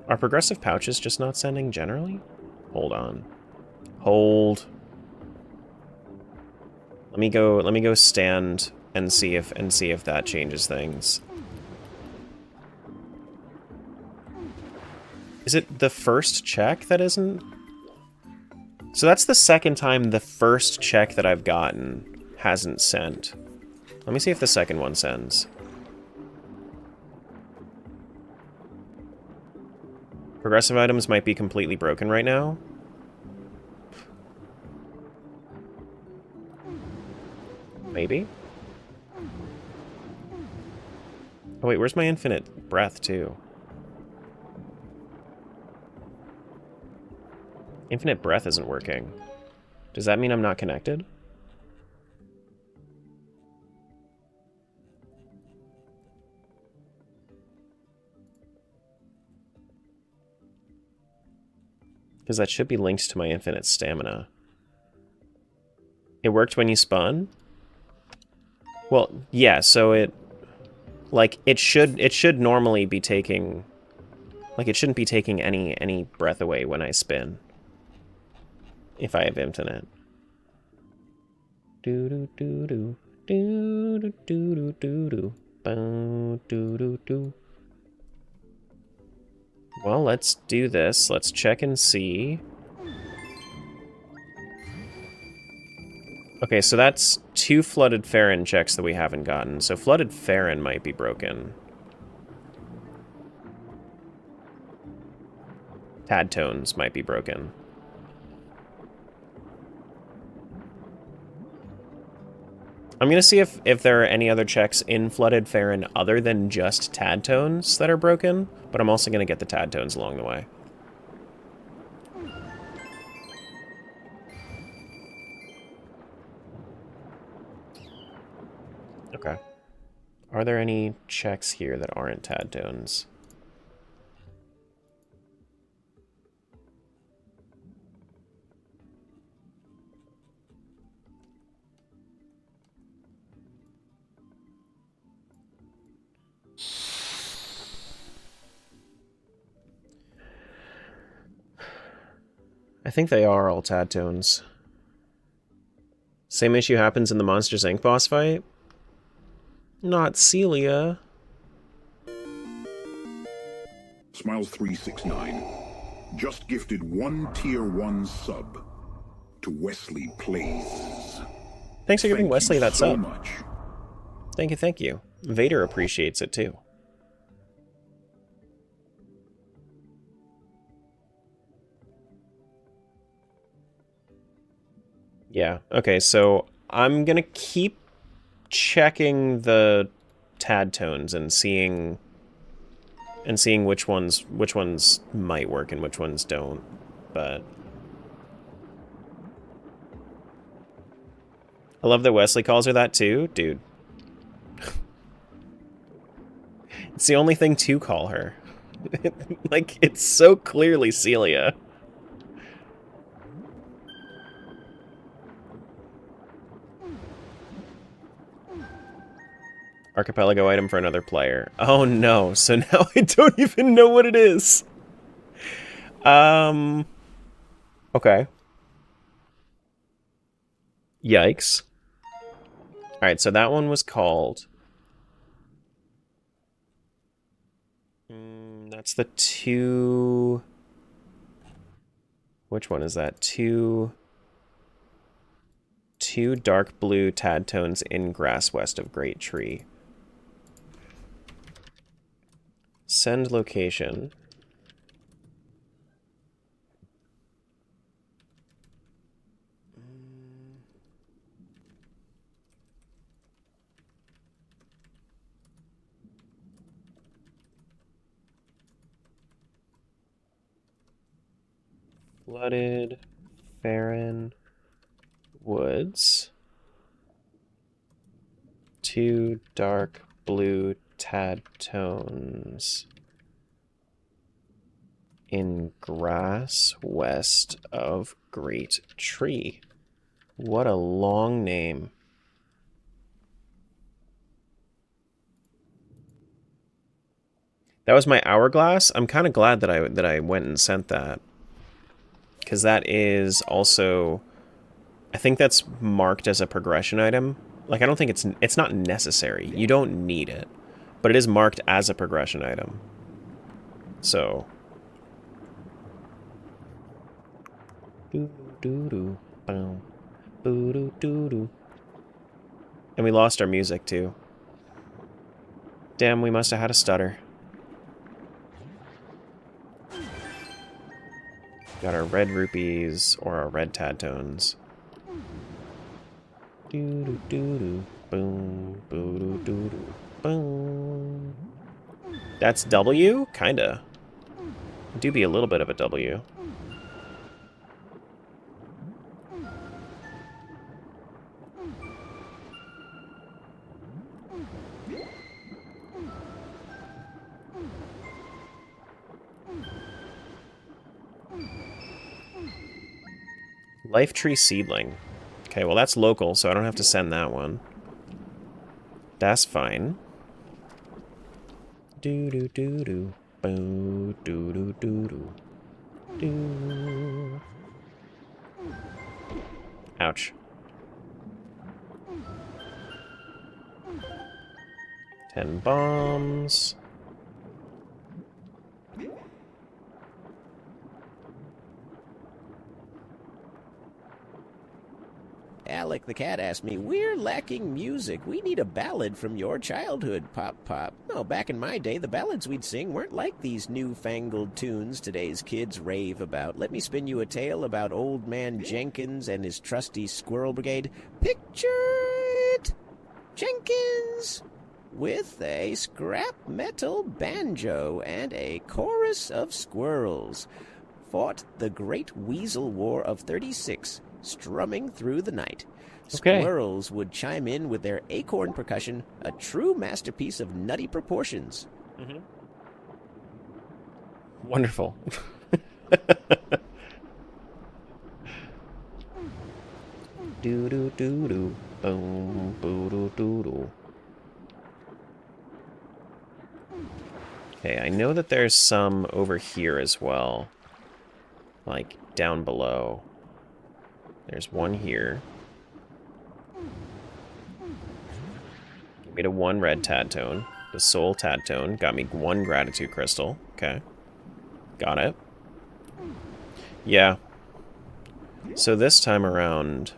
A: Are progressive pouches just not sending generally? Hold on. Hold. Let me go stand and see if that changes things. Is it the first check that isn't? So that's the second time the first check that I've gotten hasn't sent. Let me see if the second one sends. Progressive items might be completely broken right now. Maybe? Oh wait, where's my infinite breath too? Infinite breath isn't working. Does that mean I'm not connected? Because that should be linked to my infinite stamina. It worked when you spun? Well, yeah, so it... Like, it should normally be taking... Like, it shouldn't be taking any breath away when I spin. If I have infinite. Do-do-do-do. Do-do-do-do-do. Do-do-do-do. Well, let's do this. Let's check and see. Okay, so that's 2 Flooded Faron checks that we haven't gotten. So Flooded Faron might be broken. Tad tones might be broken. I'm gonna see if there are any other checks in Flooded Faron other than just tad tones that are broken, but I'm also gonna get the tad tones along the way. Okay. Are there any checks here that aren't tad tones? I think they are all tad tones. Same issue happens in the Monsters Inc. boss fight. Not Celia.
I: Smiles369 just gifted 1 tier 1 sub to Wesley Plays.
A: Thanks for giving Wesley that
I: so
A: sub.
I: Much.
A: Thank you. Vader appreciates it too. Yeah, okay, so I'm gonna keep checking the tad tones and seeing which ones might work and which ones don't, but I love that Wesley calls her that too, dude. It's the only thing to call her. Like, it's so clearly Celia. Archipelago item for another player. Oh no, so now I don't even know what it is. Okay. Yikes. Alright, so that one was called That's the two... Which one is that? Two dark blue tad tones in grass west of Great Tree. Send location. Flooded Faron Woods. Two dark blue tad tones in grass west of Great Tree. What a long name. That was my hourglass. I'm kind of glad that I went and sent that. Because that is also, I think that's marked as a progression item. Like, I don't think it's not necessary. You don't need it. But it is marked as a progression item. So. And we lost our music, too. Damn, we must have had a stutter. Got our red rupees or our red tad tones. Doo doo doo doo. Boom. Boo doo doo doo. Boom. That's W? Kinda. Do be a little bit of a W. Life Tree Seedling. Okay, well that's local, so I don't have to send that one. That's fine. Do do do do. Boo do do do do. Do. Ouch. 10 bombs.
F: Alec the cat asked me, "We're lacking music. We need a ballad from your childhood, Pop Pop." No, back in my day, the ballads we'd sing weren't like these newfangled tunes today's kids rave about. Let me spin you a tale about Old Man Jenkins and his trusty squirrel brigade. Picture it! Jenkins! With a scrap metal banjo and a chorus of squirrels. Fought the Great Weasel War of 36, strumming through the night.
A: Okay.
F: Squirrels would chime in with their acorn percussion, a true masterpiece of nutty proportions.
A: Mm-hmm. Wonderful. Do do do do. Boom. Boo do do do. Okay, I know that there's some over here as well. Like, down below. There's one here. Give me the one red tad tone. The soul tad tone. Got me one gratitude crystal. Okay. Got it. Yeah. So this time around,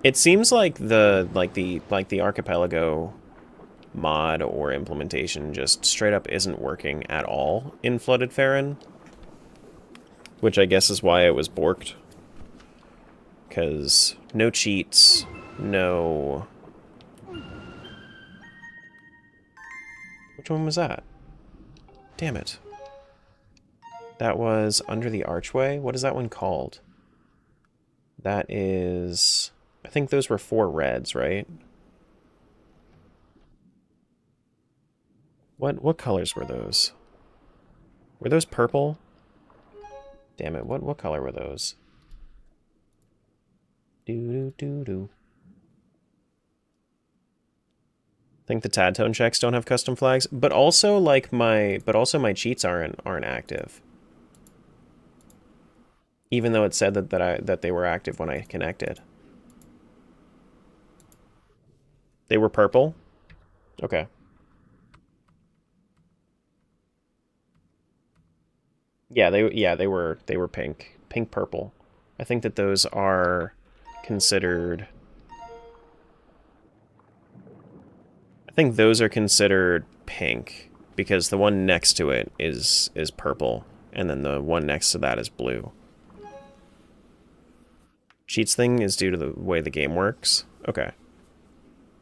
A: it seems like the Archipelago mod or implementation just straight up isn't working at all in Flooded Faron, which I guess is why it was borked. Because no cheats, no... Which one was that? Damn it. That was Under the Archway? What is that one called? That is... I think those were 4 reds, right? What colors were those? Were those purple? Damn it, what color were those? Do-do-do-do. I think the tad tone checks don't have custom flags, but also like my cheats aren't active. Even though it said that they were active when I connected. They were purple? Okay. Yeah, they were pink. Pink purple. I think that those are considered pink because the one next to it is purple and then the one next to that is blue. Cheats thing is due to the way the game works. Okay.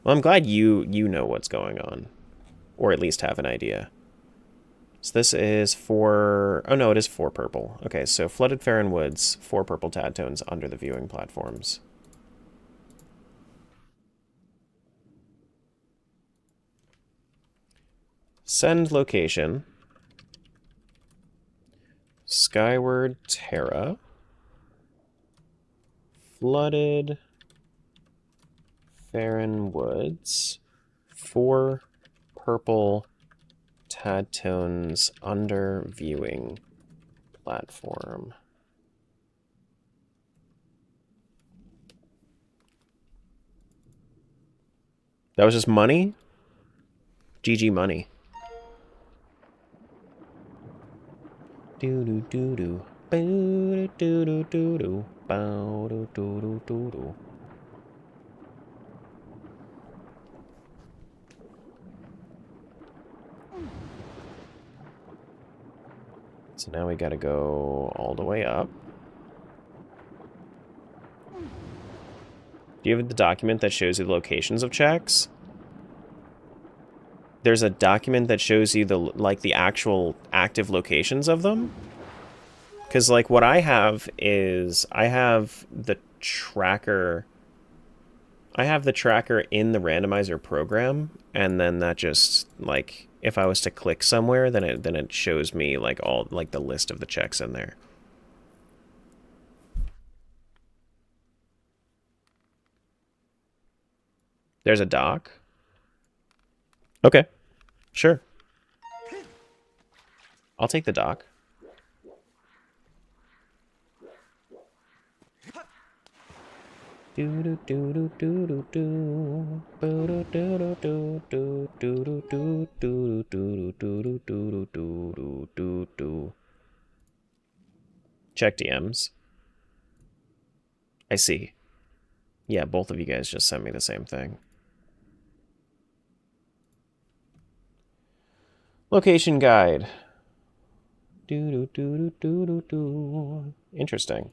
A: Well, I'm glad you know what's going on, or at least have an idea. So this is 4... Oh, no, it is 4 purple. Okay, so Flooded Faron Woods, 4 purple tad tones under the viewing platforms. Send location. Skyward Terra. Flooded Faron Woods. 4 purple tad tones under viewing platform. That was just money? GG money. Do do do do. Do do do do do. Bow do do do do do. So now we gotta go all the way up. Do you have the document that shows you the locations of checks? There's a document that shows you the actual active locations of them. Because like what I have is I have the tracker in the randomizer program, and then that just like if I was to click somewhere, then it shows me like all like the list of the checks in there. There's a dock. Okay. Sure. I'll take the dock. Do do do do do do do do do do do do do do do do do do do. Check DMs. I see. Yeah, both of you guys just sent me the same thing. Location guide. Do do do do do do. Interesting.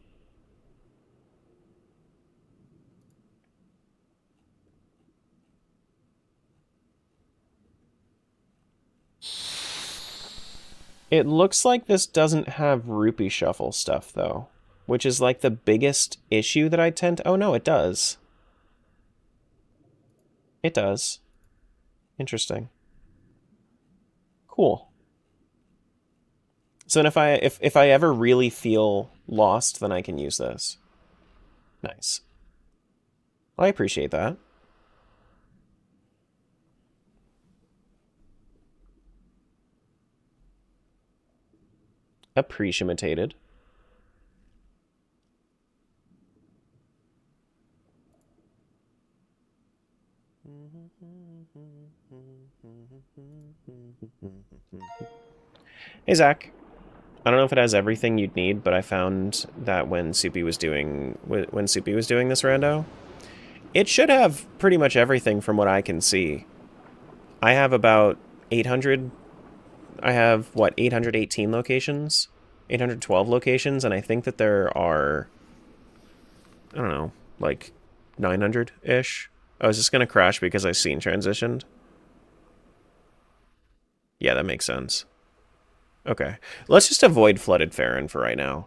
A: It looks like this doesn't have rupee shuffle stuff, though, which is like the biggest issue that I tend to... Oh, no, it does. It does. Interesting. Cool. So then if I ever really feel lost, then I can use this. Nice. Well, I appreciate that. Appreciated. Hey, Zach. I don't know if it has everything you'd need, but I found that when Soupy was doing this rando, it should have pretty much everything from what I can see. I have about 800. I have, what, 818 locations? 812 locations, and I think that there are, I don't know, like 900-ish. Oh, is this going to crash because I scene transitioned? Yeah, that makes sense. Okay. Let's just avoid Flooded Faron for right now.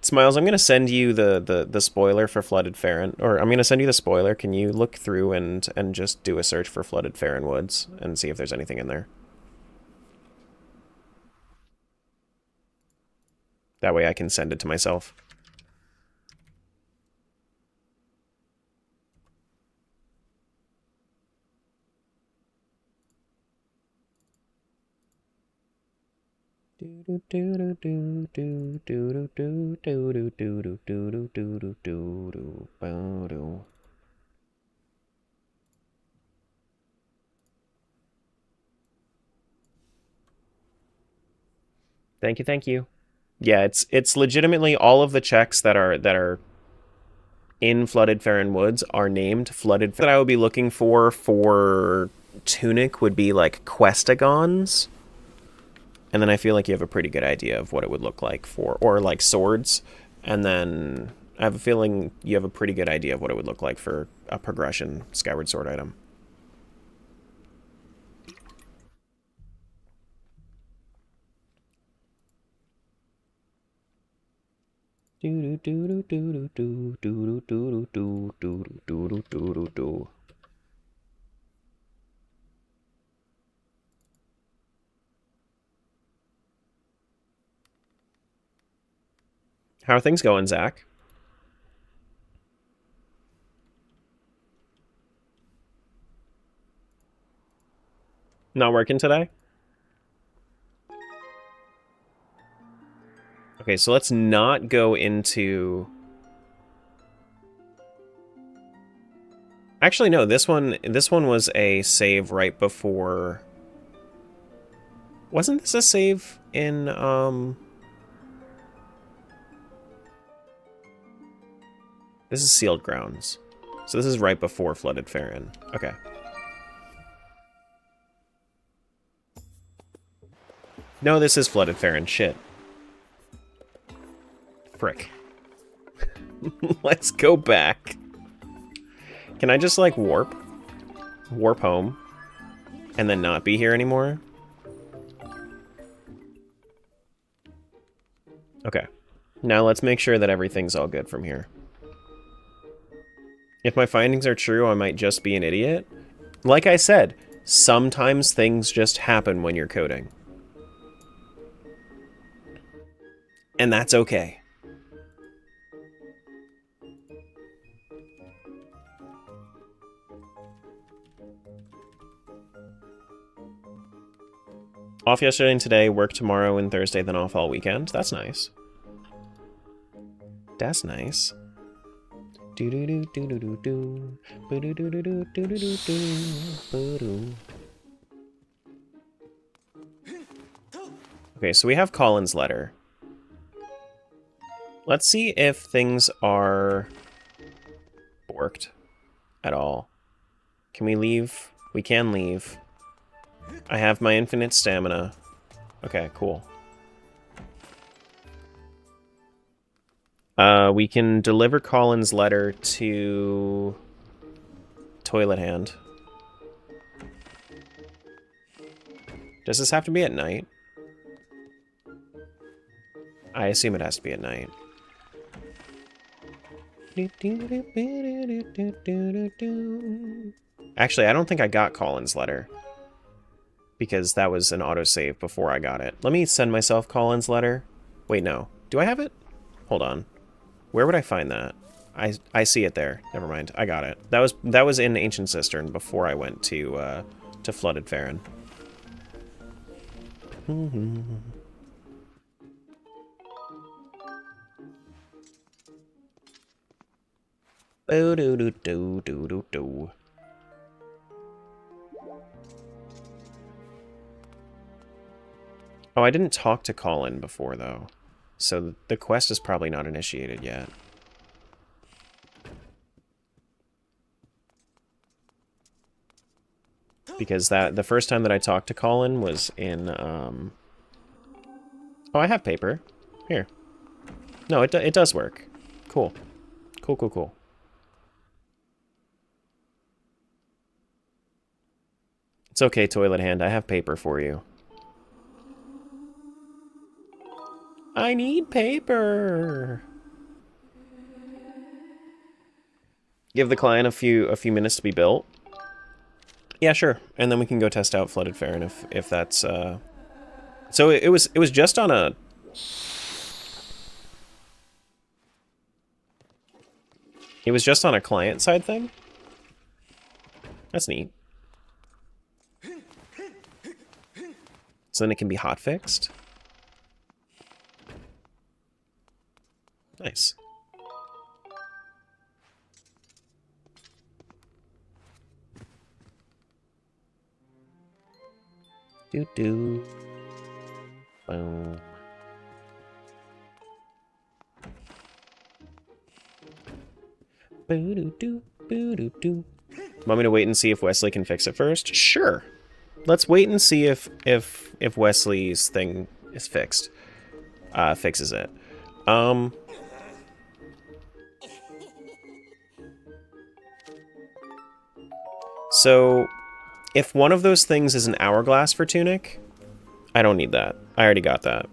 A: Smiles, I'm going to send you the spoiler for Flooded Faron, or I'm going to send you the spoiler. Can you look through and just do a search for Flooded Faron Woods and see if there's anything in there? That way I can send it to myself. Thank you, thank you. Yeah, it's legitimately all of the checks that are in Flooded Faron Woods are named Flooded. That I would be looking for Tunic would be like questagons. And then I feel like you have a pretty good idea of what it would look like for, or like swords. And then I have a feeling you have a pretty good idea of what it would look like for a progression Skyward Sword item. How are things going, Zach? Not working today? Okay, so let's not go into... Actually, no, this one was a save right before... Wasn't this a save in, This is Sealed Grounds. So this is right before Flooded Faron. Okay. No, this is Flooded Faron. Shit. Frick. Let's go back. Can I just, like, warp? Warp home? And then not be here anymore? Okay. Now let's make sure that everything's all good from here. If my findings are true, I might just be an idiot. Like I said, sometimes things just happen when you're coding. And that's okay. Off yesterday and today, work tomorrow and Thursday, then off all weekend. That's nice. That's nice. Okay, so we have Colin's letter. Let's see if things are borked at all. Can we leave? We can leave. I have my infinite stamina. Okay, cool. We can deliver Colin's letter to Toilet Hand. Does this have to be at night? I assume it has to be at night. Actually, I don't think I got Colin's letter, because that was an autosave before I got it. Let me send myself Colin's letter. Wait, no. Do I have it? Hold on. Where would I find that? I see it there. Never mind. I got it. That was in Ancient Cistern before I went to Flooded Faron. Do-do-do-do-do-do-do. Oh, I didn't talk to Colin before, though. So the quest is probably not initiated yet. Because the first time that I talked to Colin was in, Oh, I have paper. Here. No, it does work. Cool. Cool, cool, cool. It's okay, Toilet Hand. I have paper for you. I need paper. Give the client a few minutes to be built. Yeah, sure. And then we can go test out Flooded Faron if that's So it was just on a It was just on a client side thing? That's neat. So then it can be hotfixed? Nice. Do-do. Boom. Boo-doo-doo, boo-doo-doo. Want me to wait and see if Wesley can fix it first? Sure. Let's wait and see if Wesley's thing is fixed. Fixes it. So, if one of those things is an hourglass for Tunic, I don't need that. I already got that.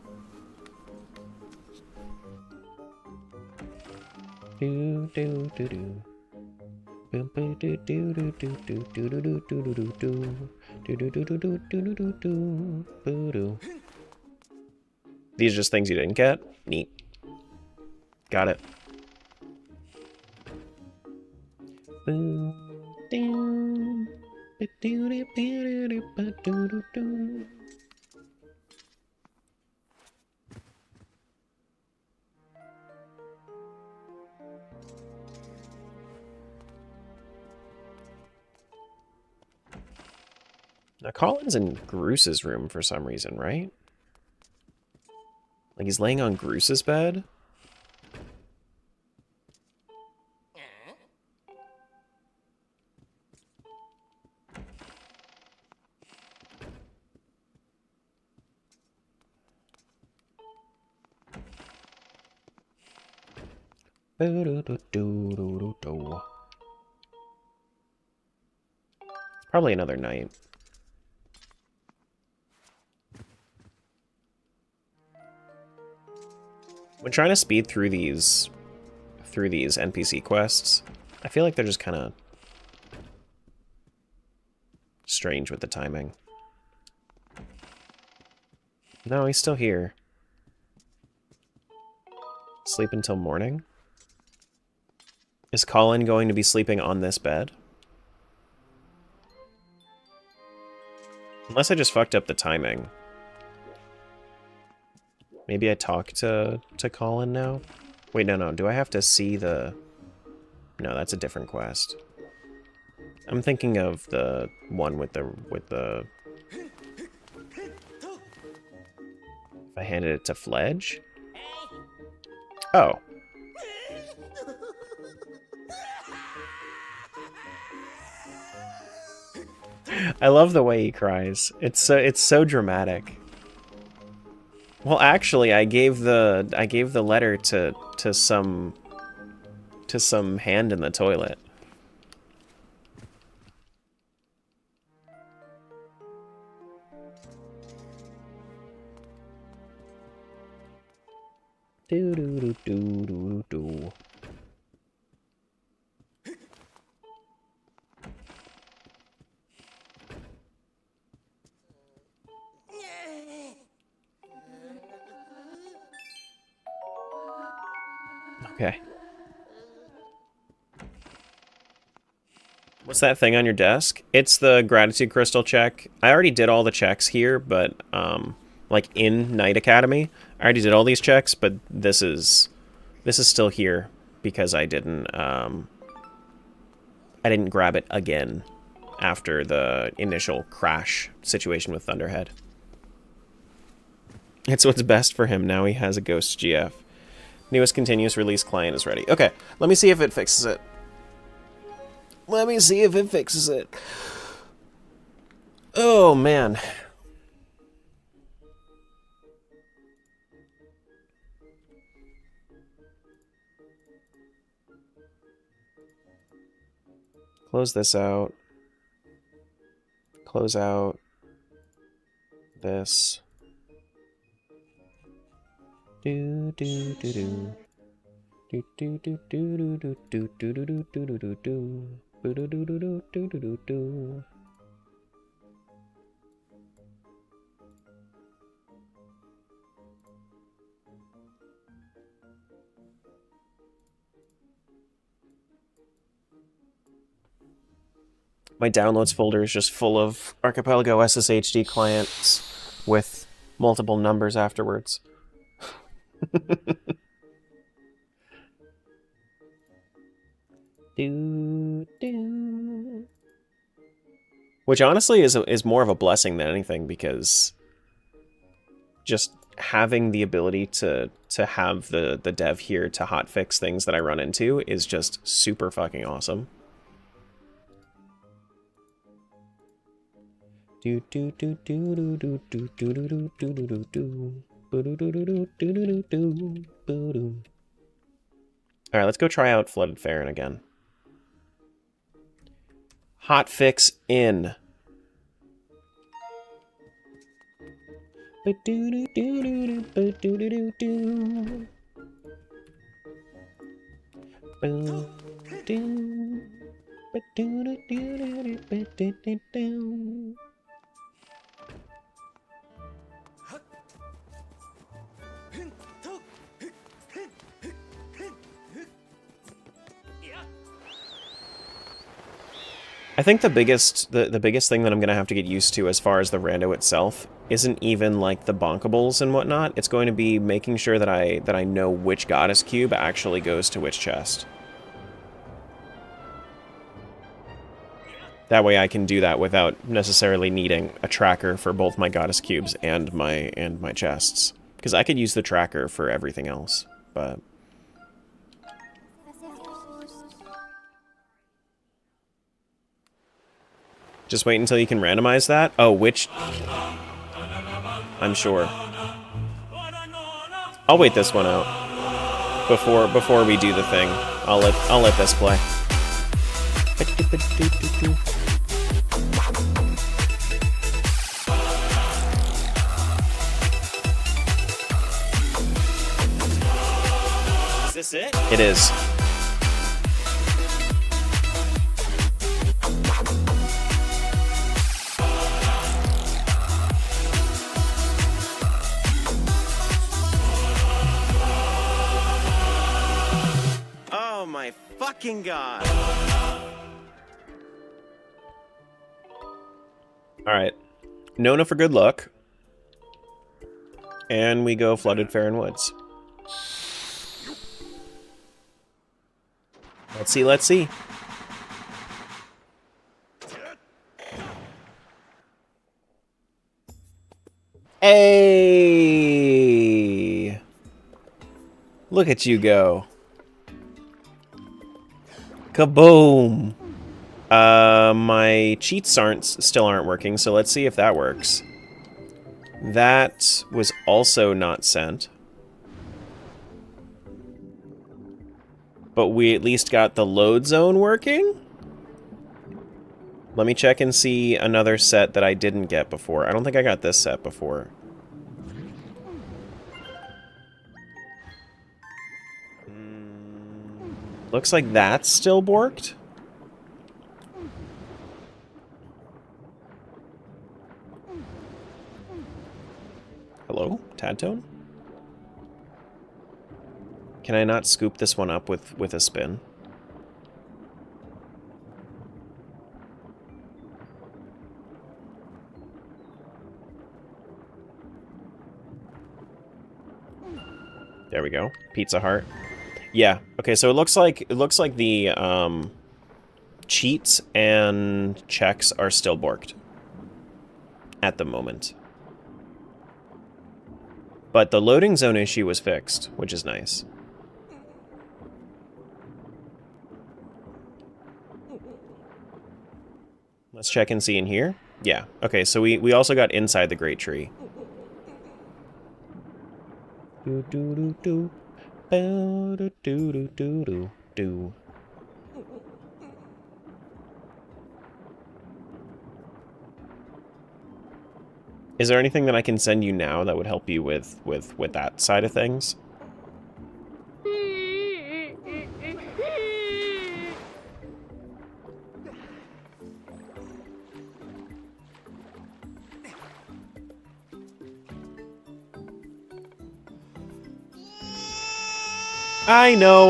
A: Do do do do. Boom boom do do do do do do do do do do do do do do do do do do do. These are just things you didn't get? Neat. Got it. Boom. Down. Now Colin's in Groos's room for some reason, right? Like he's laying on Groos's bed? Probably another night. When trying to speed through these NPC quests, I feel like they're just kind of strange with the timing. No, he's still here. Sleep until morning? Is Colin going to be sleeping on this bed? Unless I just fucked up the timing. Maybe I talk to Colin now? Wait, no. Do I have to see the... No, that's a different quest. I'm thinking of the one with the... If I handed it to Fledge? Oh. I love the way he cries. It's so dramatic. Well, actually, I gave the letter to some hand in the toilet. Do do do do do do. Okay. What's that thing on your desk? It's the gratitude crystal check. I already did all the checks here, but like in Knight Academy, I already did all these checks, but this is still here because I didn't grab it again after the initial crash situation with Thunderhead. It's what's best for him. Now he has a Ghost GF. Newest continuous release client is ready. Okay, let me see if it fixes it. Let me see if it fixes it. Oh, man. Close this out. Close out this. Do do do do. Do do do do do do do do do do do do do do do do do do do do. My downloads folder is just full of Archipelago SSHD clients with multiple numbers afterwards. Do, do. Which honestly is more of a blessing than anything, because just having the ability to have the dev here to hotfix things that I run into is just super fucking awesome. All right, let's go try out Flooded Faron again. Hotfix in. I think the biggest thing that I'm gonna have to get used to as far as the rando itself isn't even like the bonkables and whatnot. It's going to be making sure that I know which goddess cube actually goes to which chest. That way I can do that without necessarily needing a tracker for both my goddess cubes and my chests. Because I could use the tracker for everything else, but just wait until you can randomize that? Oh, which? I'm sure. I'll wait this one out before we do the thing. I'll let this play. Is this it? It is. Oh my fucking god. Alright. Nona for good luck. And we go Flooded Faron Woods. Let's see, let's see. Hey! Look at you go. Kaboom! My cheats still aren't working, so let's see if that works. That was also not sent. But we at least got the load zone working? Let me check and see another set that I didn't get before. I don't think I got this set before. Looks like that's still borked. Hello, Tadtone? Can I not scoop this one up with a spin? There we go. Pizza Heart. Yeah. Okay, so it looks like the cheats and checks are still borked at the moment. But the loading zone issue was fixed, which is nice. Let's check and see in here. Yeah. Okay, so we also got inside the Great Tree. Do do do do. Do do do do do do. Is there anything that I can send you now that would help you with that side of things? I know.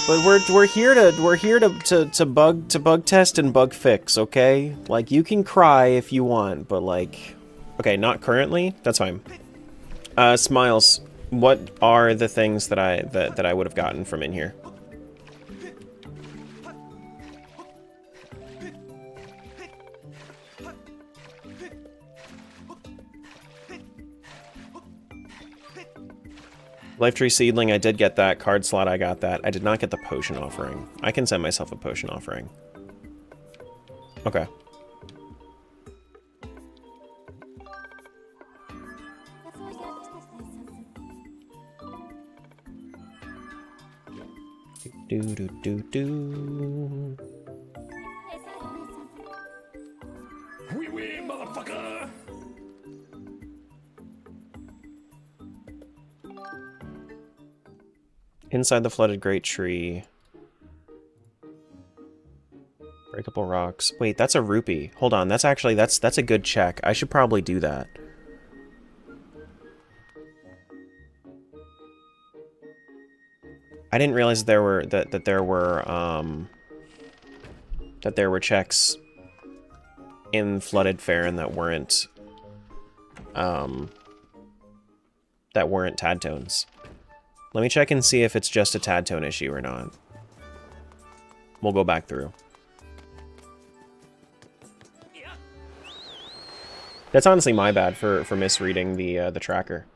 A: But we're here to bug test and bug fix, okay? Like, you can cry if you want, but like, okay, not currently. That's fine. Smiles, what are the things that I would have gotten from in here? Life Tree Seedling, I did get that. Card slot, I got that. I did not get the potion offering. I can send myself a potion offering. Okay. Do do do do.
J: We win, motherfucker!
A: Inside the flooded great tree. Breakable rocks. Wait, that's a rupee. Hold on, that's actually that's a good check. I should probably do that. I didn't realize there were that there were checks in flooded Faron that weren't tad tones. Let me check and see if it's just a tad tone issue or not. We'll go back through. That's honestly my bad for misreading the tracker.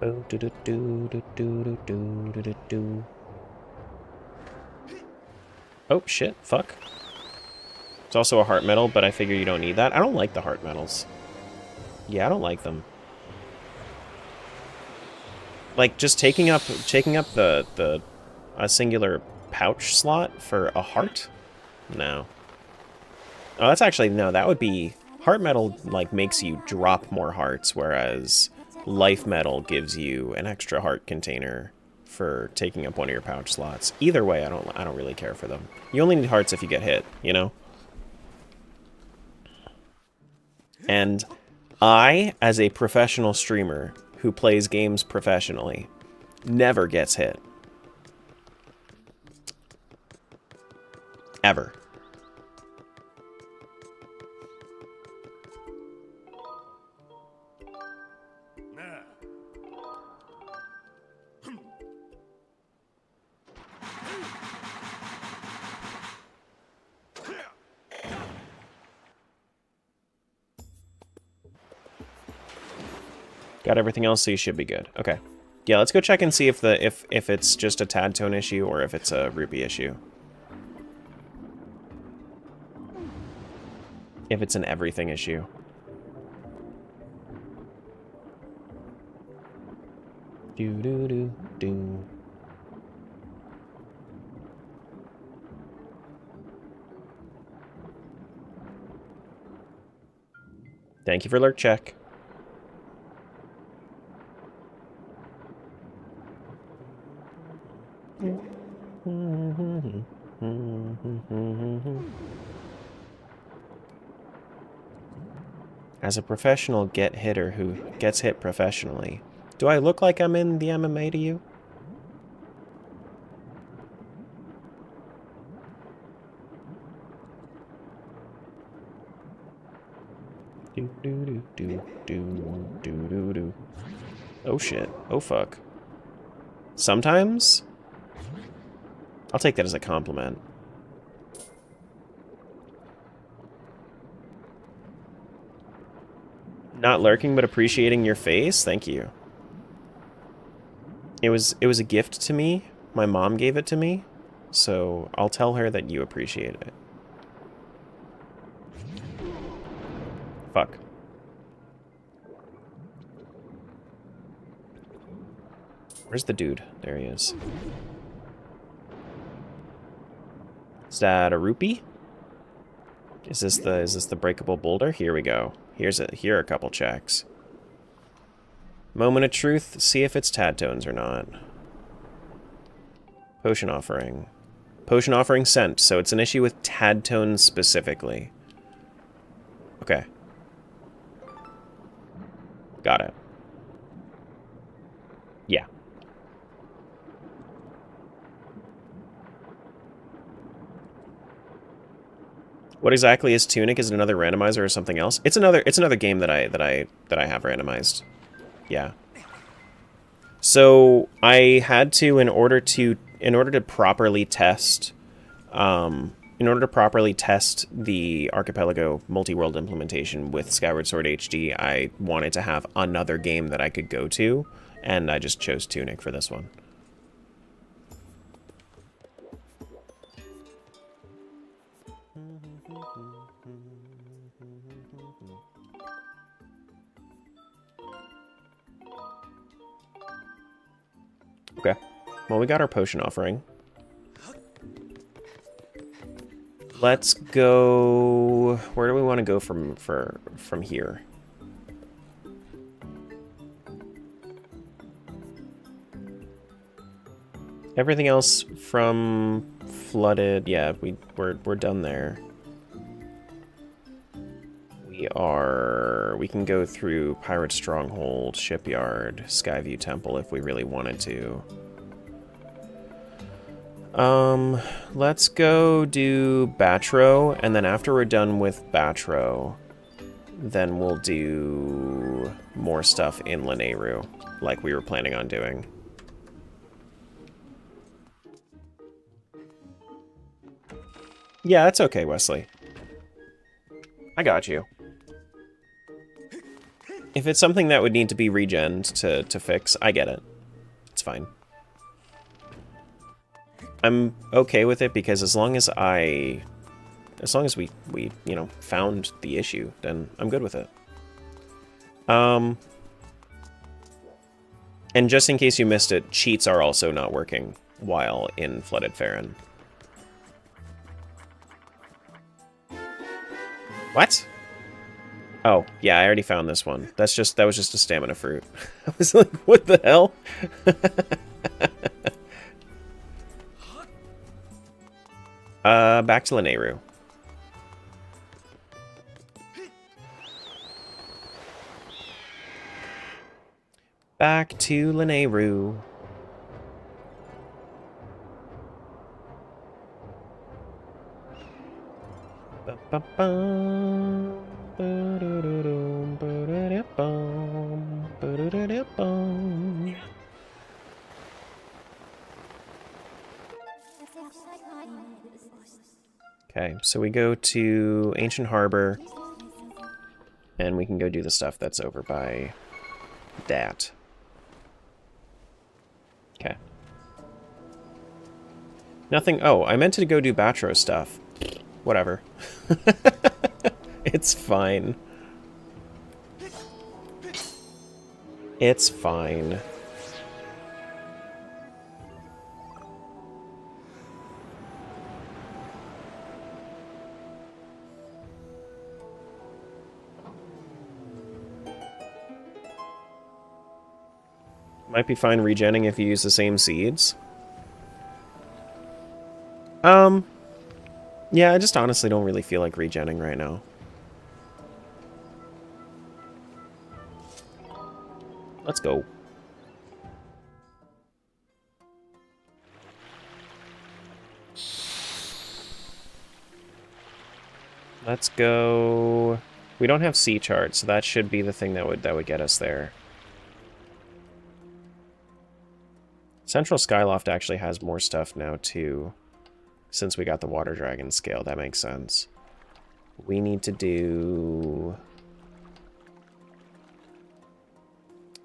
A: Oh, do do do do do do do do do. Oh shit! Fuck. It's also a heart metal, but I figure you don't need that. I don't like the heart metals. Yeah, I don't like them. Like just taking up a singular pouch slot for a heart? No. Oh, that's actually no. That would be heart metal. Like makes you drop more hearts, whereas life metal gives you an extra heart container for taking up one of your pouch slots. Either way, I don't really care for them. You only need hearts if you get hit, you know? And I, as a professional streamer who plays games professionally, never gets hit. Ever. Got everything else, so you should be good. Okay. Yeah, let's go check and see if if it's just a tad tone issue or if it's a rupee issue. If it's an everything issue. Do do do do. Thank you for lurk check. As a professional get hitter who gets hit professionally, do I look like I'm in the MMA to you? Do do do do do do do do. Oh shit. Oh fuck. Sometimes? I'll take that as a compliment. Not lurking, but appreciating your face? Thank you. It was a gift to me. My mom gave it to me. So I'll tell her that you appreciate it. Fuck. Where's the dude? There he is. Is that a rupee? Is this the breakable boulder? Here we go. Here are a couple checks. Moment of truth, see if it's tad tones or not. Potion offering. Potion offering sent, so it's an issue with tad tones specifically. Okay. Got it. Yeah. What exactly is Tunic? Is it another randomizer or something else? It's another game that I have randomized. Yeah. So I had to in order to properly test in order to properly test the Archipelago multi-world implementation with Skyward Sword HD, I wanted to have another game that I could go to, and I just chose Tunic for this one. Okay. Well, we got our potion offering. Let's go... Where do we want to go from here? Everything else from flooded... Yeah, we're done there. We can go through Pirate Stronghold, Shipyard, Skyview Temple if we really wanted to. Let's go do Batro, and then after we're done with Batro, then we'll do more stuff in Lanayru, like we were planning on doing. Yeah, that's okay, Wesley. I got you. If it's something that would need to be regened to fix, I get it. It's fine. I'm okay with it because as long as we, you know, found the issue, then I'm good with it. And just in case you missed it, cheats are also not working while in Flooded Faron. What? Oh, yeah, I already found this one. That was just a stamina fruit. I was like, what the hell? Back to Lanayru. Back to Lanayru. Okay, so we go to Ancient Harbor, and we can go do the stuff that's over by that. Okay. Nothing... Oh, I meant to go do Batro stuff. Whatever. It's fine. It's fine. Might be fine regenning if you use the same seeds. Yeah, I just honestly don't really feel like regenning right now. Let's go. Let's go. We don't have sea charts, so that should be the thing that would get us there. Central Skyloft actually has more stuff now too, since we got the Water Dragon scale. That makes sense. We need to do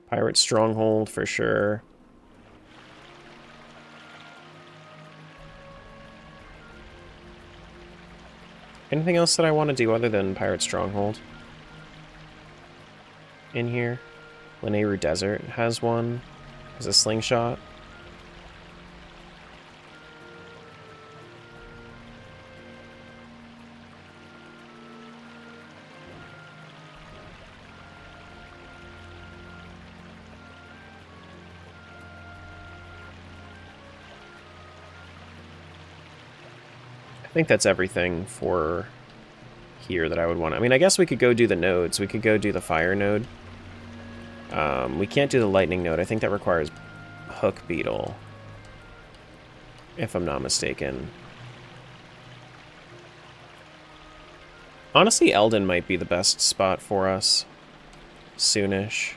A: Pirate Stronghold for sure. Anything else that I want to do other than Pirate Stronghold in here? Lanayru Desert has one. Has a Slingshot. I think that's everything for here that I would want. I mean, I guess we could go do the nodes. We could go do the fire node. We can't do the lightning node. I think that requires Hook Beetle, if I'm not mistaken. Honestly, Elden might be the best spot for us soonish.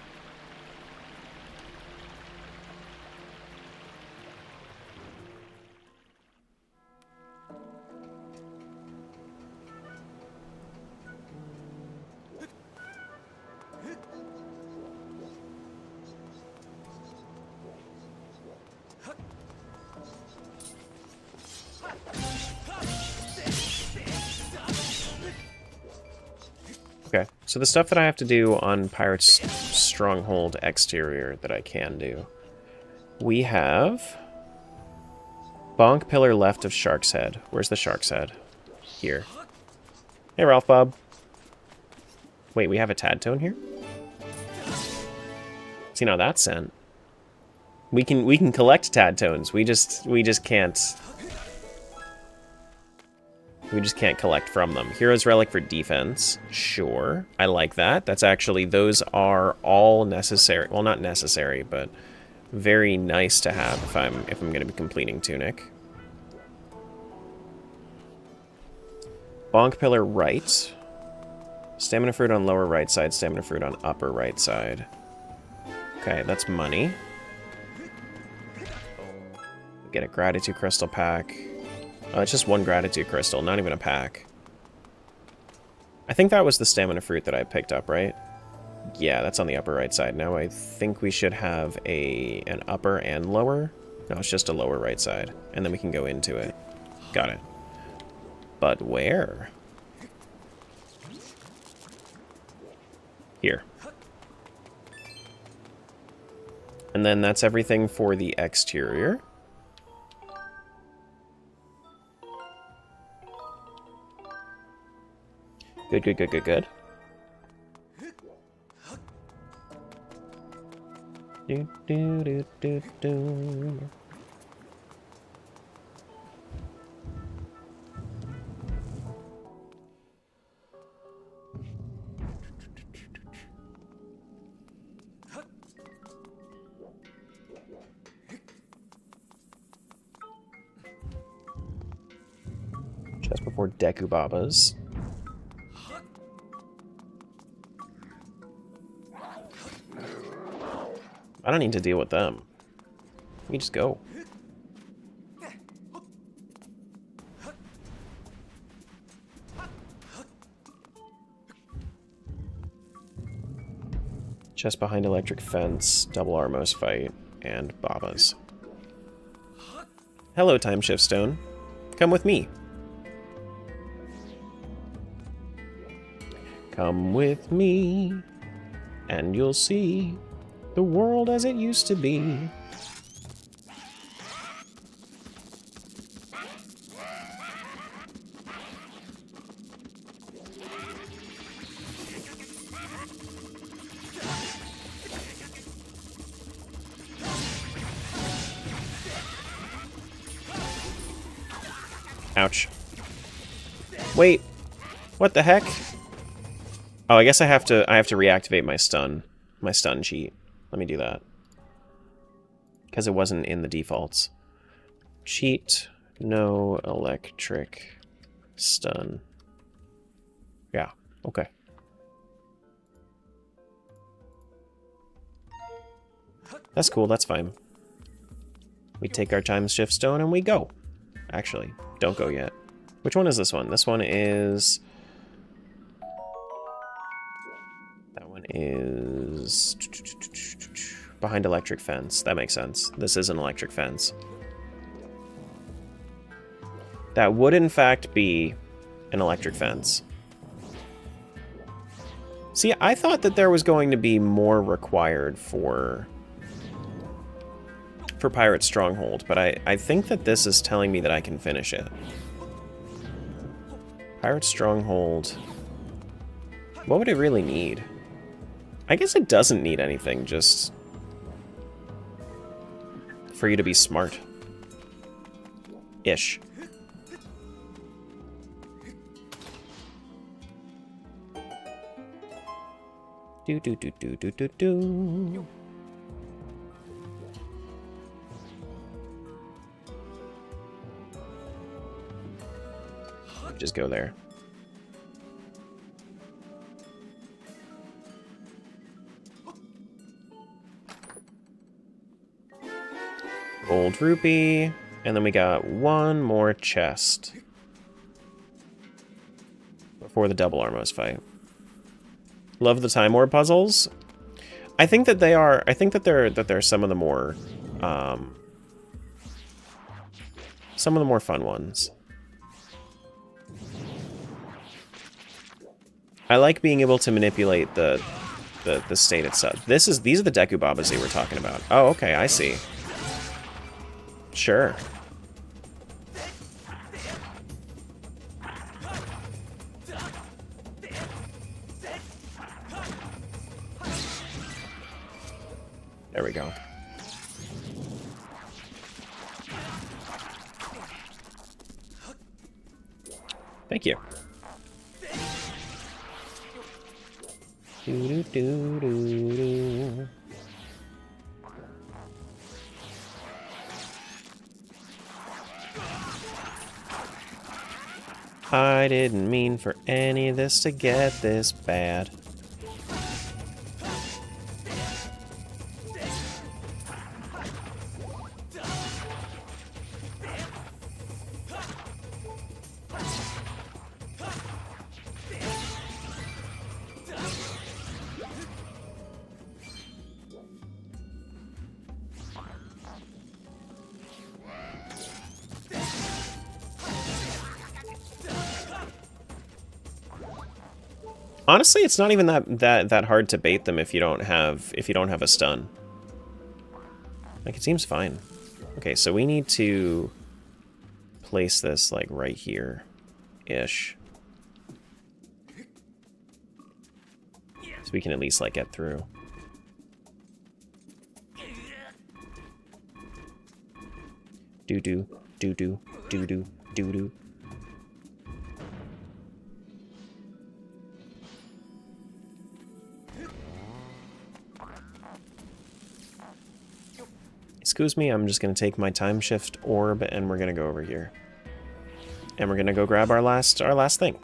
A: Okay, so the stuff that I have to do on Pirate's Stronghold exterior that I can do. We have... Bonk pillar left of Shark's Head. Where's the Shark's Head? Here. Hey, Ralph Bob. Wait, we have a Tadtone here? See, now that's sent. We can collect Tadtones. We just can't... We just can't collect from them. Hero's Relic for defense. Sure. I like that. That's actually... Those are all necessary. Well, not necessary, but very nice to have if I'm going to be completing Tunic. Bonk Pillar right. Stamina Fruit on lower right side. Stamina Fruit on upper right side. Okay, that's money. Get a Gratitude Crystal pack. Oh, it's just one Gratitude Crystal, not even a pack. I think that was the Stamina Fruit that I picked up, right? Yeah, that's on the upper right side. Now I think we should have an upper and lower. No, it's just a lower right side. And then we can go into it. Got it. But where? Here. And then that's everything for the exterior. Good, good, good, good, good. Do, do, do, do, do. Just before Deku Babas. I don't need to deal with them. We just go. Just behind electric fence, double Armos fight, and Babas. Hello, Time Shift Stone. Come with me. Come with me, and you'll see the world as it used to be. Ouch. Wait. What the heck? Oh, I guess I have to reactivate my stun cheat. Let me do that. Because it wasn't in the defaults. Cheat, no electric stun. Yeah, okay. That's cool, that's fine. We take our time shift stone and we go. Actually, don't go yet. Which one is this one? This one is... That one is... Behind electric fence. That makes sense. This is an electric fence. That would in fact be an electric fence. See, I thought that there was going to be more required for Pirate Stronghold, but I think that this is telling me that I can finish it. Pirate Stronghold... What would it really need? I guess it doesn't need anything, just... for you to be smart. Ish. Do do do do do do do. Just go there. Gold rupee, and then we got one more chest before the double Armos fight. Love the Time Orb puzzles. I think that they are. I think that they're some of the more fun ones. I like being able to manipulate the state itself. These are the Dekubabas they were talking about. Oh, okay, I see. Sure. There we go. Thank you. Do, do, do, do, do. I didn't mean for any of this to get this bad. Honestly, it's not even that hard to bait them if you don't have a stun. Like, it seems fine. Okay, so we need to place this like right here ish. So we can at least like get through. Do do do do do do do do. Excuse me, I'm just going to take my time shift orb and we're going to go over here. And we're going to go grab our last thing.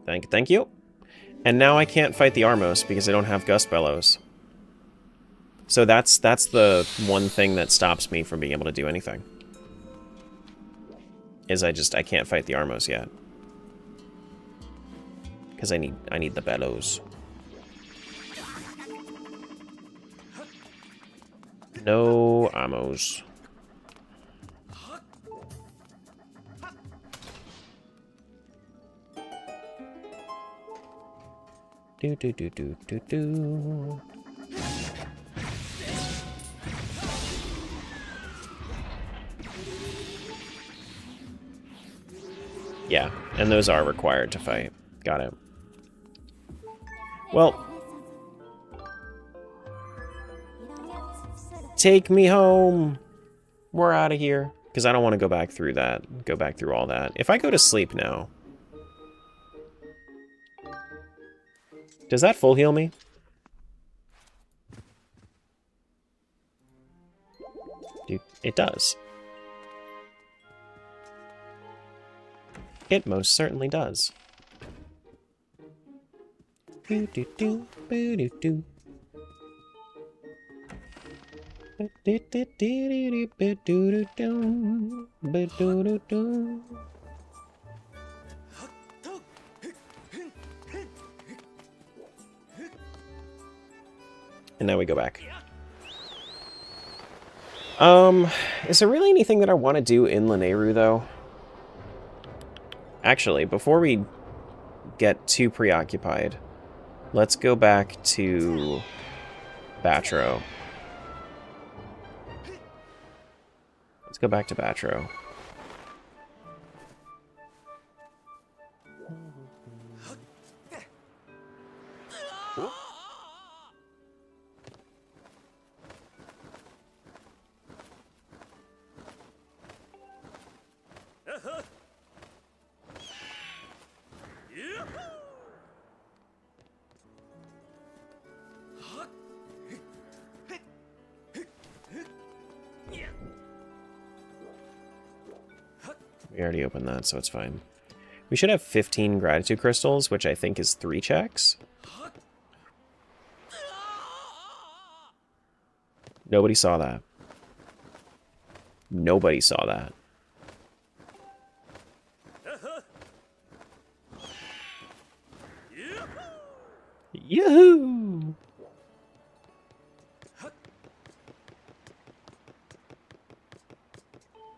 A: Thank you. And now I can't fight the Armos because I don't have Gust Bellows. So that's the one thing that stops me from being able to do anything. Is I can't fight the Armos yet. Because I need the Bellows. No ammos. Do do do do do do. Yeah, and those are required to fight. Got it. Well, take me home. We're out of here. Because I don't want to go back through that. Go back through all that. If I go to sleep now... Does that full heal me? Dude, it does. It most certainly does. Do do do do do do. And now we go back. Is there really anything that I want to do in Lanayru, though? Actually, before we get too preoccupied, let's go back to Batro. Let's go back to Batro. We already opened that, so it's fine. We should have 15 gratitude crystals, which I think is 3 checks. Nobody saw that. Nobody saw that. Yoo-hoo!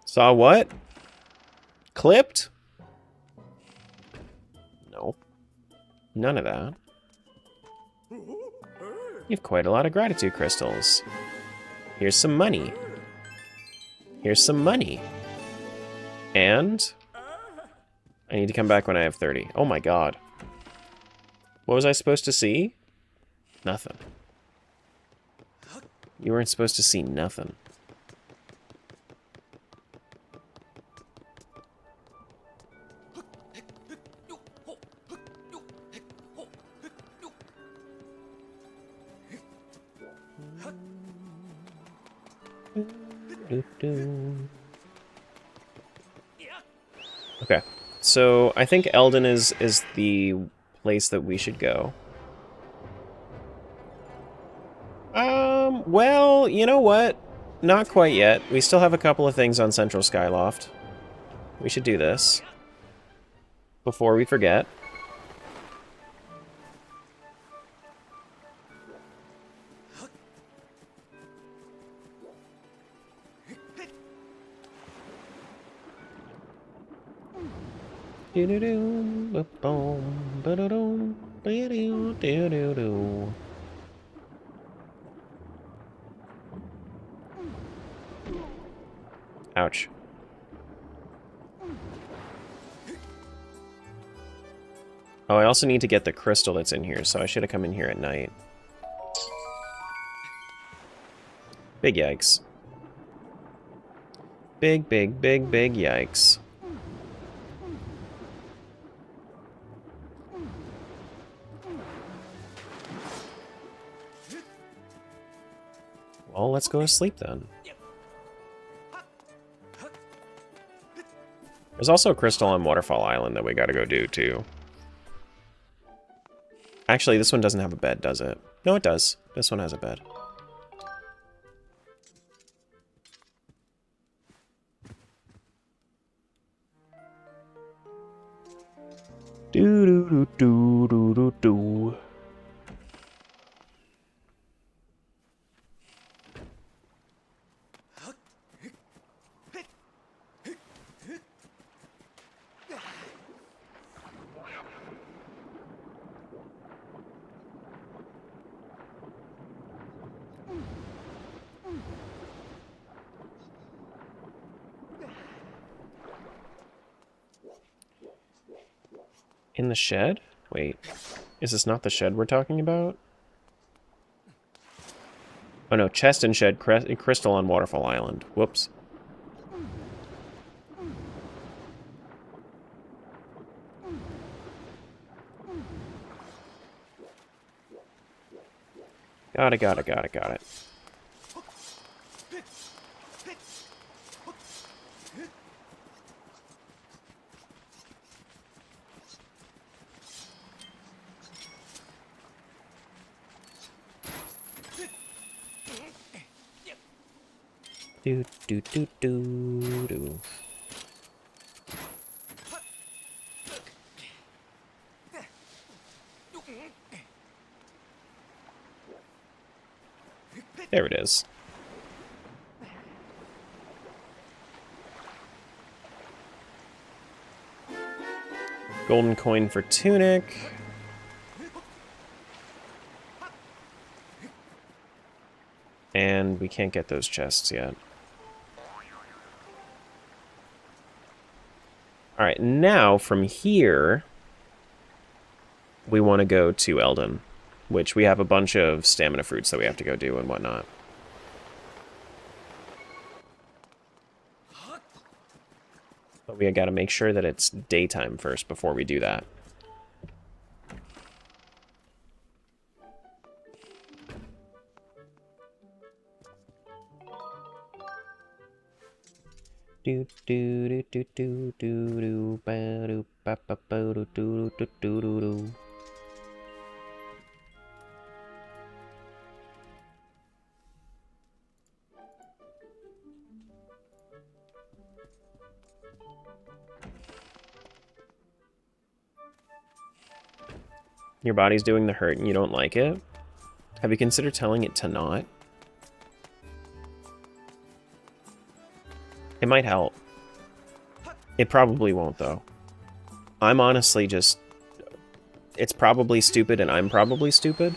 A: Saw what? Clipped? Nope. None of that. You have quite a lot of gratitude crystals. Here's some money. Here's some money. And I need to come back when I have 30. Oh my god. What was I supposed to see? Nothing. You weren't supposed to see nothing. Okay, so I think Elden is the place that we should go. Well, you know what? Not quite yet. We still have a couple of things on Central Skyloft. We should do this before we forget. Ouch. Oh, I also need to get the crystal that's in here, so I should have come in here at night. Big yikes. Big, big, big, big yikes. Well, let's go to sleep then. There's also a crystal on Waterfall Island that we gotta go do, too. Actually, this one doesn't have a bed, does it? No, it does. This one has a bed. Do-do-do-do-do-do-do. In the shed? Wait, is this not the shed we're talking about? Oh no, chest and shed, crystal on Waterfall Island. Whoops. Got it. Do do do do do. There it is. Golden coin for Tunic. And we can't get those chests yet. Alright, now from here, we want to go to Elden, which we have a bunch of stamina fruits that we have to go do and whatnot. But we gotta make sure that it's daytime first before we do that. Do do do do do do do ba do ba ba ba do do do do do do. Your body's doing the hurt and you don't like it? Have you considered telling it to not? It might help. It probably won't, though. I'm honestly just it's probably stupid and I'm probably stupid.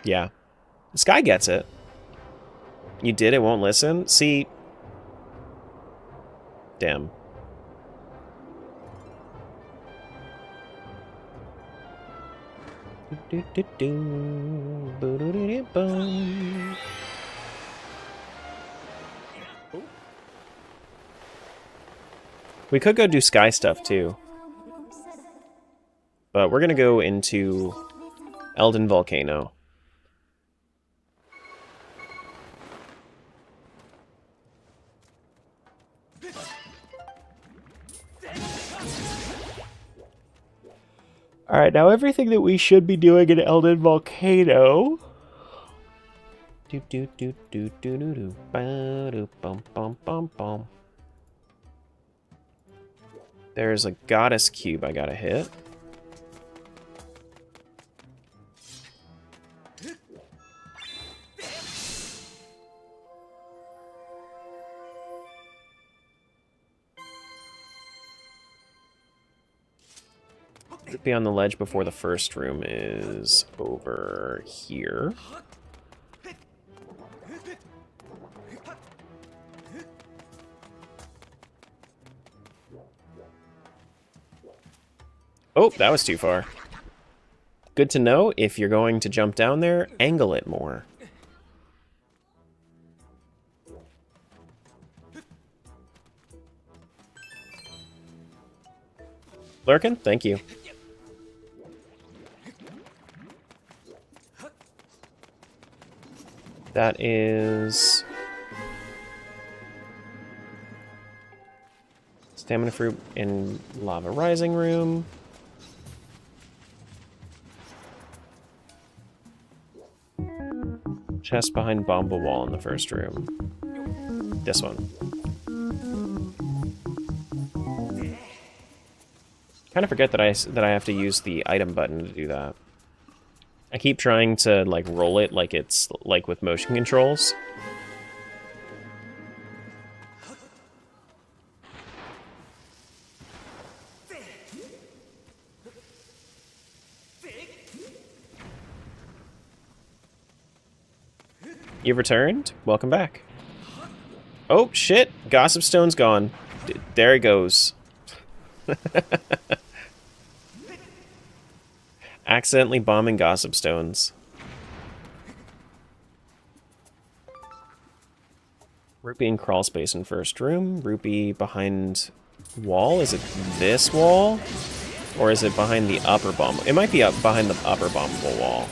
A: Yeah. This guy gets it. You did, it won't listen? See? Damn. We could go do sky stuff too. But we're gonna go into Elden Volcano. Alright, now everything that we should be doing in Elden Volcano. There's a goddess cube I gotta hit. Be on the ledge before the first room is over here. Oh, that was too far. Good to know, if you're going to jump down there, angle it more. Lurkin, thank you. That is stamina fruit in lava rising room. Chest behind Bomba wall in the first room. This one. Kind of forget that I have to use the item button to do that. I keep trying to like roll it like it's like with motion controls. You've returned? Welcome back. Oh shit! Gossip Stone's gone. There he goes. Accidentally bombing Gossip Stones. Rupee in crawl space in first room. Rupee behind wall. Is it this wall? Or is it behind the upper bomb? It might be up behind the upper bombable wall.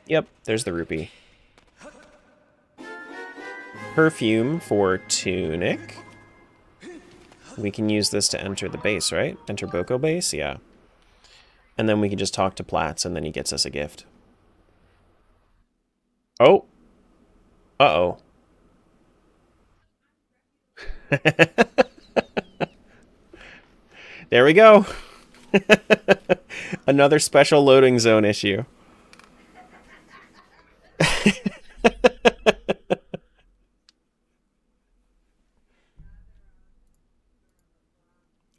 A: Yep, there's the rupee. Perfume for Tunic. We can use this to enter the base, right? Enter Boko base? Yeah. And then we can just talk to Platts, and then he gets us a gift. Oh! Uh-oh. There we go! Another special loading zone issue.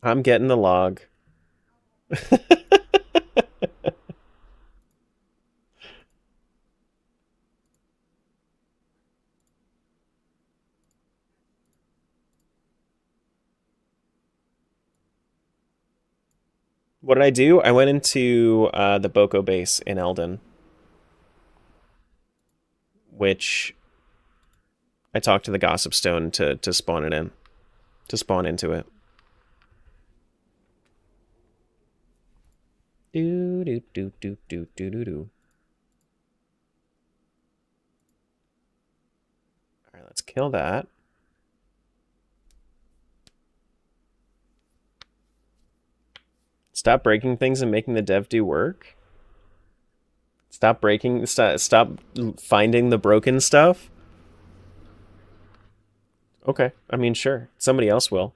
A: I'm getting the log. What did I do? I went into the Boko base in Elden, which I talked to the Gossip Stone to spawn it in, to spawn into it. Do do do do do do do do. All right, let's kill that. Stop breaking things and making the dev do work. Stop breaking. Stop finding the broken stuff. Okay, I mean, sure. Somebody else will.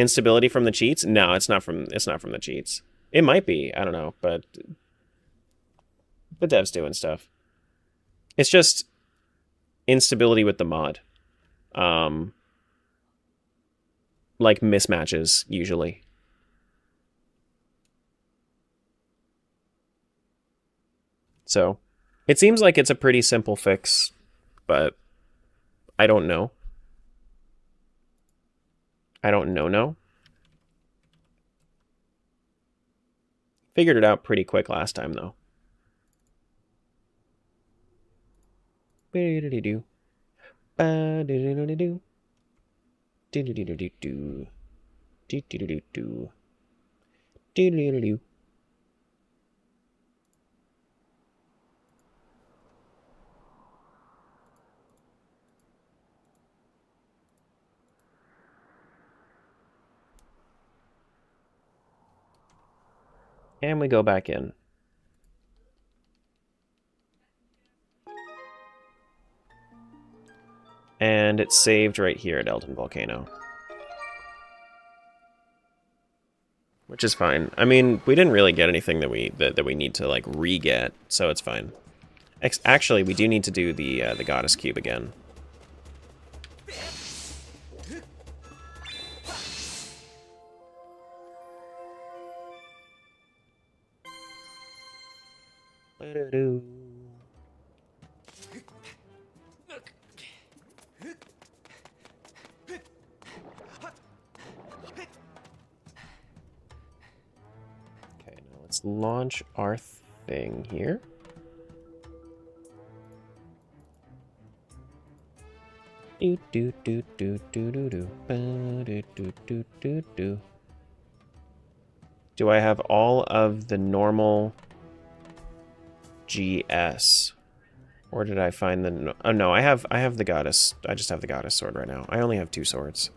A: Instability from the cheats? No, it's not from the cheats. It might be, I don't know, but the dev's doing stuff. It's just instability with the mod. Like mismatches usually. So, it seems like it's a pretty simple fix, but I don't know. I don't know. Figured it out pretty quick last time, though. Ba-do-do-do-do. Ba-do-do-do-do-do. Do-do-do-do-do-do. Do-do-do-do-do. Do-do-do-do-do. And we go back in. And it's saved right here at Elden Volcano. Which is fine. I mean, we didn't really get anything that we need to like re-get, so it's fine. Actually, we do need to do the Goddess Cube again. Okay, now let's launch our thing here. Do do do do do do do do do do do do. Do I have all of the normal GS, or did I find the? Oh no, I have the goddess. I just have the goddess sword right now. I only have 2 swords.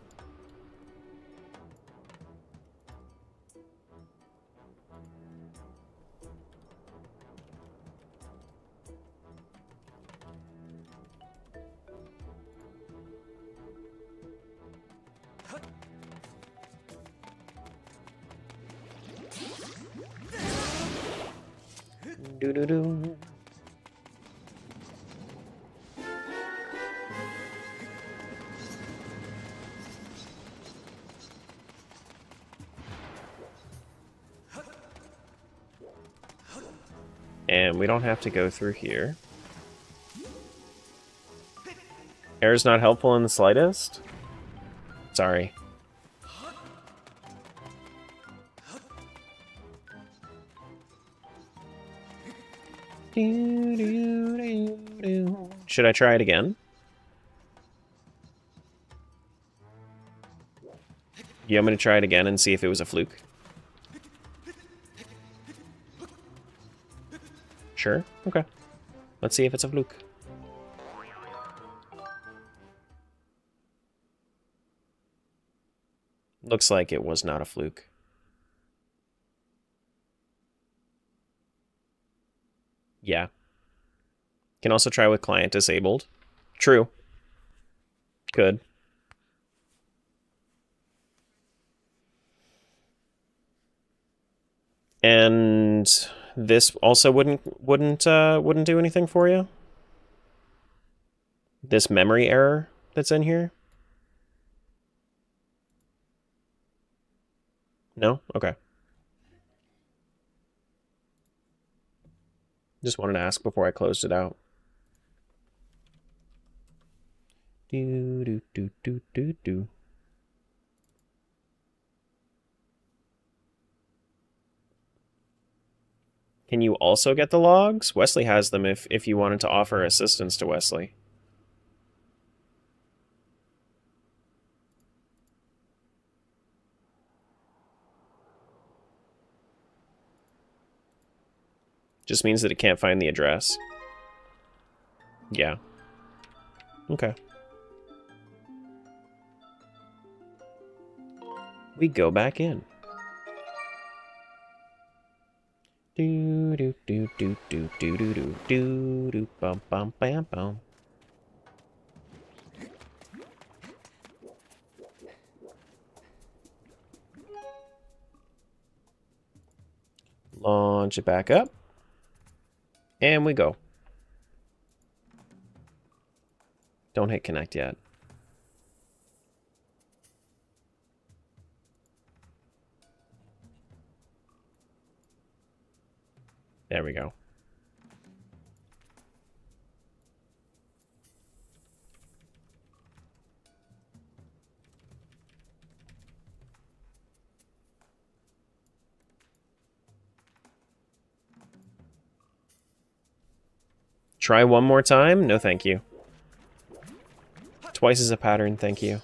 A: Do-do-do. And we don't have to go through here. Air's not helpful in the slightest? Sorry. Should I try it again? Yeah, I'm gonna try it again and see if it was a fluke. Sure? Okay. Let's see if it's a fluke. Looks like it was not a fluke. Yeah. Can also try with client disabled. True. Could. And this also wouldn't do anything for you? This memory error that's in here? No? Okay. Just wanted to ask before I closed it out. Do do do do do do. Can you also get the logs? Wesley has them if you wanted to offer assistance to Wesley. Just means that it can't find the address. Yeah. Okay. We go back in. Do do do do do do do do do do bum bum bam bum. Launch it back up. And we go. Don't hit connect yet. There we go. Try one more time? No, thank you. Twice is a pattern, thank you.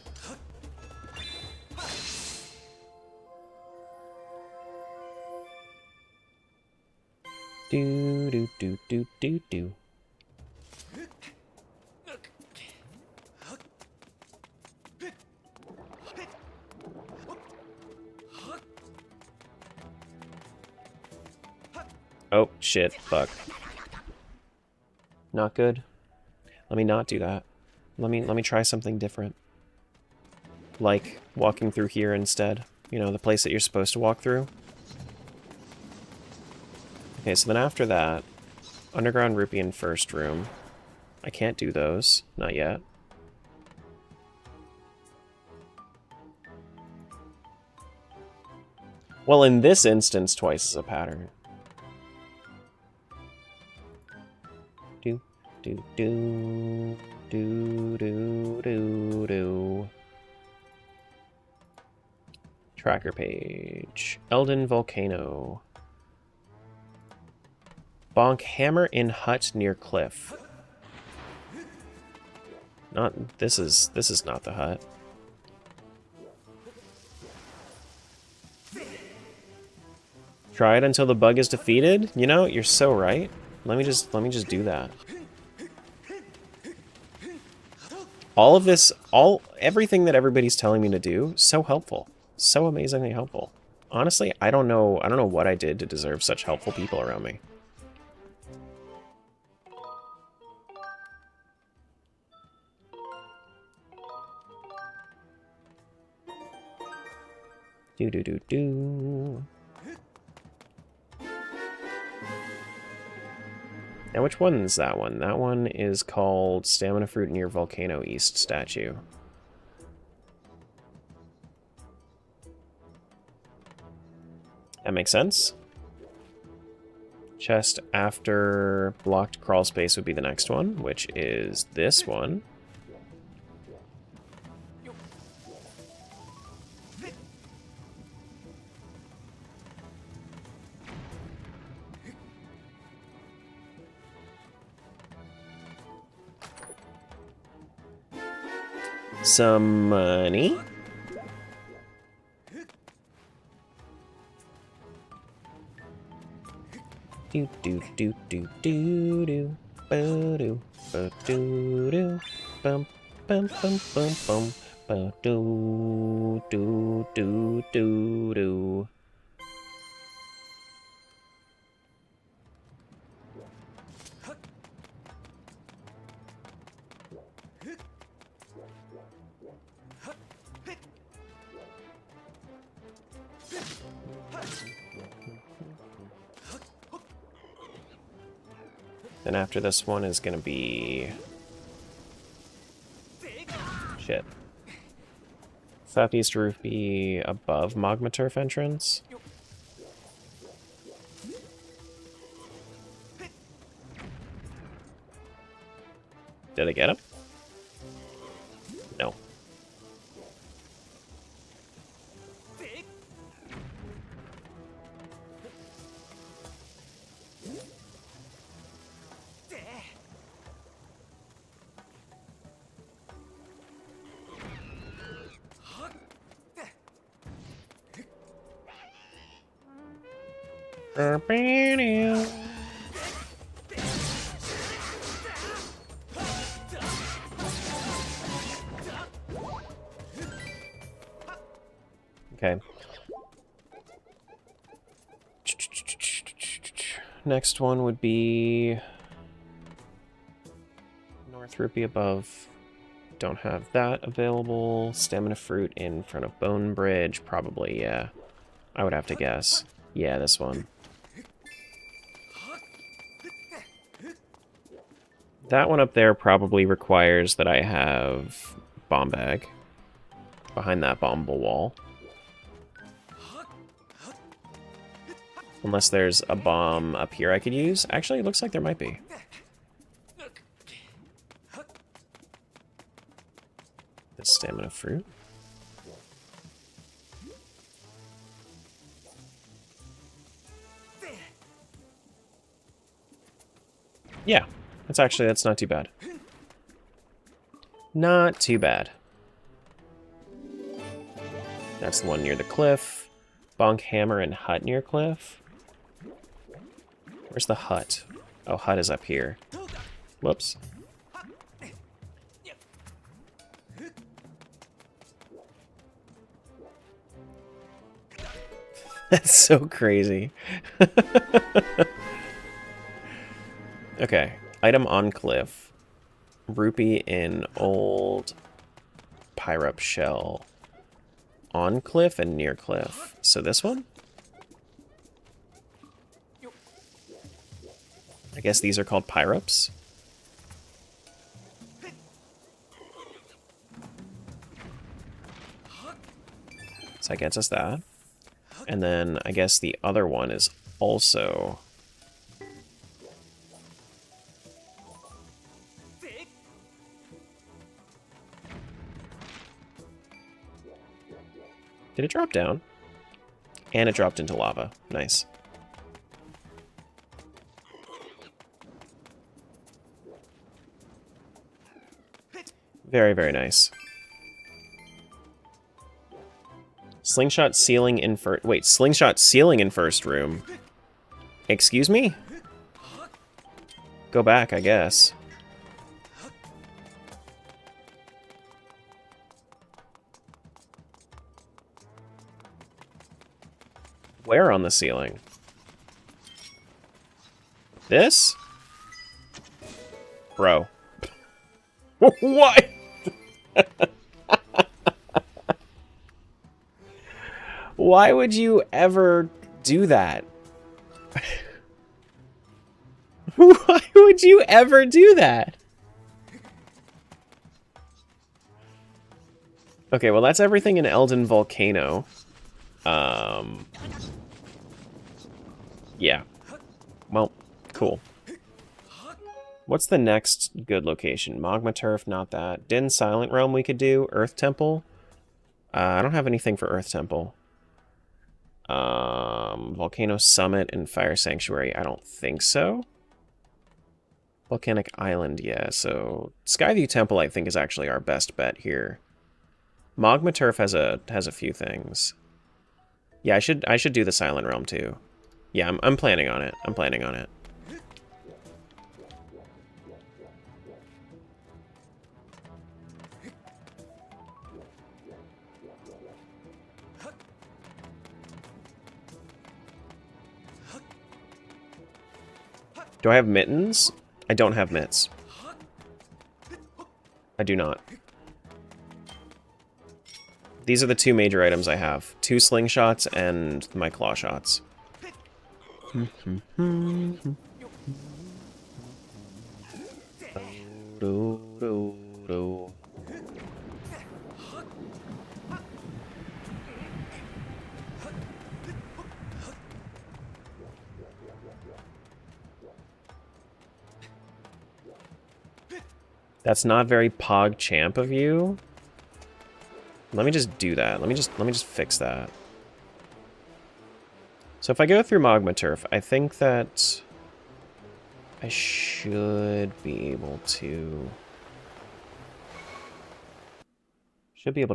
A: Do do do do do do. Oh shit, fuck. Not good. Let me not do that. Let me try something different. Like walking through here instead. You know, the place that you're supposed to walk through. Okay, so then after that, underground rupee in first room. I can't do those. Not yet. Well, in this instance, twice is a pattern. Do, do, do, do, do, do, do. Tracker page. Elden Volcano. Bonk hammer in hut near cliff. Not this is not the hut. Try it until the bug is defeated? You know, you're so right. Let me just do that. All of this, everything that everybody's telling me to do, so helpful. So amazingly helpful. Honestly, I don't know what I did to deserve such helpful people around me. Do do do do. Now, which one is that one? That one is called Stamina Fruit near Volcano East statue. That makes sense. Chest after blocked crawl space would be the next one, which is this one. Some money. Do do do do do do ba do ba do do bum bum bum bum bum ba do do do do do. Then after this one is gonna be... shit. Southeast rupee above Magma Turf entrance. Did I get him? No. Okay. Next one would be North Rupee above. Don't have that available. Stamina Fruit in front of Bone Bridge. Probably, yeah. I would have to guess. Yeah, this one. That one up there probably requires that I have bomb bag behind that bombable wall. Unless there's a bomb up here I could use. Actually, it looks like there might be. The stamina fruit. Yeah, that's not too bad. Not too bad. That's the one near the cliff. Bonk hammer and hut near cliff. Where's the hut? Oh, hut is up here. Whoops. That's so crazy. Okay, item on cliff. Rupee in old pyrup shell. On cliff and near cliff. So this one? I guess these are called pyrups. So that gets us that. And then I guess the other one is also... Did it drop down? And it dropped into lava. Nice. Very, very nice. Slingshot ceiling in first... Wait, slingshot ceiling in first room. Excuse me? Go back, I guess. Where on the ceiling? This? Bro. What? Why would you ever do that? Why would you ever do that? Okay, well that's everything in Elden Volcano. Yeah. Well, cool. What's the next good location? Magma Turf, not that. Din Silent Realm we could do. Earth Temple. I don't have anything for Earth Temple. Volcano Summit and Fire Sanctuary, I don't think so. Volcanic Island, yeah, so Skyview Temple I think is actually our best bet here. Magma Turf has a few things. Yeah, I should do the Silent Realm too. Yeah, I'm planning on it. I'm planning on it. Do I have mittens? I don't have mitts. I do not. These are the two major items I have. 2 slingshots and my claw shots. That's not very pog champ of you. Let me just do that. Let me just fix that. So if I go through Magma Turf, I think that I should be able to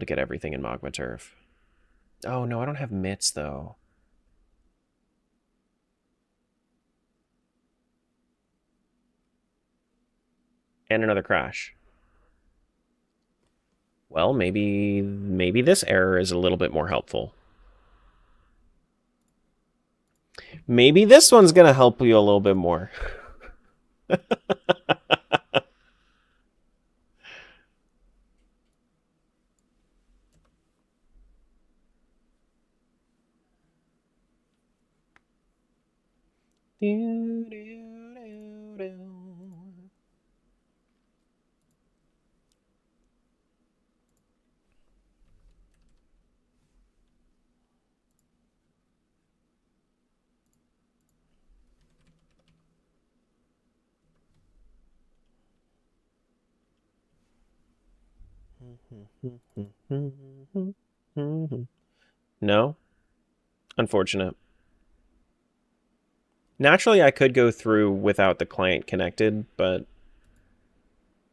A: get everything in Magma Turf. Oh no, I don't have mitts though. And another crash. Well, maybe this error is a little bit more helpful. Maybe this one's gonna help you a little bit more. No? Unfortunate. Naturally, I could go through without the client connected, but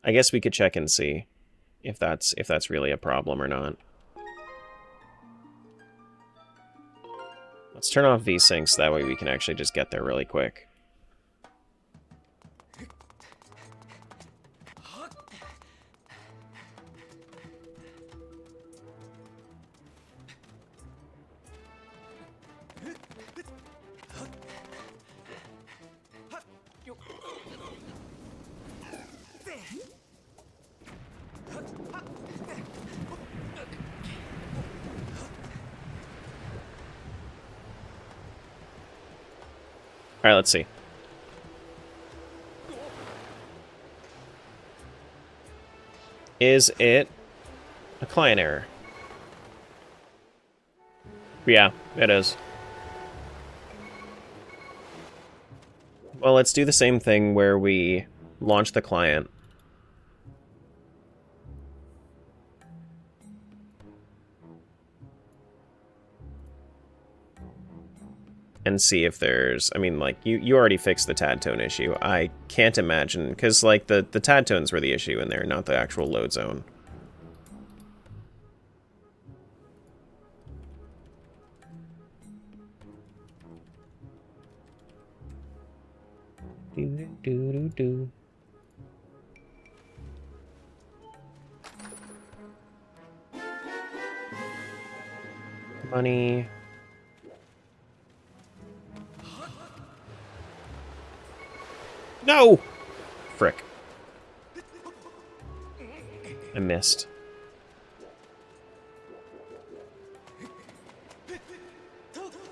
A: I guess we could check and see if that's really a problem or not. Let's turn off VSync so that way we can actually just get there really quick. Alright, let's see. Is it a client error? Yeah, it is. Well, let's do the same thing where we launch the client. And see if there's... I mean, like, you already fixed the tad tone issue. I can't imagine... Because, like, the tad tones were the issue in there, not the actual load zone. Do-do-do-do-do. Money... No! Frick. I missed.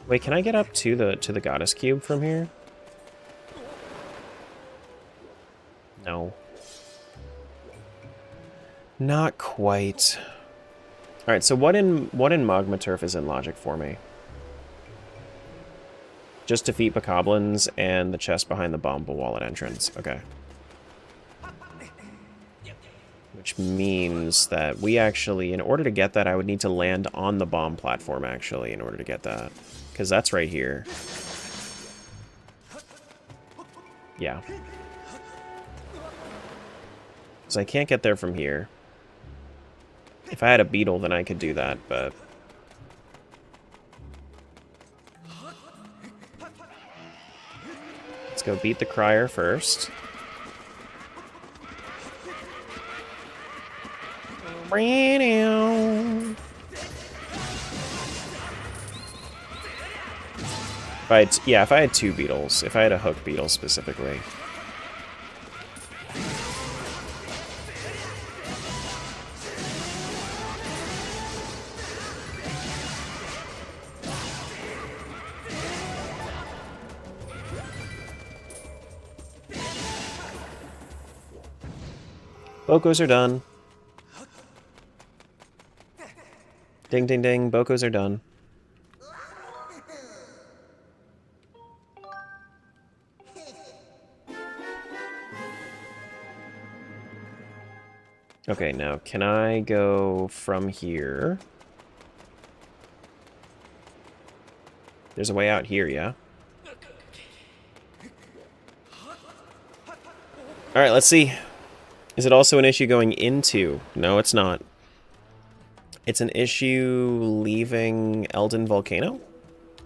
A: Wait, can I get up to the goddess cube from here? No. Not quite. Alright, so what in Magma Turf is in logic for me? Just defeat Bokoblins and the chest behind the bomb wallet entrance. Okay. Which means that we actually, in order to get that, I would need to land on the bomb platform, actually, in order to get that. Because that's right here. Yeah. Because I can't get there from here. If I had a beetle, then I could do that, but... Let's go beat the crier first. If I had two beetles, if I had a hook beetle specifically. Bokos are done. Ding, ding, ding. Bokos are done. Okay, now, can I go from here? There's a way out here, yeah? Alright, let's see. Is it also an issue going into? No, it's not. It's an issue leaving Elden Volcano?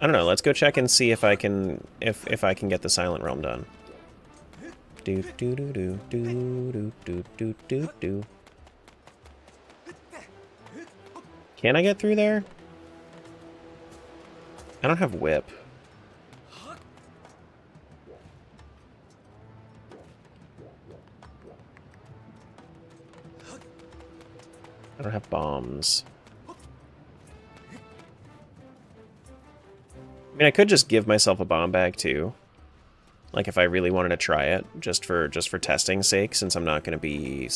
A: I don't know, let's go check and see if I can if I can get the Silent Realm done. Do do do do do do do do do. Can I get through there? I don't have whip. I don't have bombs. I mean, I could just give myself a bomb bag too. Like if I really wanted to try it, just for testing's sake, since I'm not gonna be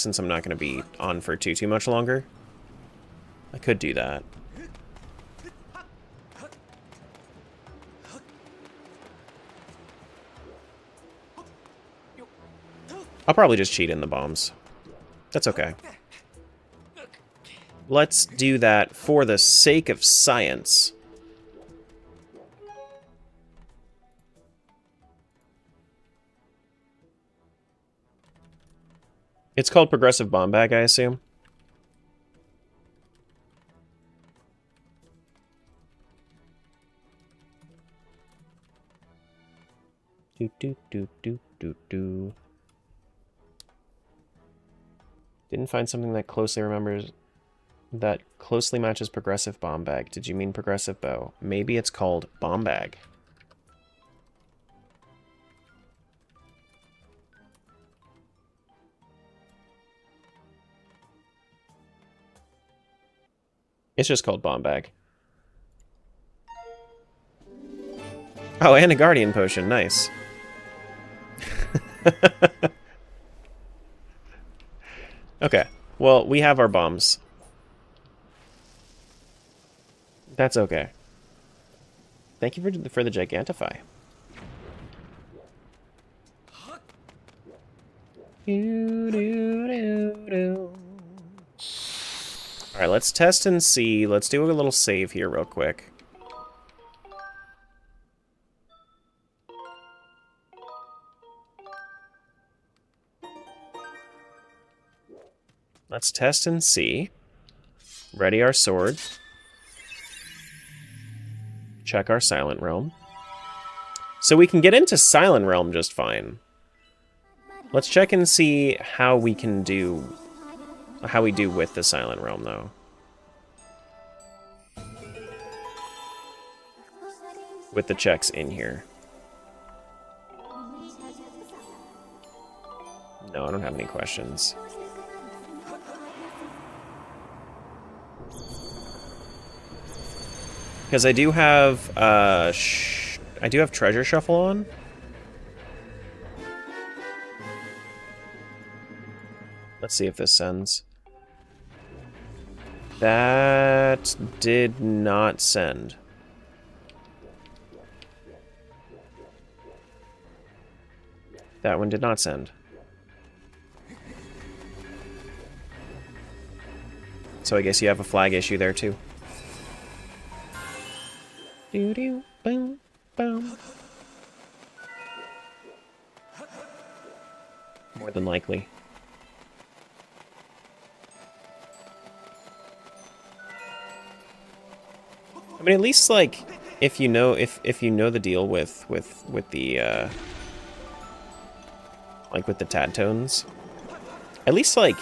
A: on for too much longer. I could do that. I'll probably just cheat in the bombs. That's okay. let's do that for the sake of science. It's called progressive bomb bag, I assume. Do do do do do do. Didn't find something that closely matches progressive bomb bag. Did you mean progressive bow? Maybe it's called bomb bag. It's just called bomb bag. Oh, and a guardian potion. Nice. Okay. Well, we have our bombs. That's okay. Thank you for the Gigantify. Alright, let's test and see. Let's do a little save here real quick. Let's test and see. Ready our sword. Check our Silent Realm. So we can get into Silent Realm just fine. Let's check and see how we can do... how we do with the Silent Realm, though. With the checks in here. No, I don't have any questions. Because I do have, Treasure Shuffle on. Let's see if this sends. That did not send. That one did not send. So I guess you have a flag issue there too. Doo doo boom boom. More than likely. I mean, at least like if you know the deal with the like with the tad tones, at least like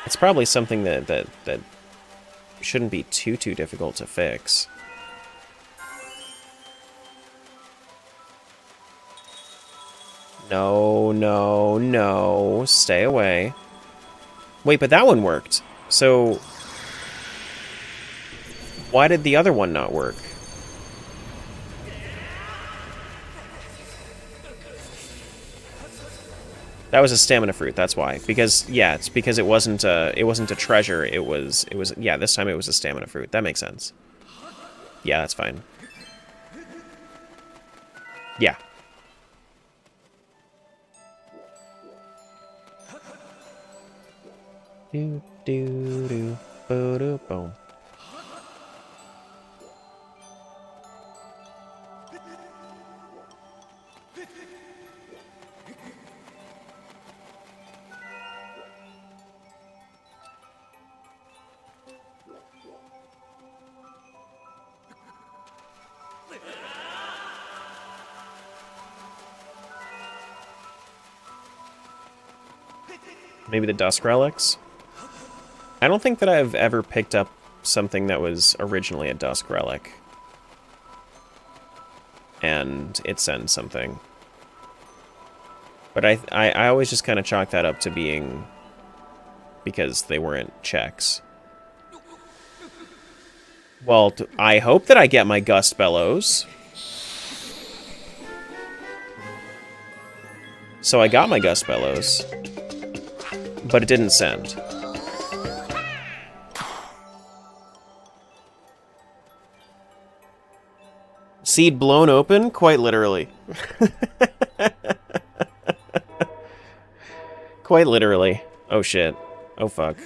A: it's probably something that shouldn't be too difficult to fix. No, no, no. Stay away. Wait, but that one worked. So... why did the other one not work? That was a stamina fruit, that's why. Because, yeah, it's because it wasn't a treasure, it was, yeah, this time it was a stamina fruit. That makes sense. Yeah, that's fine. Yeah. Do do do bo do boom. Maybe the Dusk Relics? I don't think that I've ever picked up something that was originally a Dusk Relic. And it sends something. But I always just kind of chalk that up to being... because they weren't checks. Well, I hope that I get my Gust Bellows. So I got my Gust Bellows. But it didn't send. Seed blown open? Quite literally. Quite literally. Oh shit. Oh fuck.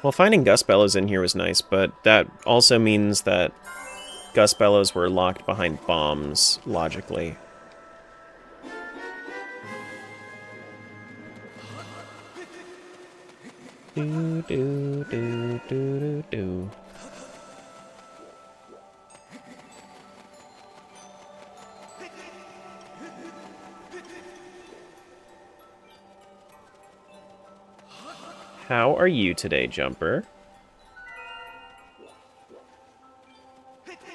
A: Well, finding Gust Bellows in here was nice, but that also means that Gust Bellows were locked behind bombs, logically. Do, do, do, do, do, do. How are you today, Jumper?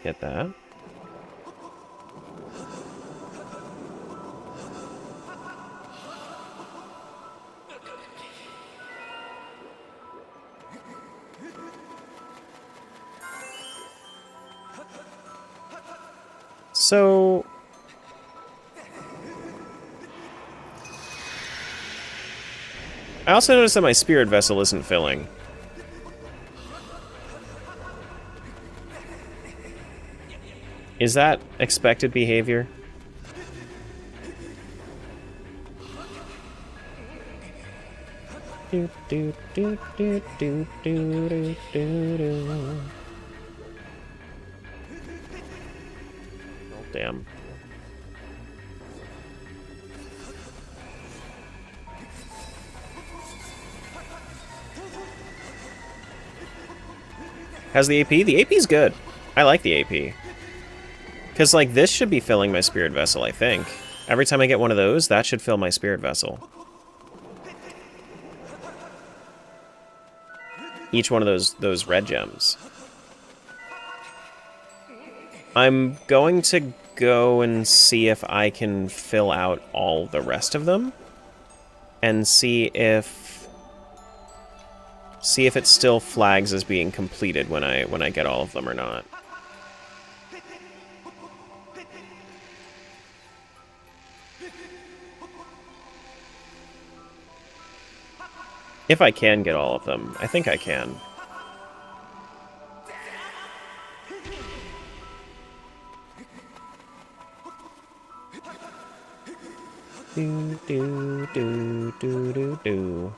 A: Get that. So... I also noticed that my spirit vessel isn't filling. Is that expected behavior? Do, do, do, do, do, do, do, do, do. Oh, damn. How's the AP? The AP's good. I like the AP. Because, like, this should be filling my spirit vessel, I think. Every time I get one of those, that should fill my spirit vessel. Each one of those red gems. I'm going to go and see if I can fill out all the rest of them. And see if it still flags as being completed when I get all of them or not. If I can get all of them. I think I can. Do, do, do, do, do, do.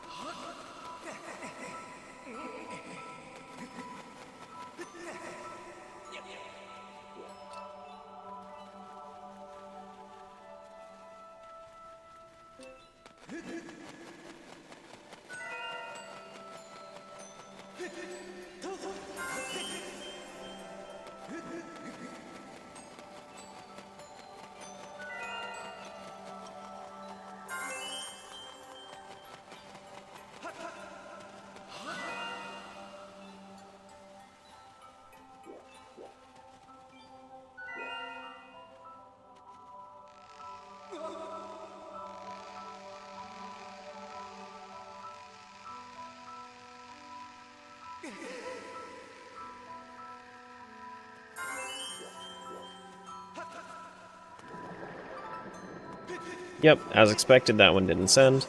A: Yep, as expected, that one didn't send.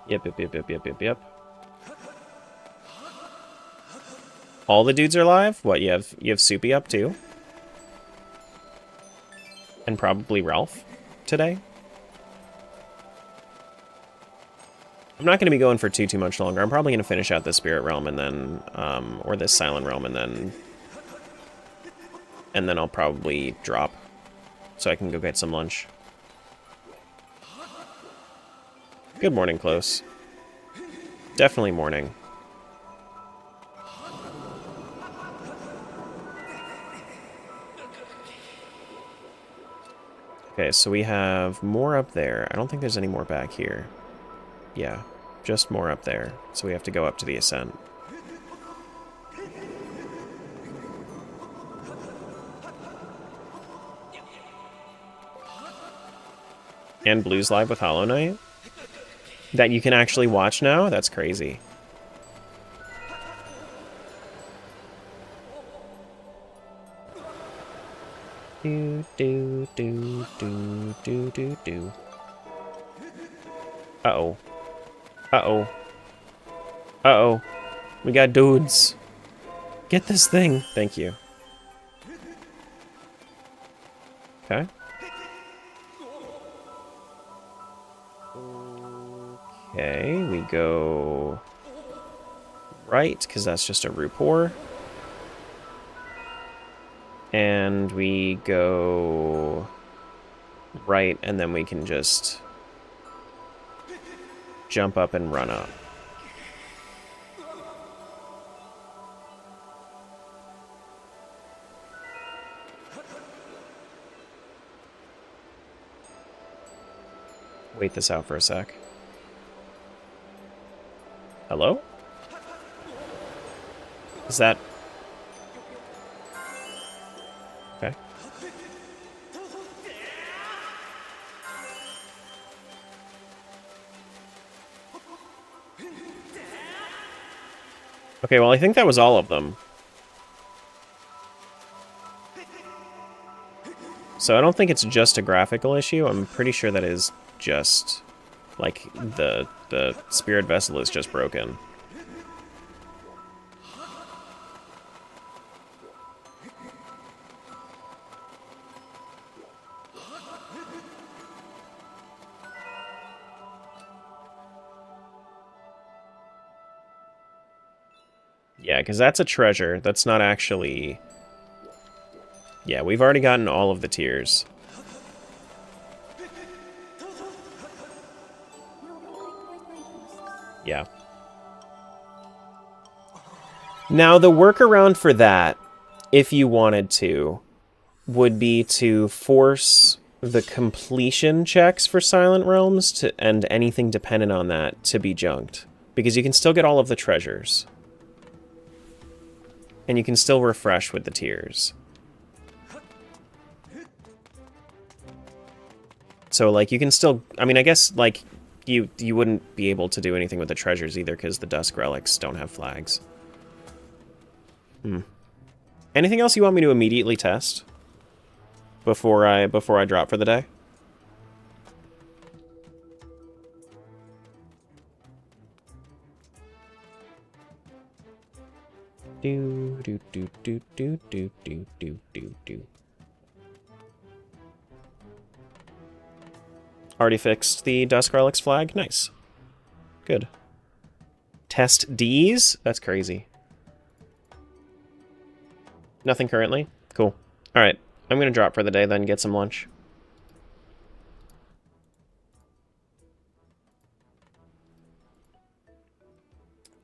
A: Yep. All the dudes are live? What, you have Soupy up too? And probably Ralph today? I'm not going to be going for too much longer. I'm probably going to finish out the Spirit Realm and then, or this Silent Realm and then I'll probably drop so I can go get some lunch. Good morning, Close. Definitely morning. Okay, so we have more up there. I don't think there's any more back here. Yeah, just more up there. So we have to go up to the Ascent. And Blues Live with Hollow Knight? That you can actually watch now? That's crazy. Do, do, do, do, do, do, do. Uh-oh. Uh-oh. Uh-oh. We got dudes. Get this thing. Thank you. Okay. Okay, we go right, because that's just a rupee. And we go right, and then we can just jump up and run up. Wait this out for a sec. Hello? Is that... Okay. Okay, well, I think that was all of them. So I don't think it's just a graphical issue. I'm pretty sure that is just, like, the spirit vessel is just broken. Yeah, because that's a treasure. That's not actually... Yeah, we've already gotten all of the tiers. Yeah. Now, the workaround for that, if you wanted to, would be to force the completion checks for Silent Realms to, and anything dependent on that to be junked. Because you can still get all of the treasures. And you can still refresh with the tiers. So, like, you can still... I mean, I guess, like, you wouldn't be able to do anything with the treasures either, because the Dusk Relics don't have flags. Anything else you want me to immediately test? Before I drop for the day? Do do do do do do do do do do. Already fixed the Dusk Relics flag? Nice. Good. Test Ds? That's crazy. Nothing currently? Cool. Alright, I'm gonna drop for the day then, get some lunch.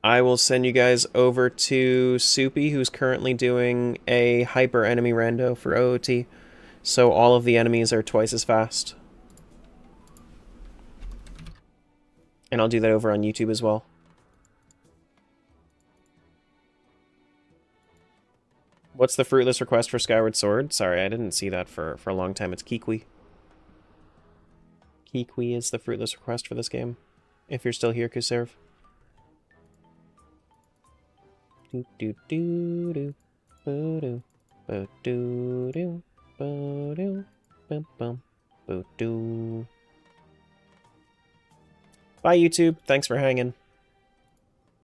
A: I will send you guys over to Soupy, who's currently doing a hyper enemy rando for OOT, so all of the enemies are twice as fast. And I'll do that over on YouTube as well. What's the fruitless request for Skyward Sword? Sorry, I didn't see that for a long time. It's Kikwi. Kikwi is the fruitless request for this game. If you're still here, Kuserv. Do do do do boo do boo do do boo do bum bum boo do. Bye YouTube. Thanks for hanging.